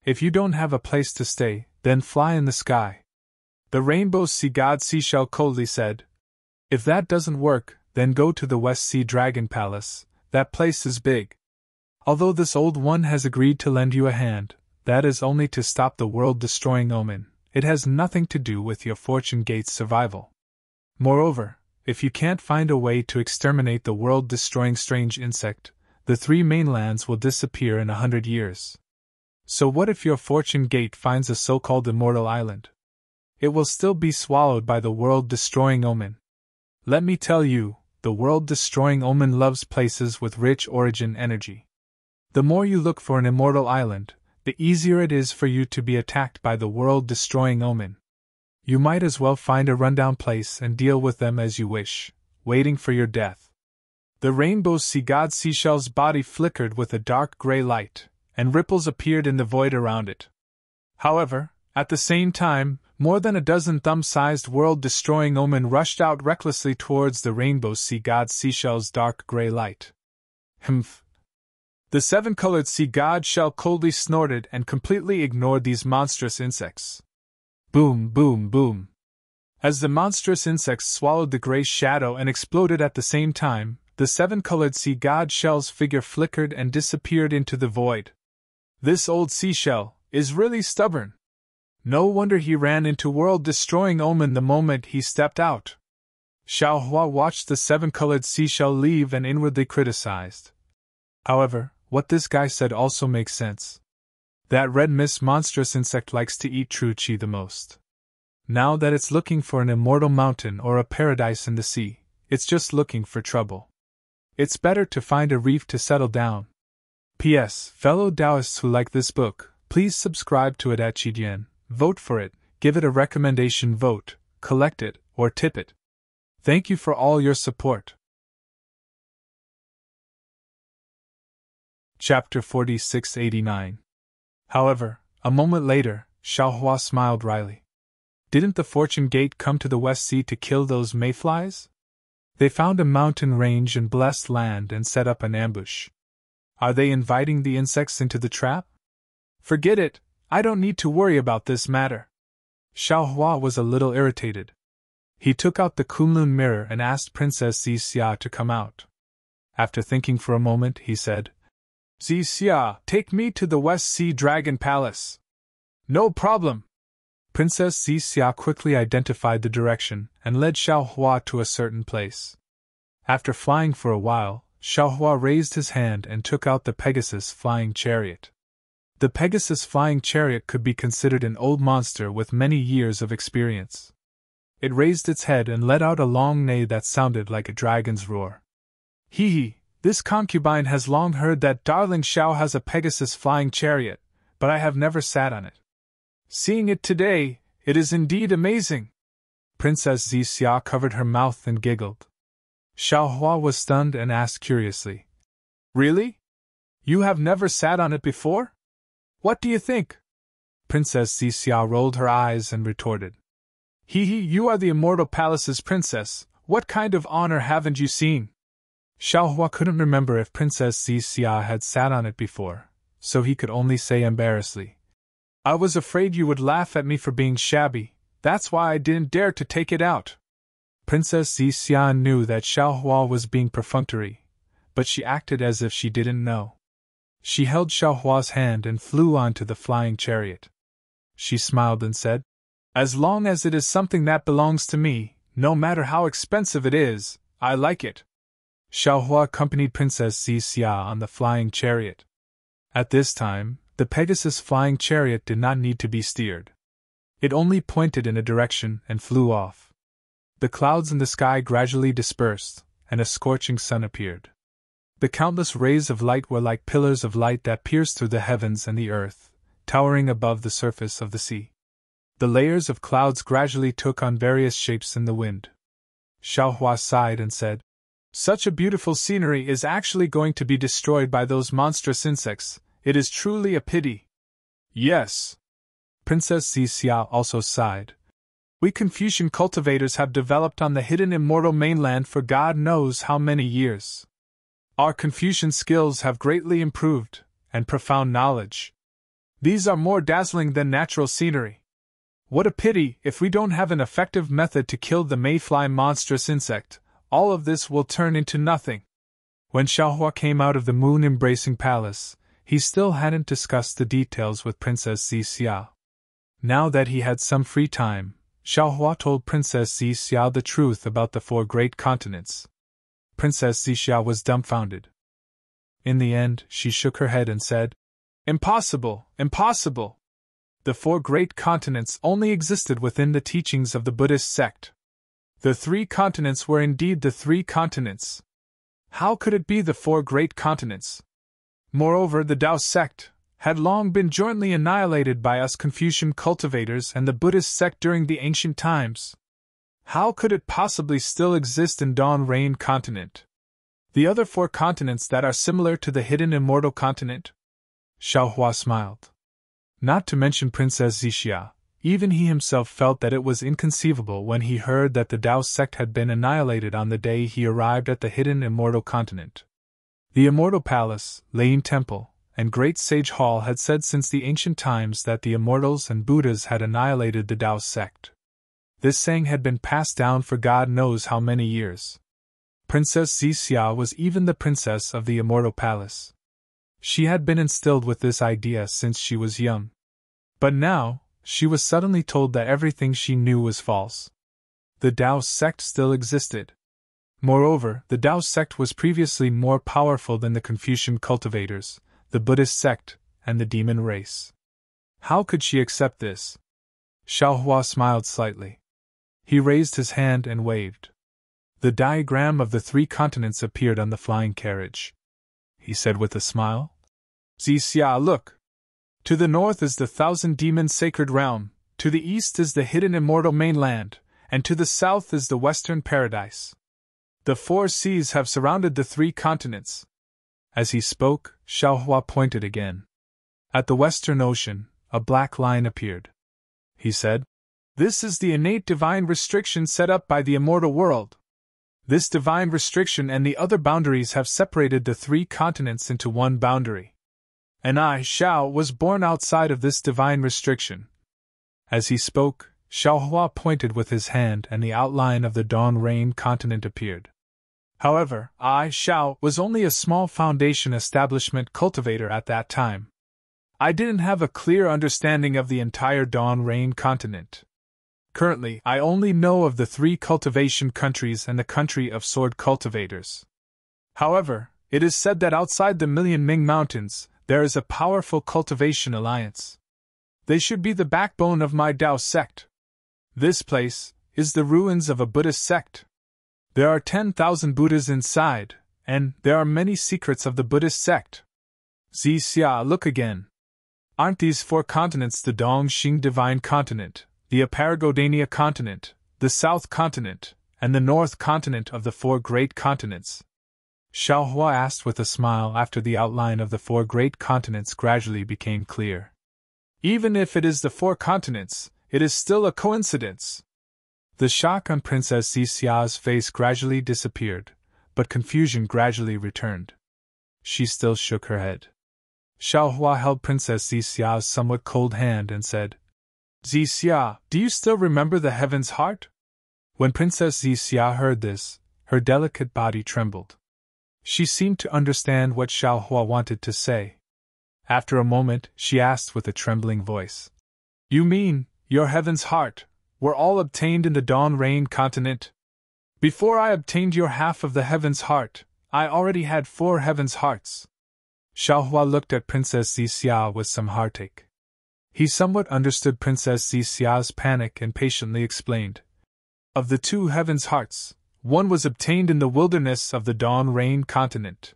If you don't have a place to stay, then fly in the sky. The rainbow's sea god seashell coldly said, If that doesn't work, then go to the West Sea Dragon Palace. That place is big. Although this old one has agreed to lend you a hand, that is only to stop the world-destroying omen. It has nothing to do with your fortune gate's survival. Moreover, if you can't find a way to exterminate the world-destroying strange insect, the 3 mainlands will disappear in 100 years. So what if your fortune gate finds a so-called immortal island? It will still be swallowed by the world-destroying omen. Let me tell you, the world-destroying omen loves places with rich origin energy. The more you look for an immortal island, the easier it is for you to be attacked by the world-destroying omen. You might as well find a rundown place and deal with them as you wish, waiting for your death. The rainbow's sea god seashell's body flickered with a dark gray light, and ripples appeared in the void around it. However, at the same time, more than a dozen thumb-sized world-destroying omen rushed out recklessly towards the rainbow's sea god seashell's dark gray light. Humph. The 7-colored sea god shell coldly snorted and completely ignored these monstrous insects. Boom, boom, boom. As the monstrous insects swallowed the gray shadow and exploded at the same time, the 7-colored sea god shell's figure flickered and disappeared into the void. This old seashell is really stubborn. No wonder he ran into world-destroying omen the moment he stepped out. Xiaohua watched the 7-colored seashell leave and inwardly criticized. However, what this guy said also makes sense. That red mist monstrous insect likes to eat true qi the most. Now that it's looking for an immortal mountain or a paradise in the sea, it's just looking for trouble. It's better to find a reef to settle down. P.S. Fellow Taoists who like this book, please subscribe to it at Qidian, vote for it, give it a recommendation vote, collect it, or tip it. Thank you for all your support. Chapter 4689. However, a moment later, Xiaohua smiled wryly. Didn't the Fortune Gate come to the West Sea to kill those mayflies? They found a mountain range and blessed land and set up an ambush. Are they inviting the insects into the trap? Forget it, I don't need to worry about this matter. Xiaohua was a little irritated. He took out the Kunlun mirror and asked Princess Xixia to come out. After thinking for a moment, he said, Xixia, take me to the West Sea Dragon Palace. No problem. Princess Xixia quickly identified the direction and led Xiaohua to a certain place. After flying for a while, Xiaohua raised his hand and took out the Pegasus flying chariot. The Pegasus flying chariot could be considered an old monster with many years of experience. It raised its head and let out a long neigh that sounded like a dragon's roar. Hee hee, this concubine has long heard that darling Xiao has a Pegasus flying chariot, but I have never sat on it. Seeing it today, it is indeed amazing. Princess Xixia covered her mouth and giggled. Xiaohua was stunned and asked curiously, Really? You have never sat on it before? What do you think? Princess Xixia rolled her eyes and retorted, Hee hee, you are the Immortal Palace's princess, what kind of honor haven't you seen? Xiaohua couldn't remember if Princess Xixia had sat on it before, so he could only say embarrassedly, I was afraid you would laugh at me for being shabby, that's why I didn't dare to take it out. Princess Xixia knew that Xiaohua was being perfunctory, but she acted as if she didn't know. She held Xiaohua's hand and flew onto the flying chariot. She smiled and said, As long as it is something that belongs to me, no matter how expensive it is, I like it. Xiaohua accompanied Princess Xixia on the flying chariot. At this time, the Pegasus flying chariot did not need to be steered. It only pointed in a direction and flew off. The clouds in the sky gradually dispersed, and a scorching sun appeared. The countless rays of light were like pillars of light that pierced through the heavens and the earth, towering above the surface of the sea. The layers of clouds gradually took on various shapes in the wind. Xiaohua sighed and said, Such a beautiful scenery is actually going to be destroyed by those monstrous insects. It is truly a pity. Yes. Princess Xixia also sighed. We Confucian cultivators have developed on the hidden immortal mainland for God knows how many years. Our Confucian skills have greatly improved, and profound knowledge. These are more dazzling than natural scenery. What a pity, if we don't have an effective method to kill the mayfly monstrous insect, all of this will turn into nothing. When Xiaohua came out of the moon-embracing palace, he still hadn't discussed the details with Princess Xixia. Now that he had some free time, Xiaohua told Princess Xixia the truth about the 4 great continents. Princess Xixia was dumbfounded. In the end, she shook her head and said, Impossible, impossible! The 4 great continents only existed within the teachings of the Buddhist sect. The 3 continents were indeed the 3 continents. How could it be the 4 great continents? Moreover, the Tao sect had long been jointly annihilated by us Confucian cultivators and the Buddhist sect during the ancient times. How could it possibly still exist in Dawn Rain continent? The other 4 continents that are similar to the hidden immortal continent? Xiaohua smiled. Not to mention Princess Xixia, even he himself felt that it was inconceivable when he heard that the Tao sect had been annihilated on the day he arrived at the hidden immortal continent. The Immortal Palace, Lane Temple, and Great Sage Hall had said since the ancient times that the Immortals and Buddhas had annihilated the Tao sect. This saying had been passed down for God knows how many years. Princess Xixia was even the princess of the Immortal Palace. She had been instilled with this idea since she was young. But now, she was suddenly told that everything she knew was false. The Tao sect still existed. Moreover, the Tao sect was previously more powerful than the Confucian cultivators, the Buddhist sect, and the demon race. How could she accept this? Xiaohua smiled slightly. He raised his hand and waved. The diagram of the 3 continents appeared on the flying carriage. He said with a smile, Xixia, look! To the north is the 1,000-demon sacred realm, to the east is the hidden immortal mainland, and to the south is the western paradise. The 4 seas have surrounded the 3 continents. As he spoke, Xiaohua pointed again. At the western ocean, a black line appeared. He said, This is the innate divine restriction set up by the immortal world. This divine restriction and the other boundaries have separated the three continents into one boundary. And I, Xiao, was born outside of this divine restriction. As he spoke, Xiaohua pointed with his hand and the outline of the Dawn Rain continent appeared. However, I, Xiao, was only a small foundation establishment cultivator at that time. I didn't have a clear understanding of the entire Dawn Rain continent. Currently, I only know of the 3 cultivation countries and the country of sword cultivators. However, it is said that outside the Million Ming Mountains, there is a powerful cultivation alliance. They should be the backbone of my Dao sect. This place is the ruins of a Buddhist sect. There are 10,000 Buddhas inside, and there are many secrets of the Buddhist sect. Xia, look again. Aren't these 4 continents the Dongxing Divine Continent, the Aparagodania Continent, the South Continent, and the North Continent of the 4 great continents? Xiaohua asked with a smile after the outline of the 4 great continents gradually became clear. Even if it is the 4 continents, it is still a coincidence. The shock on Princess Xia's face gradually disappeared, but confusion gradually returned. She still shook her head. Xiaohua held Princess Xia's somewhat cold hand and said, Xia, do you still remember the Heaven's Heart? When Princess Xia heard this, her delicate body trembled. She seemed to understand what Xiaohua wanted to say. After a moment, she asked with a trembling voice, You mean, your Heaven's Heart, were all obtained in the Dawn Rain continent? Before I obtained your half of the Heaven's Heart, I already had 4 Heaven's Hearts. Xiaohua looked at Princess Xia with some heartache. He somewhat understood Princess Xia's panic and patiently explained. Of the 2 Heaven's Hearts, one was obtained in the wilderness of the Dawn Rain continent.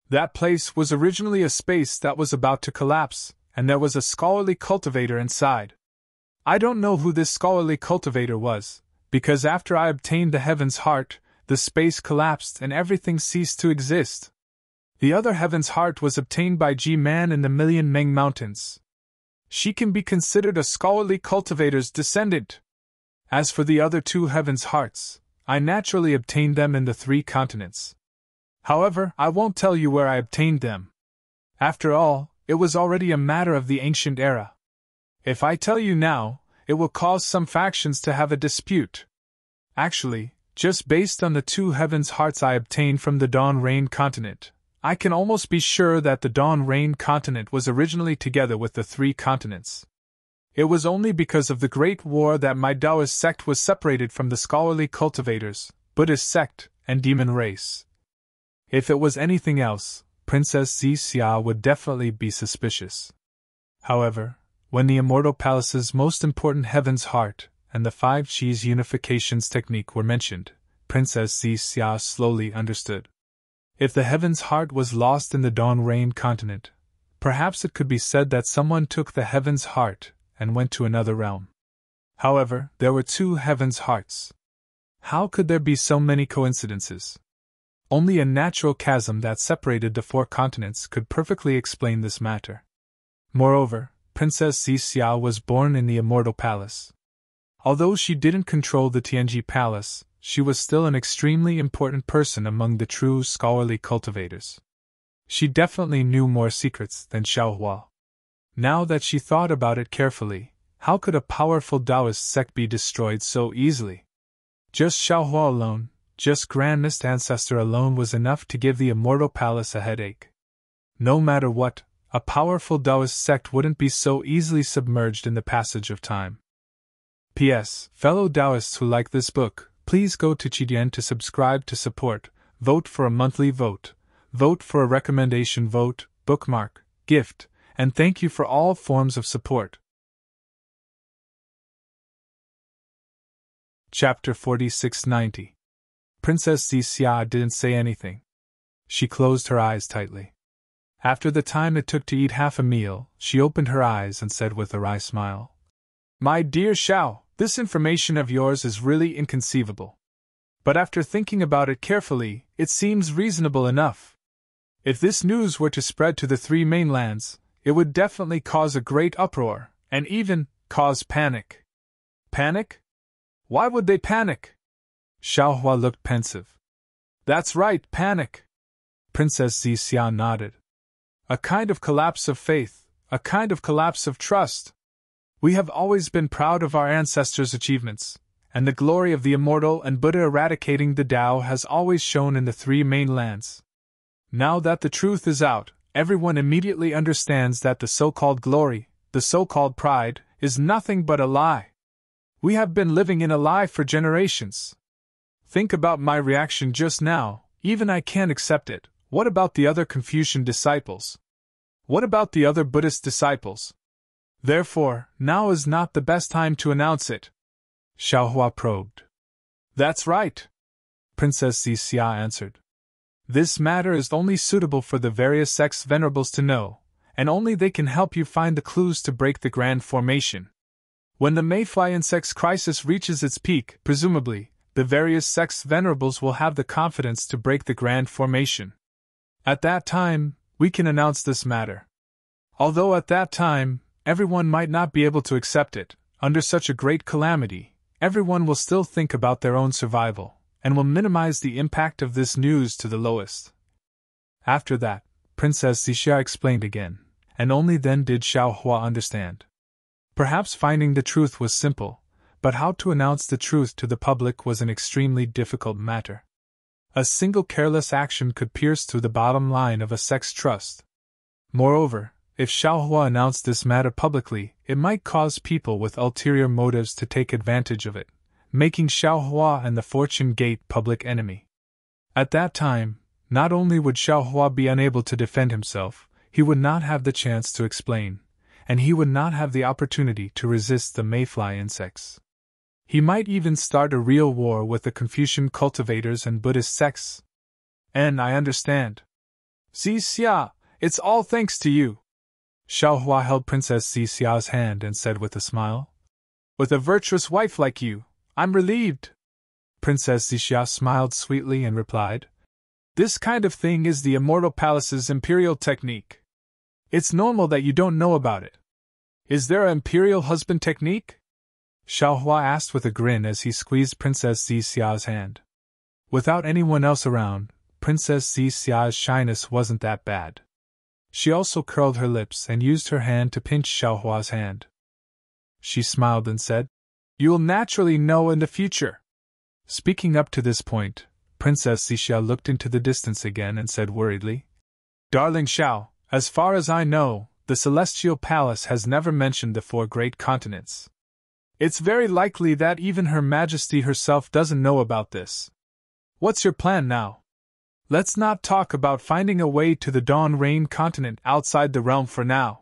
That place was originally a space that was about to collapse, and there was a scholarly cultivator inside. I don't know who this scholarly cultivator was, because after I obtained the Heaven's Heart, the space collapsed and everything ceased to exist. The other Heaven's Heart was obtained by Ji-Man in the Million Ming Mountains. She can be considered a scholarly cultivator's descendant. As for the other 2 Heaven's Hearts, I naturally obtained them in the 3 continents. However, I won't tell you where I obtained them. After all, it was already a matter of the ancient era. If I tell you now, it will cause some factions to have a dispute. Actually, just based on the 2 Heaven's Hearts I obtained from the Dawn Rain continent, I can almost be sure that the Dawn Rain continent was originally together with the 3 continents. It was only because of the Great War that my Taoist sect was separated from the scholarly cultivators, Buddhist sect, and demon race. If it was anything else, Princess Xia would definitely be suspicious. However, when the Immortal Palace's most important Heaven's Heart and the 5 Qis unifications technique were mentioned, Princess Xia slowly understood. If the Heaven's Heart was lost in the Dawn Rain continent, perhaps it could be said that someone took the Heaven's Heart and went to another realm. However, there were 2 Heaven's Hearts. How could there be so many coincidences? Only a natural chasm that separated the 4 continents could perfectly explain this matter. Moreover, Princess Xia was born in the Immortal Palace. Although she didn't control the Tianji Palace, she was still an extremely important person among the true scholarly cultivators. She definitely knew more secrets than Xiaohua. Now that she thought about it carefully, how could a powerful Taoist sect be destroyed so easily? Just Xiaohua alone, just Grand Mist Ancestor alone was enough to give the Immortal Palace a headache. No matter what, a powerful Taoist sect wouldn't be so easily submerged in the passage of time. P.S. Fellow Taoists who like this book, please go to Qidian to subscribe to support, vote for a monthly vote, vote for a recommendation vote, bookmark, gift, and thank you for all forms of support. Chapter 4690. Princess Xia didn't say anything. She closed her eyes tightly. After the time it took to eat half a meal, she opened her eyes and said with a wry smile, My dear Xiao, this information of yours is really inconceivable. But after thinking about it carefully, it seems reasonable enough. If this news were to spread to the 3 mainlands, it would definitely cause a great uproar, and even cause panic. Panic? Why would they panic? Xiaohua looked pensive. That's right, panic. Princess Xixia nodded. A kind of collapse of faith, a kind of collapse of trust. We have always been proud of our ancestors' achievements, and the glory of the Immortal and Buddha eradicating the Tao has always shone in the three main lands. Now that the truth is out, everyone immediately understands that the so-called glory, the so-called pride, is nothing but a lie. We have been living in a lie for generations. Think about my reaction just now, even I can't accept it. What about the other Confucian disciples? What about the other Buddhist disciples? Therefore, now is not the best time to announce it. Xiaohua probed. That's right, Princess Xixia answered. This matter is only suitable for the various sects venerables to know, and only they can help you find the clues to break the grand formation. When the Mayfly insect's crisis reaches its peak, presumably, the various sects venerables will have the confidence to break the grand formation. At that time, we can announce this matter. Although at that time, everyone might not be able to accept it, under such a great calamity, everyone will still think about their own survival, and will minimize the impact of this news to the lowest. After that, Princess Xixia explained again, and only then did Xiaohua understand. Perhaps finding the truth was simple, but how to announce the truth to the public was an extremely difficult matter. A single careless action could pierce through the bottom line of a sect's trust. Moreover, if Xiaohua announced this matter publicly, it might cause people with ulterior motives to take advantage of it, making Xiaohua and the Fortune Gate public enemy. At that time, not only would Xiaohua be unable to defend himself, he would not have the chance to explain, and he would not have the opportunity to resist the Mayfly insects. He might even start a real war with the Confucian cultivators and Buddhist sects. And I understand. Xixia, it's all thanks to you. Xiaohua held Princess Xixia's hand and said with a smile. With a virtuous wife like you, I'm relieved. Princess Xixia smiled sweetly and replied. This kind of thing is the Immortal Palace's imperial technique. It's normal that you don't know about it. Is there an imperial husband technique? Xiaohua asked with a grin as he squeezed Princess Xixia's hand. Without anyone else around, Princess Xixia's shyness wasn't that bad. She also curled her lips and used her hand to pinch Xiaohua's hand. She smiled and said, You'll naturally know in the future. Speaking up to this point, Princess Xixia looked into the distance again and said worriedly, Darling Xiao, as far as I know, the Celestial Palace has never mentioned the 4 great continents. It's very likely that even Her Majesty herself doesn't know about this. What's your plan now? Let's not talk about finding a way to the Dawn Rain continent outside the realm for now.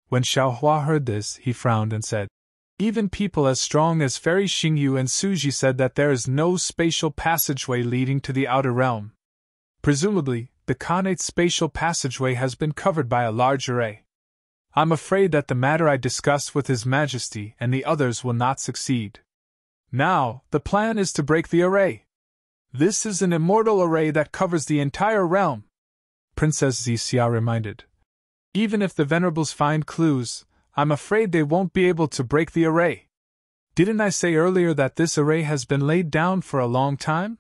When Xiaohua heard this, he frowned and said, Even people as strong as Fairy Xingyu and Suji said that there is no spatial passageway leading to the outer realm. Presumably, the Khanate spatial passageway has been covered by a large array. I'm afraid that the matter I discussed with His Majesty and the others will not succeed. Now, the plan is to break the array. This is an immortal array that covers the entire realm, Princess Xixia reminded. Even if the Venerables find clues, I'm afraid they won't be able to break the array. Didn't I say earlier that this array has been laid down for a long time?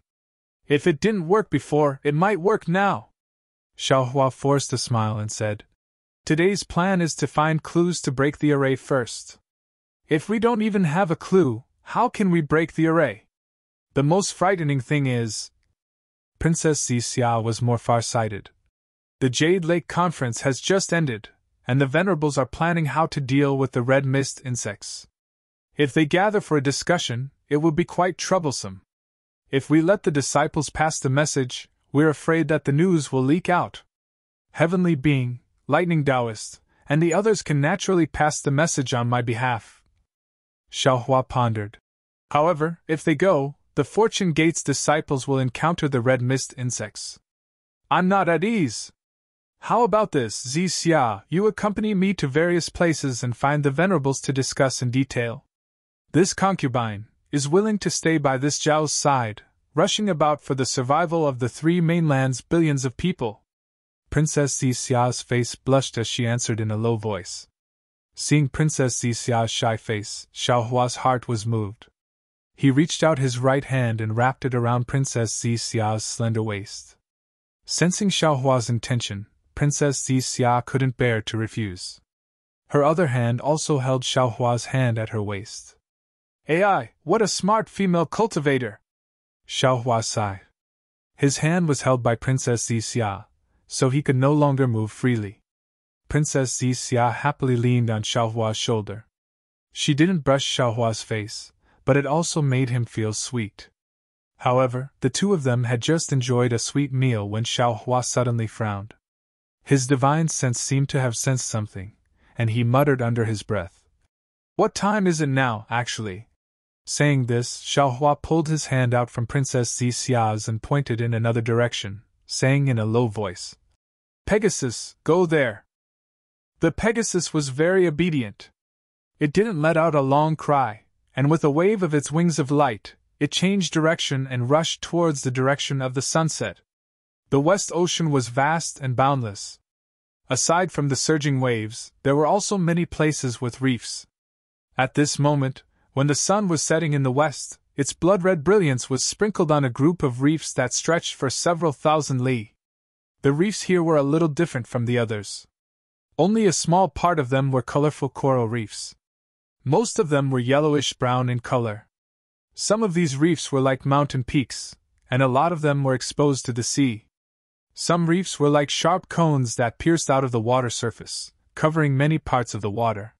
If it didn't work before, it might work now. Xiaohua forced a smile and said, Today's plan is to find clues to break the array first. If we don't even have a clue, how can we break the array? The most frightening thing is... Princess Xixia was more far-sighted. The Jade Lake Conference has just ended, and the Venerables are planning how to deal with the red mist insects. If they gather for a discussion, it will be quite troublesome. If we let the disciples pass the message, we're afraid that the news will leak out. Heavenly Being, Lightning Taoist, and the others can naturally pass the message on my behalf. Xiaohua pondered. However, if they go, the Fortune Gate's disciples will encounter the red mist insects. I'm not at ease. How about this, Xixia, you accompany me to various places and find the Venerables to discuss in detail. This concubine is willing to stay by this Zhao's side, rushing about for the survival of the 3 mainlands' billions of people. Princess Xixia's face blushed as she answered in a low voice. Seeing Princess Xia's shy face, Xiaohua's heart was moved. He reached out his right hand and wrapped it around Princess Xia's slender waist. Sensing Xiaohua's intention, Princess Xia couldn't bear to refuse. Her other hand also held Xiaohua's hand at her waist. "AI, what a smart female cultivator!" Xiaohua sighed. His hand was held by Princess Xia, so he could no longer move freely. Princess Xia happily leaned on Xiaohua's shoulder. She didn't brush Xiaohua's face, but it also made him feel sweet. However, the two of them had just enjoyed a sweet meal when Xiaohua suddenly frowned. His divine sense seemed to have sensed something, and he muttered under his breath, "What time is it now, actually?" Saying this, Xiaohua pulled his hand out from Princess Xia's and pointed in another direction, saying in a low voice, "Pegasus, go there." The Pegasus was very obedient. It didn't let out a long cry, and with a wave of its wings of light, it changed direction and rushed towards the direction of the sunset. The West Ocean was vast and boundless. Aside from the surging waves, there were also many places with reefs. At this moment, when the sun was setting in the west, its blood-red brilliance was sprinkled on a group of reefs that stretched for several thousand li. The reefs here were a little different from the others. Only a small part of them were colorful coral reefs. Most of them were yellowish-brown in color. Some of these reefs were like mountain peaks, and a lot of them were exposed to the sea. Some reefs were like sharp cones that pierced out of the water surface, covering many parts of the water.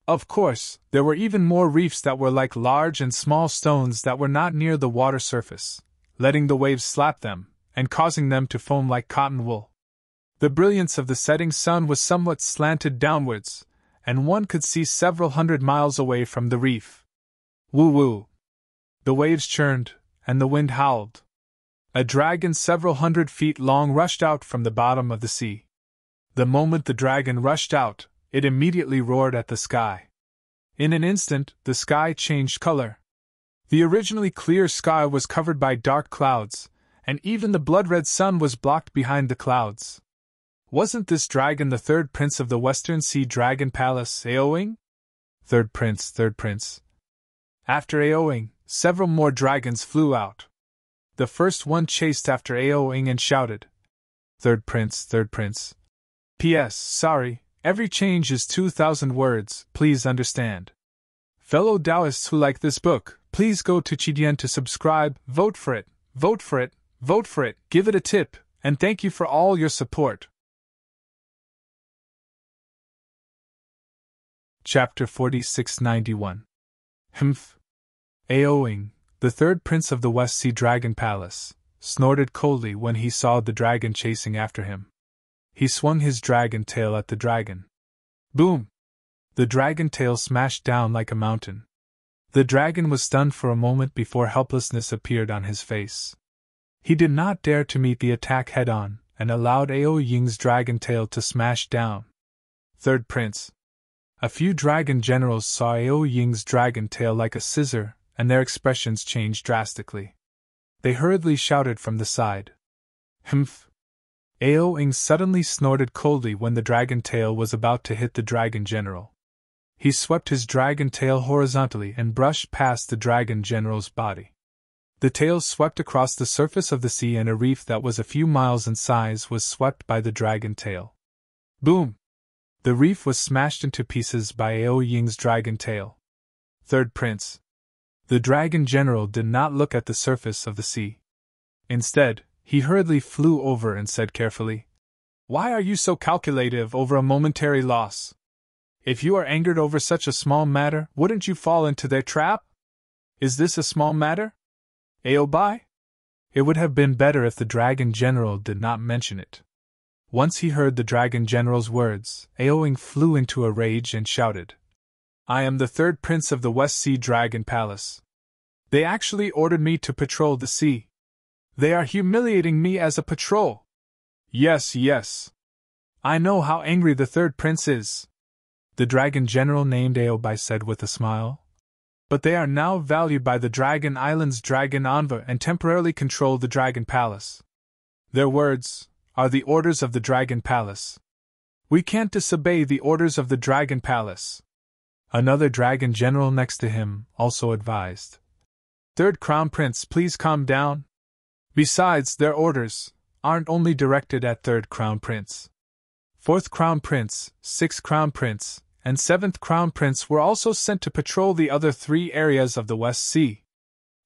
Of course, there were even more reefs that were like large and small stones that were not near the water surface, letting the waves slap them, and causing them to foam like cotton wool. The brilliance of the setting sun was somewhat slanted downwards, and one could see several hundred miles away from the reef. Woo-woo! The waves churned, and the wind howled. A dragon several hundred feet long rushed out from the bottom of the sea. The moment the dragon rushed out, it immediately roared at the sky. In an instant, the sky changed color. The originally clear sky was covered by dark clouds, and even the blood-red sun was blocked behind the clouds. Wasn't this dragon the third prince of the Western Sea Dragon Palace, Aoing? Third prince. After Aoing, several more dragons flew out. The first one chased after Aoing and shouted, Third prince. P.S. Sorry, every change is 2,000 words, please understand. Fellow Taoists who like this book, please go to Qidian to subscribe, vote for it, give it a tip, and thank you for all your support. Chapter 4691. Humph. Aoing, the third prince of the West Sea Dragon Palace, snorted coldly when he saw the dragon chasing after him. He swung his dragon tail at the dragon. Boom! The dragon tail smashed down like a mountain. The dragon was stunned for a moment before helplessness appeared on his face. He did not dare to meet the attack head-on, and allowed Aoying's dragon tail to smash down. Third prince. A few dragon generals saw Aoying's dragon tail like a scissor, and their expressions changed drastically. They hurriedly shouted from the side. Humph! Aoing suddenly snorted coldly when the dragon tail was about to hit the dragon general. He swept his dragon tail horizontally and brushed past the dragon general's body. The tail swept across the surface of the sea, and a reef that was a few miles in size was swept by the dragon tail. Boom! The reef was smashed into pieces by Aoying's dragon tail. Third prince. The dragon general did not look at the surface of the sea. Instead, he hurriedly flew over and said carefully, Why are you so calculative over a momentary loss? If you are angered over such a small matter, wouldn't you fall into their trap? Is this a small matter? Aobai? It would have been better if the dragon general did not mention it. Once he heard the dragon general's words, Aoing flew into a rage and shouted, I am the third prince of the West Sea Dragon Palace. They actually ordered me to patrol the sea. They are humiliating me as a patrol. Yes. I know how angry the third prince is. The dragon general named Aobai said with a smile. But they are now valued by the Dragon Island's dragon envoy and temporarily control the Dragon Palace. Their words are the orders of the Dragon Palace. We can't disobey the orders of the Dragon Palace. Another dragon general next to him also advised. Third Crown Prince, please calm down. Besides, their orders aren't only directed at Third Crown Prince. Fourth Crown Prince, Sixth Crown Prince, and Seventh Crown Prince were also sent to patrol the other 3 areas of the West Sea.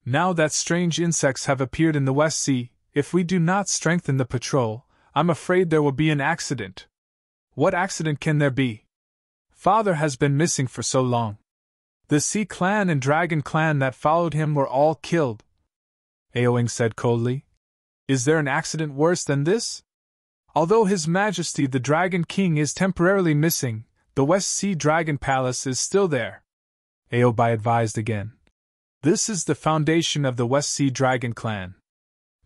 Now that strange insects have appeared in the West Sea, if we do not strengthen the patrol, I'm afraid there will be an accident. What accident can there be? Father has been missing for so long. The Sea Clan and Dragon Clan that followed him were all killed. Aoing said coldly. Is there an accident worse than this? Although His Majesty the Dragon King is temporarily missing, the West Sea Dragon Palace is still there. Aobai advised again. This is the foundation of the West Sea Dragon Clan.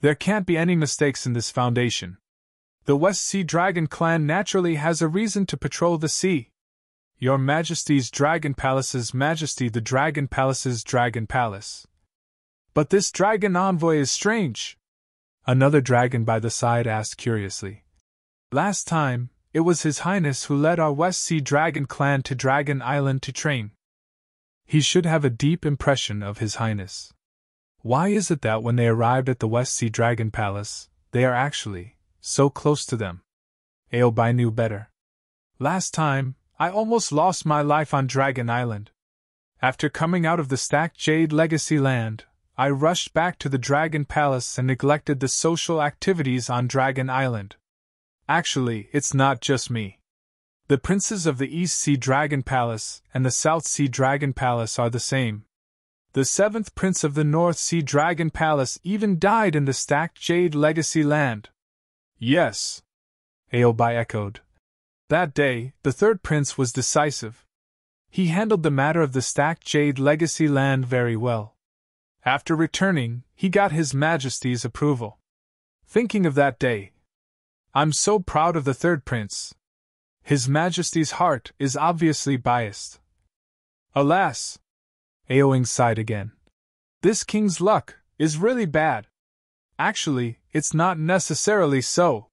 There can't be any mistakes in this foundation. The West Sea Dragon Clan naturally has a reason to patrol the sea. Your Majesty's Dragon Palace's Majesty the Dragon Palace's Dragon Palace. But this dragon envoy is strange. Another dragon by the side asked curiously. Last time, it was His Highness who led our West Sea Dragon Clan to Dragon Island to train. He should have a deep impression of His Highness. Why is it that when they arrived at the West Sea Dragon Palace, they are actually so close to them? Aobai knew better. Last time, I almost lost my life on Dragon Island. After coming out of the Stacked Jade Legacy Land, I rushed back to the Dragon Palace and neglected the social activities on Dragon Island. Actually, it's not just me. The princes of the East Sea Dragon Palace and the South Sea Dragon Palace are the same. The 7th Prince of the North Sea Dragon Palace even died in the Stacked Jade Legacy Land. Yes, Aobai echoed. That day, the 3rd Prince was decisive. He handled the matter of the Stacked Jade Legacy Land very well. After returning, he got His Majesty's approval. Thinking of that day, I'm so proud of the 3rd Prince. His Majesty's heart is obviously biased. Alas! Aoing sighed again. This king's luck is really bad. Actually, it's not necessarily so.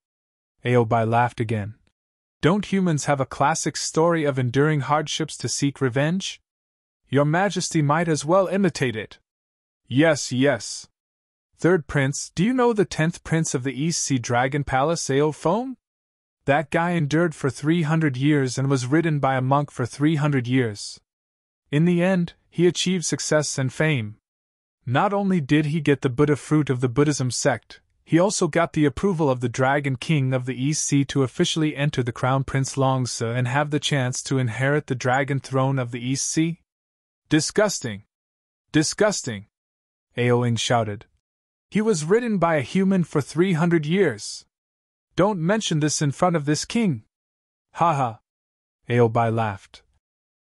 Aobai laughed again. Don't humans have a classic story of enduring hardships to seek revenge? Your Majesty might as well imitate it. Yes, yes. 3rd Prince, do you know the 10th Prince of the East Sea Dragon Palace, Aophone? That guy endured for 300 years and was ridden by a monk for 300 years. In the end, he achieved success and fame. Not only did he get the Buddha fruit of the Buddhism sect, he also got the approval of the Dragon King of the East Sea to officially enter the Crown Prince Longsa and have the chance to inherit the Dragon Throne of the East Sea? Disgusting! Disgusting! Aoing shouted. He was ridden by a human for 300 years. Don't mention this in front of this king. Haha. Aobai laughed.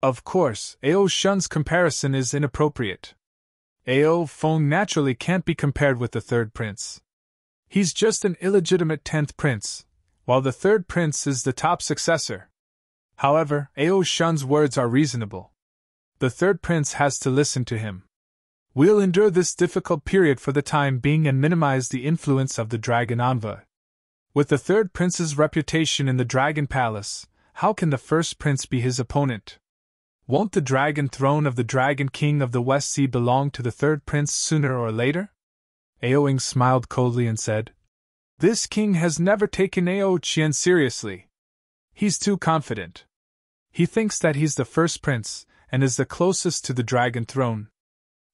Of course, Ao Shun's comparison is inappropriate. Ao Feng naturally can't be compared with the 3rd Prince. He's just an illegitimate 10th Prince, while the 3rd Prince is the top successor. However, Ao Shun's words are reasonable. The 3rd Prince has to listen to him. We'll endure this difficult period for the time being and minimize the influence of the Dragon Envoy. With the 3rd Prince's reputation in the Dragon Palace, how can the 1st Prince be his opponent? Won't the Dragon Throne of the Dragon King of the West Sea belong to the 3rd Prince sooner or later? Aoing smiled coldly and said, This king has never taken Ao Qian seriously. He's too confident. He thinks that he's the 1st Prince, and is the closest to the Dragon Throne.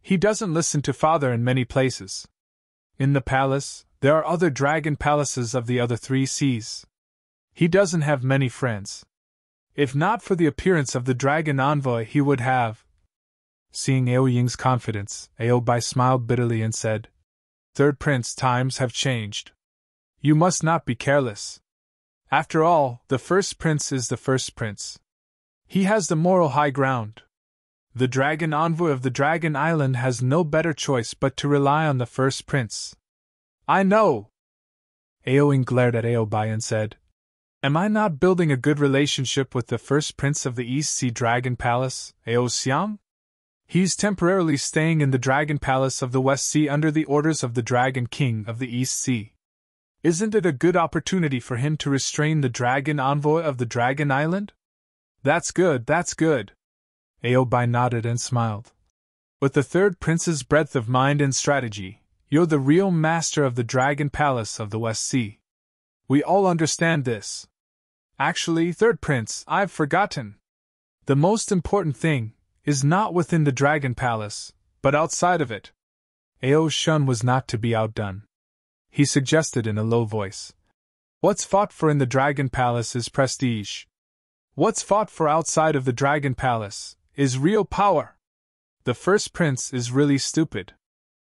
He doesn't listen to father in many places. In the palace, there are other dragon palaces of the other 3 seas. He doesn't have many friends. If not for the appearance of the Dragon Envoy, he would have. Seeing Ao Ying's confidence, Aobai smiled bitterly and said, 3rd Prince, times have changed. You must not be careless. After all, the 1st Prince is the 1st Prince. He has the moral high ground. The Dragon Envoy of the Dragon Island has no better choice but to rely on the 1st Prince. I know! Aoing glared at Aobai and said, Am I not building a good relationship with the 1st Prince of the East Sea Dragon Palace, Ao Xiang? He's temporarily staying in the Dragon Palace of the West Sea under the orders of the Dragon King of the East Sea. Isn't it a good opportunity for him to restrain the dragon envoy of the Dragon Island? That's good, that's good. Aobai nodded and smiled. With the third prince's breadth of mind and strategy, you're the real master of the Dragon Palace of the West Sea. We all understand this. Actually, third prince, I've forgotten. The most important thing is not within the Dragon Palace, but outside of it. Ao Shun was not to be outdone. He suggested in a low voice. What's fought for in the Dragon Palace is prestige. What's fought for outside of the Dragon Palace is real power. The first prince is really stupid.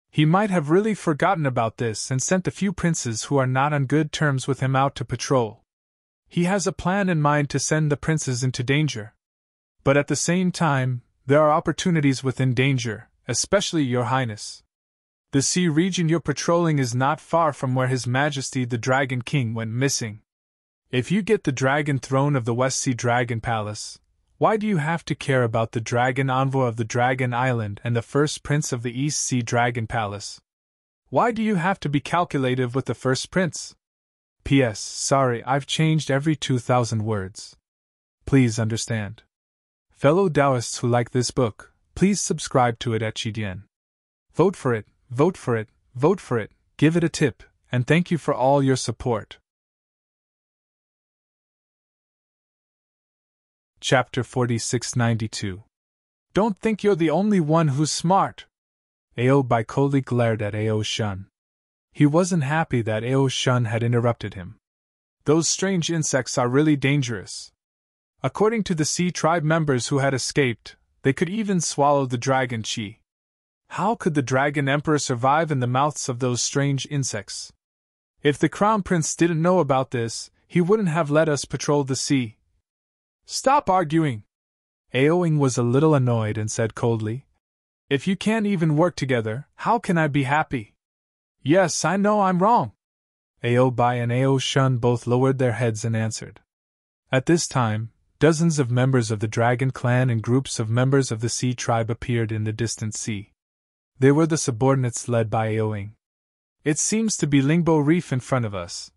He might have really forgotten about this and sent the few princes who are not on good terms with him out to patrol. He has a plan in mind to send the princes into danger. But at the same time, there are opportunities within danger, especially your highness. The sea region you're patrolling is not far from where His Majesty the Dragon King went missing. If you get the dragon throne of the West Sea Dragon Palace, why do you have to care about the dragon envoy of the Dragon Island and the first prince of the East Sea Dragon Palace? Why do you have to be calculative with the first prince? P.S. Sorry, I've changed every 2,000 words. Please understand. Fellow Taoists who like this book, please subscribe to it at Chidien. Vote for it, vote for it, vote for it, give it a tip, and thank you for all your support. Chapter 4692. Don't think you're the only one who's smart. Aobai coldly glared at Ao Shun. He wasn't happy that Ao Shun had interrupted him. Those strange insects are really dangerous. According to the Sea Tribe members who had escaped, they could even swallow the dragon chi. How could the Dragon Emperor survive in the mouths of those strange insects? If the Crown Prince didn't know about this, he wouldn't have let us patrol the sea. Stop arguing! Aoing was a little annoyed and said coldly. If you can't even work together, how can I be happy? Yes, I know I'm wrong. Aobai and Ao Shun both lowered their heads and answered. At this time, dozens of members of the Dragon Clan and groups of members of the Sea Tribe appeared in the distant sea. They were the subordinates led by Aoing. It seems to be Lingbo Reef in front of us.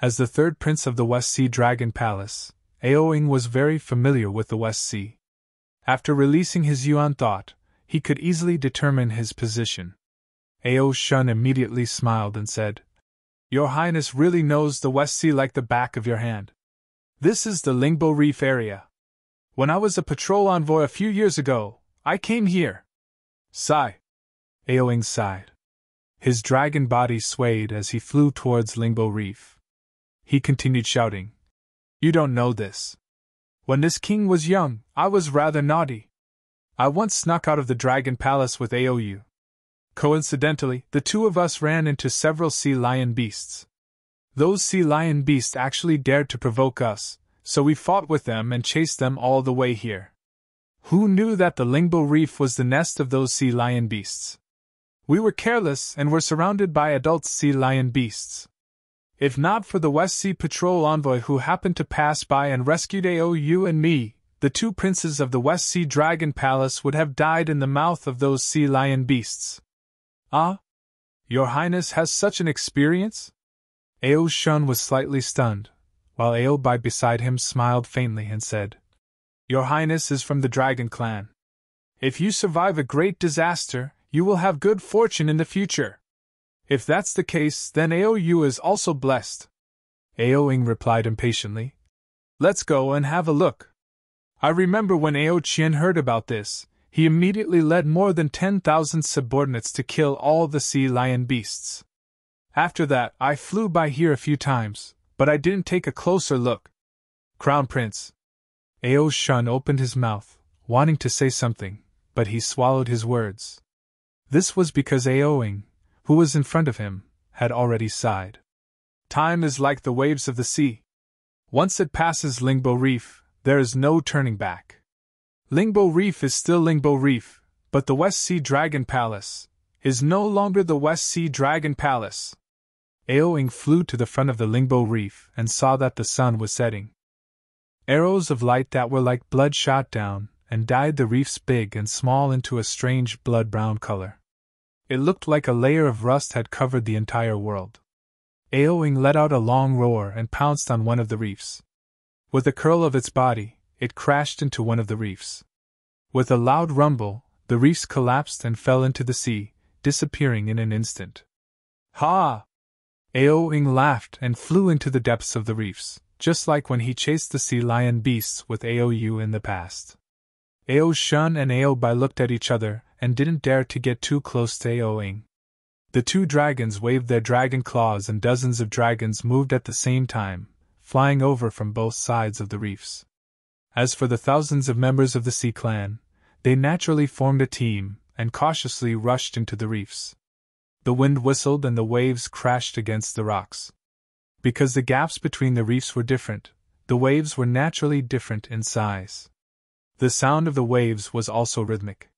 As the third prince of the West Sea Dragon Palace, Aoing was very familiar with the West Sea. After releasing his Yuan thought, he could easily determine his position. Ao Shun immediately smiled and said, Your Highness really knows the West Sea like the back of your hand. This is the Lingbo Reef area. When I was a patrol envoy a few years ago, I came here. Sigh. Aoing sighed. His dragon body swayed as he flew towards Lingbo Reef. He continued shouting, You don't know this. When this king was young, I was rather naughty. I once snuck out of the Dragon Palace with Aou. Coincidentally, the two of us ran into several sea lion beasts. Those sea lion beasts actually dared to provoke us, so we fought with them and chased them all the way here. Who knew that the Lingbo Reef was the nest of those sea lion beasts? We were careless and were surrounded by adult sea lion beasts. If not for the West Sea Patrol envoy who happened to pass by and rescued Aou and me, the two princes of the West Sea Dragon Palace would have died in the mouth of those sea lion beasts. Ah? Your Highness has such an experience? Ao Shun was slightly stunned, while Aobai beside him smiled faintly and said, Your Highness is from the Dragon Clan. If you survive a great disaster, you will have good fortune in the future. If that's the case, then Aou is also blessed. Aoing replied impatiently. Let's go and have a look. I remember when Ao Qian heard about this, he immediately led more than 10,000 subordinates to kill all the sea lion beasts. After that, I flew by here a few times, but I didn't take a closer look. Crown Prince. Ao Shun opened his mouth, wanting to say something, but he swallowed his words. This was because Aoing, who was in front of him, had already sighed. Time is like the waves of the sea. Once it passes Lingbo Reef, there is no turning back. Lingbo Reef is still Lingbo Reef, but the West Sea Dragon Palace is no longer the West Sea Dragon Palace. Aoing flew to the front of the Lingbo Reef and saw that the sun was setting. Arrows of light that were like blood shot down and dyed the reefs big and small into a strange blood-brown color. It looked like a layer of rust had covered the entire world. Aoing let out a long roar and pounced on one of the reefs. With a curl of its body, it crashed into one of the reefs. With a loud rumble, the reefs collapsed and fell into the sea, disappearing in an instant. Ha! Aoing laughed and flew into the depths of the reefs, just like when he chased the sea lion beasts with Aou in the past. Ao Shun and Ao Bai looked at each other and didn't dare to get too close to Aoing. The two dragons waved their dragon claws and dozens of dragons moved at the same time, flying over from both sides of the reefs. As for the thousands of members of the Sea Clan, they naturally formed a team and cautiously rushed into the reefs. The wind whistled and the waves crashed against the rocks. Because the gaps between the reefs were different, the waves were naturally different in size. The sound of the waves was also rhythmic.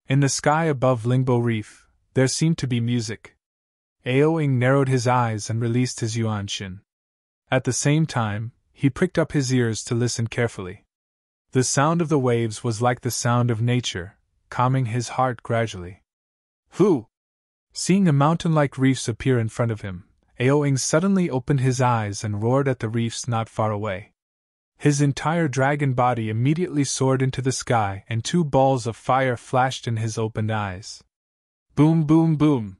In the sky above Lingbo Reef, there seemed to be music. Aoing narrowed his eyes and released his Yuan Shin. At the same time, he pricked up his ears to listen carefully. The sound of the waves was like the sound of nature, calming his heart gradually. Who? Seeing a mountain-like reefs appear in front of him, Aoing suddenly opened his eyes and roared at the reefs not far away. His entire dragon body immediately soared into the sky and two balls of fire flashed in his opened eyes. Boom, boom, boom!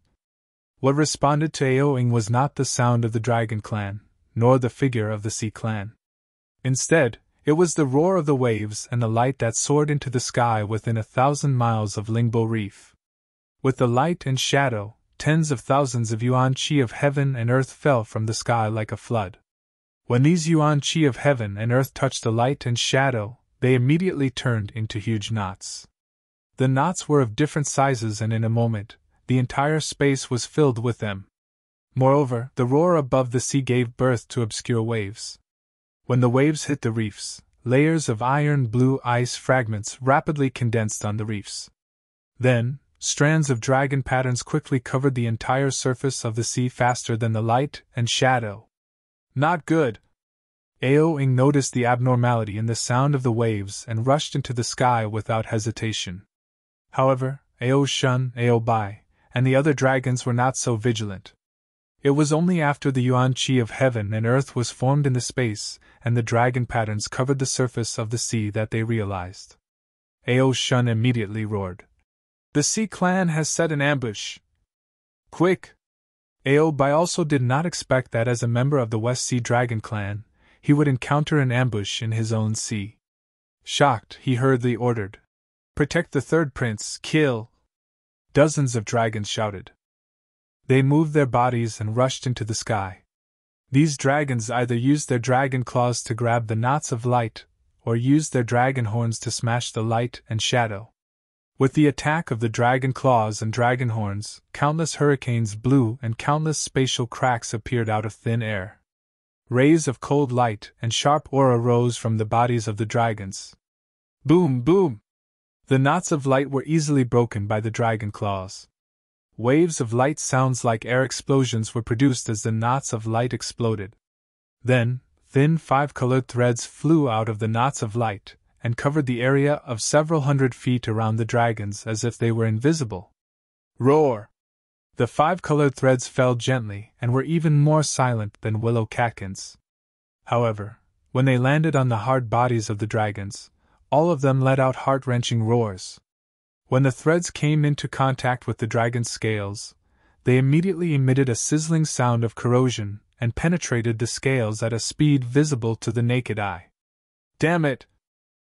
What responded to Aoing was not the sound of the Dragon Clan, nor the figure of the Sea Clan. Instead, it was the roar of the waves and the light that soared into the sky within 1,000 miles of Lingbo Reef. With the light and shadow, tens of thousands of yuan qi of heaven and earth fell from the sky like a flood. When these yuan qi of heaven and earth touched the light and shadow, they immediately turned into huge knots. The knots were of different sizes and in a moment, the entire space was filled with them. Moreover, the roar above the sea gave birth to obscure waves. When the waves hit the reefs, layers of iron-blue ice fragments rapidly condensed on the reefs. Then, strands of dragon patterns quickly covered the entire surface of the sea faster than the light and shadow. Not good! Aoing noticed the abnormality in the sound of the waves and rushed into the sky without hesitation. However, Ao Shun, Ao Bai, and the other dragons were not so vigilant. It was only after the yuan qi of heaven and earth was formed in the space and the dragon patterns covered the surface of the sea that they realized. Ao Shun immediately roared. The Sea Clan has set an ambush. Quick! Ao Bai also did not expect that as a member of the West Sea Dragon Clan, he would encounter an ambush in his own sea. Shocked, he hurriedly ordered. Protect the third prince, kill! Dozens of dragons shouted. They moved their bodies and rushed into the sky. These dragons either used their dragon claws to grab the knots of light, or used their dragon horns to smash the light and shadow. With the attack of the dragon claws and dragon horns, countless hurricanes blew and countless spatial cracks appeared out of thin air. Rays of cold light and sharp aura rose from the bodies of the dragons. Boom, boom! The knots of light were easily broken by the dragon claws. Waves of light sounds like air explosions were produced as the knots of light exploded. Then, thin 5-colored threads flew out of the knots of light and covered the area of several hundred feet around the dragons as if they were invisible. Roar! The 5-colored threads fell gently and were even more silent than willow catkins. However, when they landed on the hard bodies of the dragons, all of them let out heart-wrenching roars. When the threads came into contact with the dragon's scales, they immediately emitted a sizzling sound of corrosion and penetrated the scales at a speed visible to the naked eye. Damn it!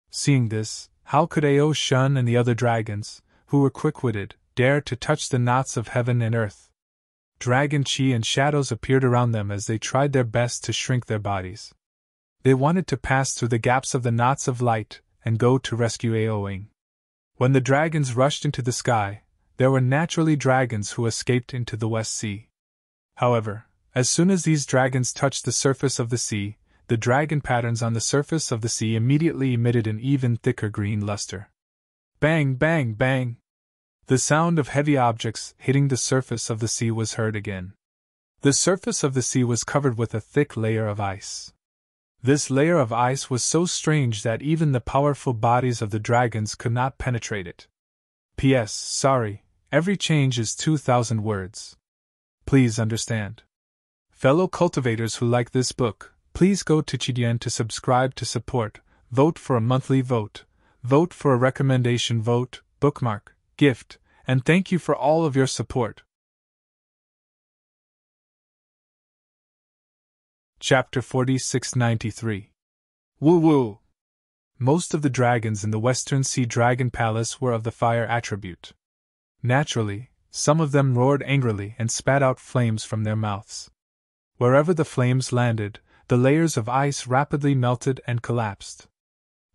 Seeing this, how could Ao Shun and the other dragons, who were quick-witted, dare to touch the knots of heaven and earth? Dragon chi and shadows appeared around them as they tried their best to shrink their bodies. They wanted to pass through the gaps of the knots of light and go to rescue Aoing. When the dragons rushed into the sky, there were naturally dragons who escaped into the West Sea. However, as soon as these dragons touched the surface of the sea, the dragon patterns on the surface of the sea immediately emitted an even thicker green luster. Bang, bang, bang! The sound of heavy objects hitting the surface of the sea was heard again. The surface of the sea was covered with a thick layer of ice. This layer of ice was so strange that even the powerful bodies of the dragons could not penetrate it. P.S. Sorry, every change is 2,000 words. Please understand. Fellow cultivators who like this book, please go to Chidian to subscribe to support, vote for a monthly vote, vote for a recommendation vote, bookmark, gift, and thank you for all of your support. Chapter 4693. Woo Woo! Most of the dragons in the Western Sea Dragon Palace were of the fire attribute. Naturally, some of them roared angrily and spat out flames from their mouths. Wherever the flames landed, the layers of ice rapidly melted and collapsed.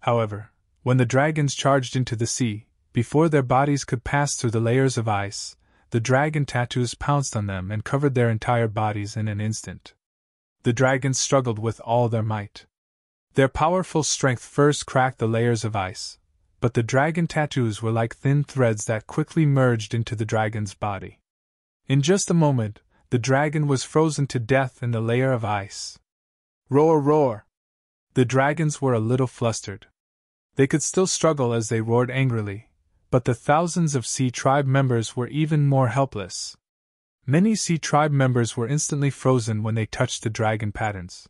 However, when the dragons charged into the sea, before their bodies could pass through the layers of ice, the dragon tattoos pounced on them and covered their entire bodies in an instant. The dragons struggled with all their might. Their powerful strength first cracked the layers of ice, but the dragon tattoos were like thin threads that quickly merged into the dragon's body. In just a moment, the dragon was frozen to death in the layer of ice. Roar, roar! The dragons were a little flustered. They could still struggle as they roared angrily, but the thousands of Sea Tribe members were even more helpless. Many Sea Tribe members were instantly frozen when they touched the dragon patterns.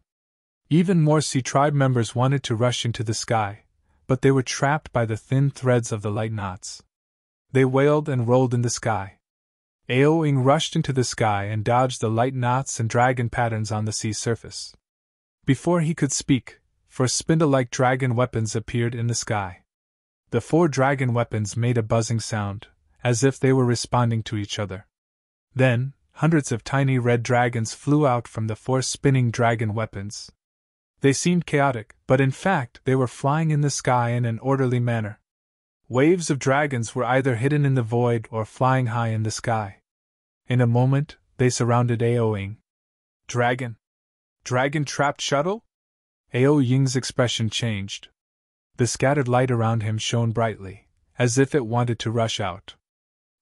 Even more Sea Tribe members wanted to rush into the sky, but they were trapped by the thin threads of the light knots. They wailed and rolled in the sky. Aoing rushed into the sky and dodged the light knots and dragon patterns on the sea surface. Before he could speak, 4 spindle-like dragon weapons appeared in the sky. The 4 dragon weapons made a buzzing sound, as if they were responding to each other. Then, hundreds of tiny red dragons flew out from the 4 spinning dragon weapons. They seemed chaotic, but in fact they were flying in the sky in an orderly manner. Waves of dragons were either hidden in the void or flying high in the sky. In a moment, they surrounded Aoing. Dragon? Dragon-trapped shuttle? Aoying's expression changed. The scattered light around him shone brightly, as if it wanted to rush out.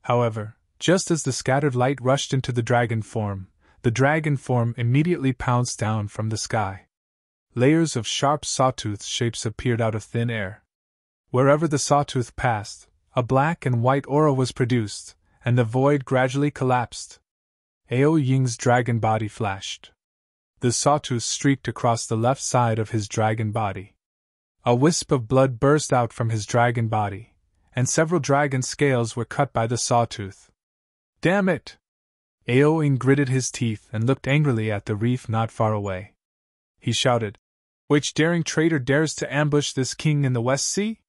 However, just as the scattered light rushed into the dragon form immediately pounced down from the sky. Layers of sharp sawtooth shapes appeared out of thin air. Wherever the sawtooth passed, a black and white aura was produced, and the void gradually collapsed. Aoying's dragon body flashed. The sawtooth streaked across the left side of his dragon body. A wisp of blood burst out from his dragon body, and several dragon scales were cut by the sawtooth. Damn it! Aoing gritted his teeth and looked angrily at the reef not far away. He shouted, "Which daring traitor dares to ambush this king in the West Sea?"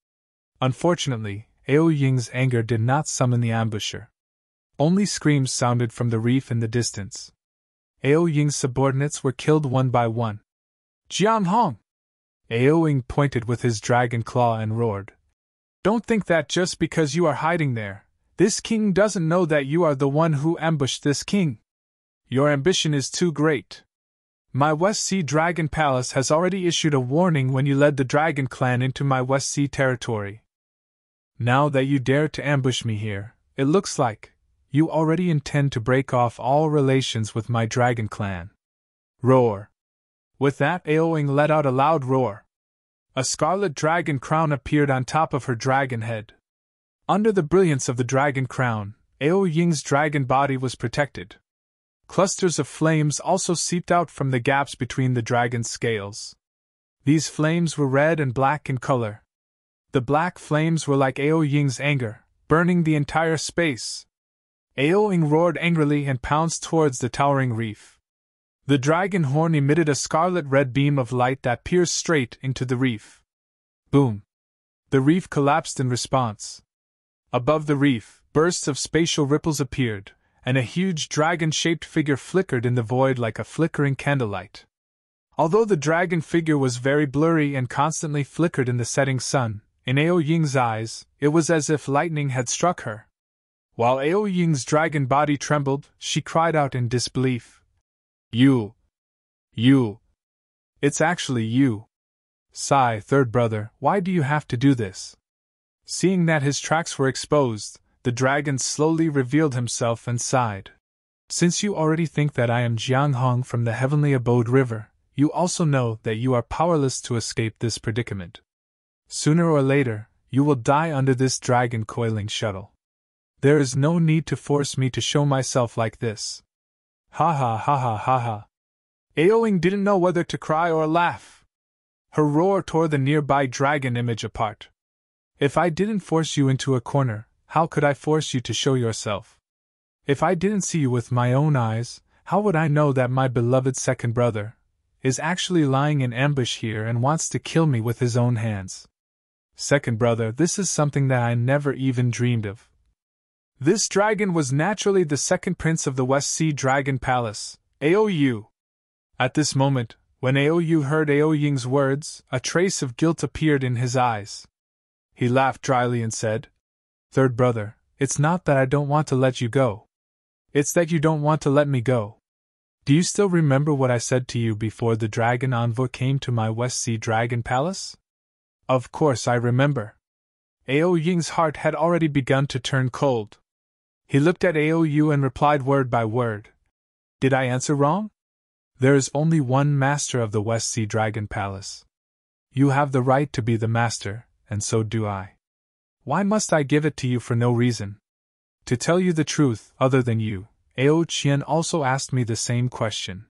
Unfortunately, Aoying's anger did not summon the ambusher. Only screams sounded from the reef in the distance. Aoying's subordinates were killed one by one. "Jiang Hong!" Aoing pointed with his dragon claw and roared. "Don't think that just because you are hiding there, this king doesn't know that you are the one who ambushed this king. Your ambition is too great. My West Sea Dragon Palace has already issued a warning when you led the Dragon Clan into my West Sea territory. Now that you dare to ambush me here, it looks like you already intend to break off all relations with my Dragon Clan." Roar! With that, Aoing let out a loud roar. A scarlet dragon crown appeared on top of her dragon head. Under the brilliance of the dragon crown, Aoying's dragon body was protected. Clusters of flames also seeped out from the gaps between the dragon's scales. These flames were red and black in color. The black flames were like Aoying's anger, burning the entire space. Aoing roared angrily and pounced towards the towering reef. The dragon horn emitted a scarlet-red beam of light that pierced straight into the reef. Boom! The reef collapsed in response. Above the reef, bursts of spatial ripples appeared, and a huge dragon-shaped figure flickered in the void like a flickering candlelight. Although the dragon figure was very blurry and constantly flickered in the setting sun, in Aoying's eyes, it was as if lightning had struck her. While Aoying's dragon body trembled, she cried out in disbelief. You! It's actually you! Sigh, third brother, why do you have to do this?" Seeing that his tracks were exposed, the dragon slowly revealed himself and sighed. "Since you already think that I am Jiang Hong from the Heavenly Abode River, you also know that you are powerless to escape this predicament. Sooner or later, you will die under this dragon coiling shuttle. There is no need to force me to show myself like this." Ha ha ha ha ha ha. Aoing didn't know whether to cry or laugh. Her roar tore the nearby dragon image apart. If I didn't force you into a corner, how could I force you to show yourself? If I didn't see you with my own eyes, how would I know that my beloved second brother is actually lying in ambush here and wants to kill me with his own hands? Second brother, this is something that I never even dreamed of. This dragon was naturally the second prince of the West Sea Dragon Palace, Aou. At this moment, when Aou heard Aoying's words, a trace of guilt appeared in his eyes. He laughed dryly and said, "Third brother, it's not that I don't want to let you go. It's that you don't want to let me go. Do you still remember what I said to you before the dragon envoy came to my West Sea Dragon Palace?" Of course I remember. Aoying's heart had already begun to turn cold. He looked at Aou and replied word by word. Did I answer wrong? There is only one master of the West Sea Dragon Palace. You have the right to be the master, and so do I. Why must I give it to you for no reason? To tell you the truth, other than you, Ao Qian also asked me the same question.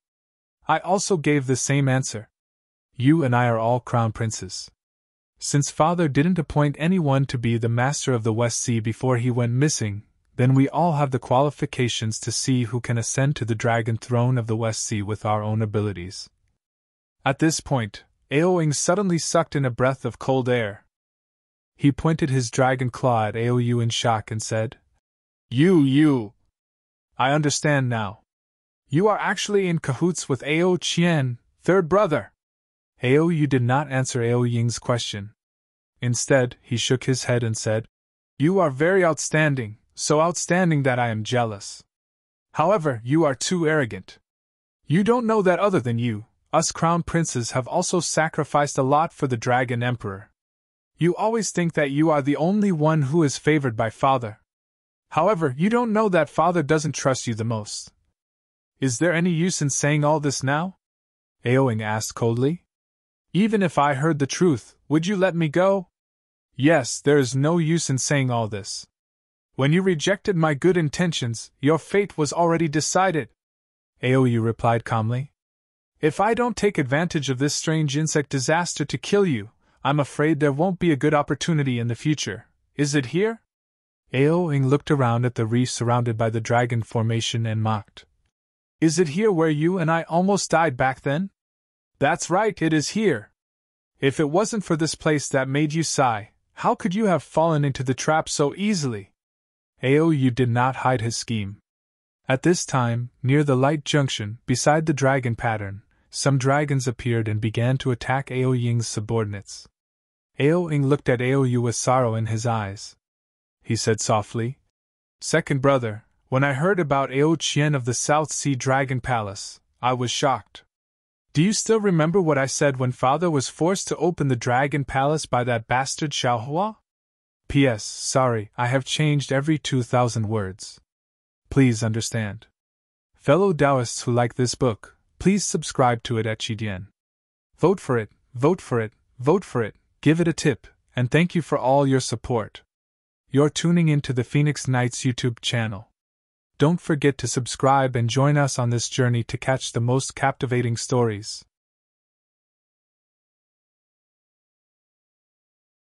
I also gave the same answer. You and I are all crown princes. Since father didn't appoint anyone to be the master of the West Sea before he went missing, then we all have the qualifications to see who can ascend to the dragon throne of the West Sea with our own abilities. At this point, Aoing suddenly sucked in a breath of cold air. He pointed his dragon claw at Aou in shock and said, You! I understand now. You are actually in cahoots with Ao Qian, third brother. Aou did not answer Aoying's question. Instead, he shook his head and said, You are very outstanding, so outstanding that I am jealous. However, you are too arrogant. You don't know that other than you, us crown princes have also sacrificed a lot for the Dragon Emperor. You always think that you are the only one who is favored by father. However, you don't know that father doesn't trust you the most. Is there any use in saying all this now? Aoing asked coldly. Even if I heard the truth, would you let me go? Yes, there is no use in saying all this. When you rejected my good intentions, your fate was already decided. Aou replied calmly. If I don't take advantage of this strange insect disaster to kill you, I'm afraid there won't be a good opportunity in the future. Is it here? Aoing looked around at the reef surrounded by the dragon formation and mocked. Is it here where you and I almost died back then? That's right, it is here. If it wasn't for this place that made you sigh, how could you have fallen into the trap so easily? Aou did not hide his scheme. At this time, near the light junction, beside the dragon pattern, some dragons appeared and began to attack Aoying's subordinates. Aoing looked at Aou with sorrow in his eyes. He said softly, Second brother, when I heard about Ao Qian of the South Sea Dragon Palace, I was shocked. Do you still remember what I said when father was forced to open the Dragon Palace by that bastard Xiaohua? P.S. Sorry, I have changed every 2,000 words. Please understand. Fellow Taoists who like this book, please subscribe to it at Qidian. Vote for it, vote for it, vote for it, give it a tip, and thank you for all your support. You're tuning into the Phoenix Knights YouTube channel. Don't forget to subscribe and join us on this journey to catch the most captivating stories.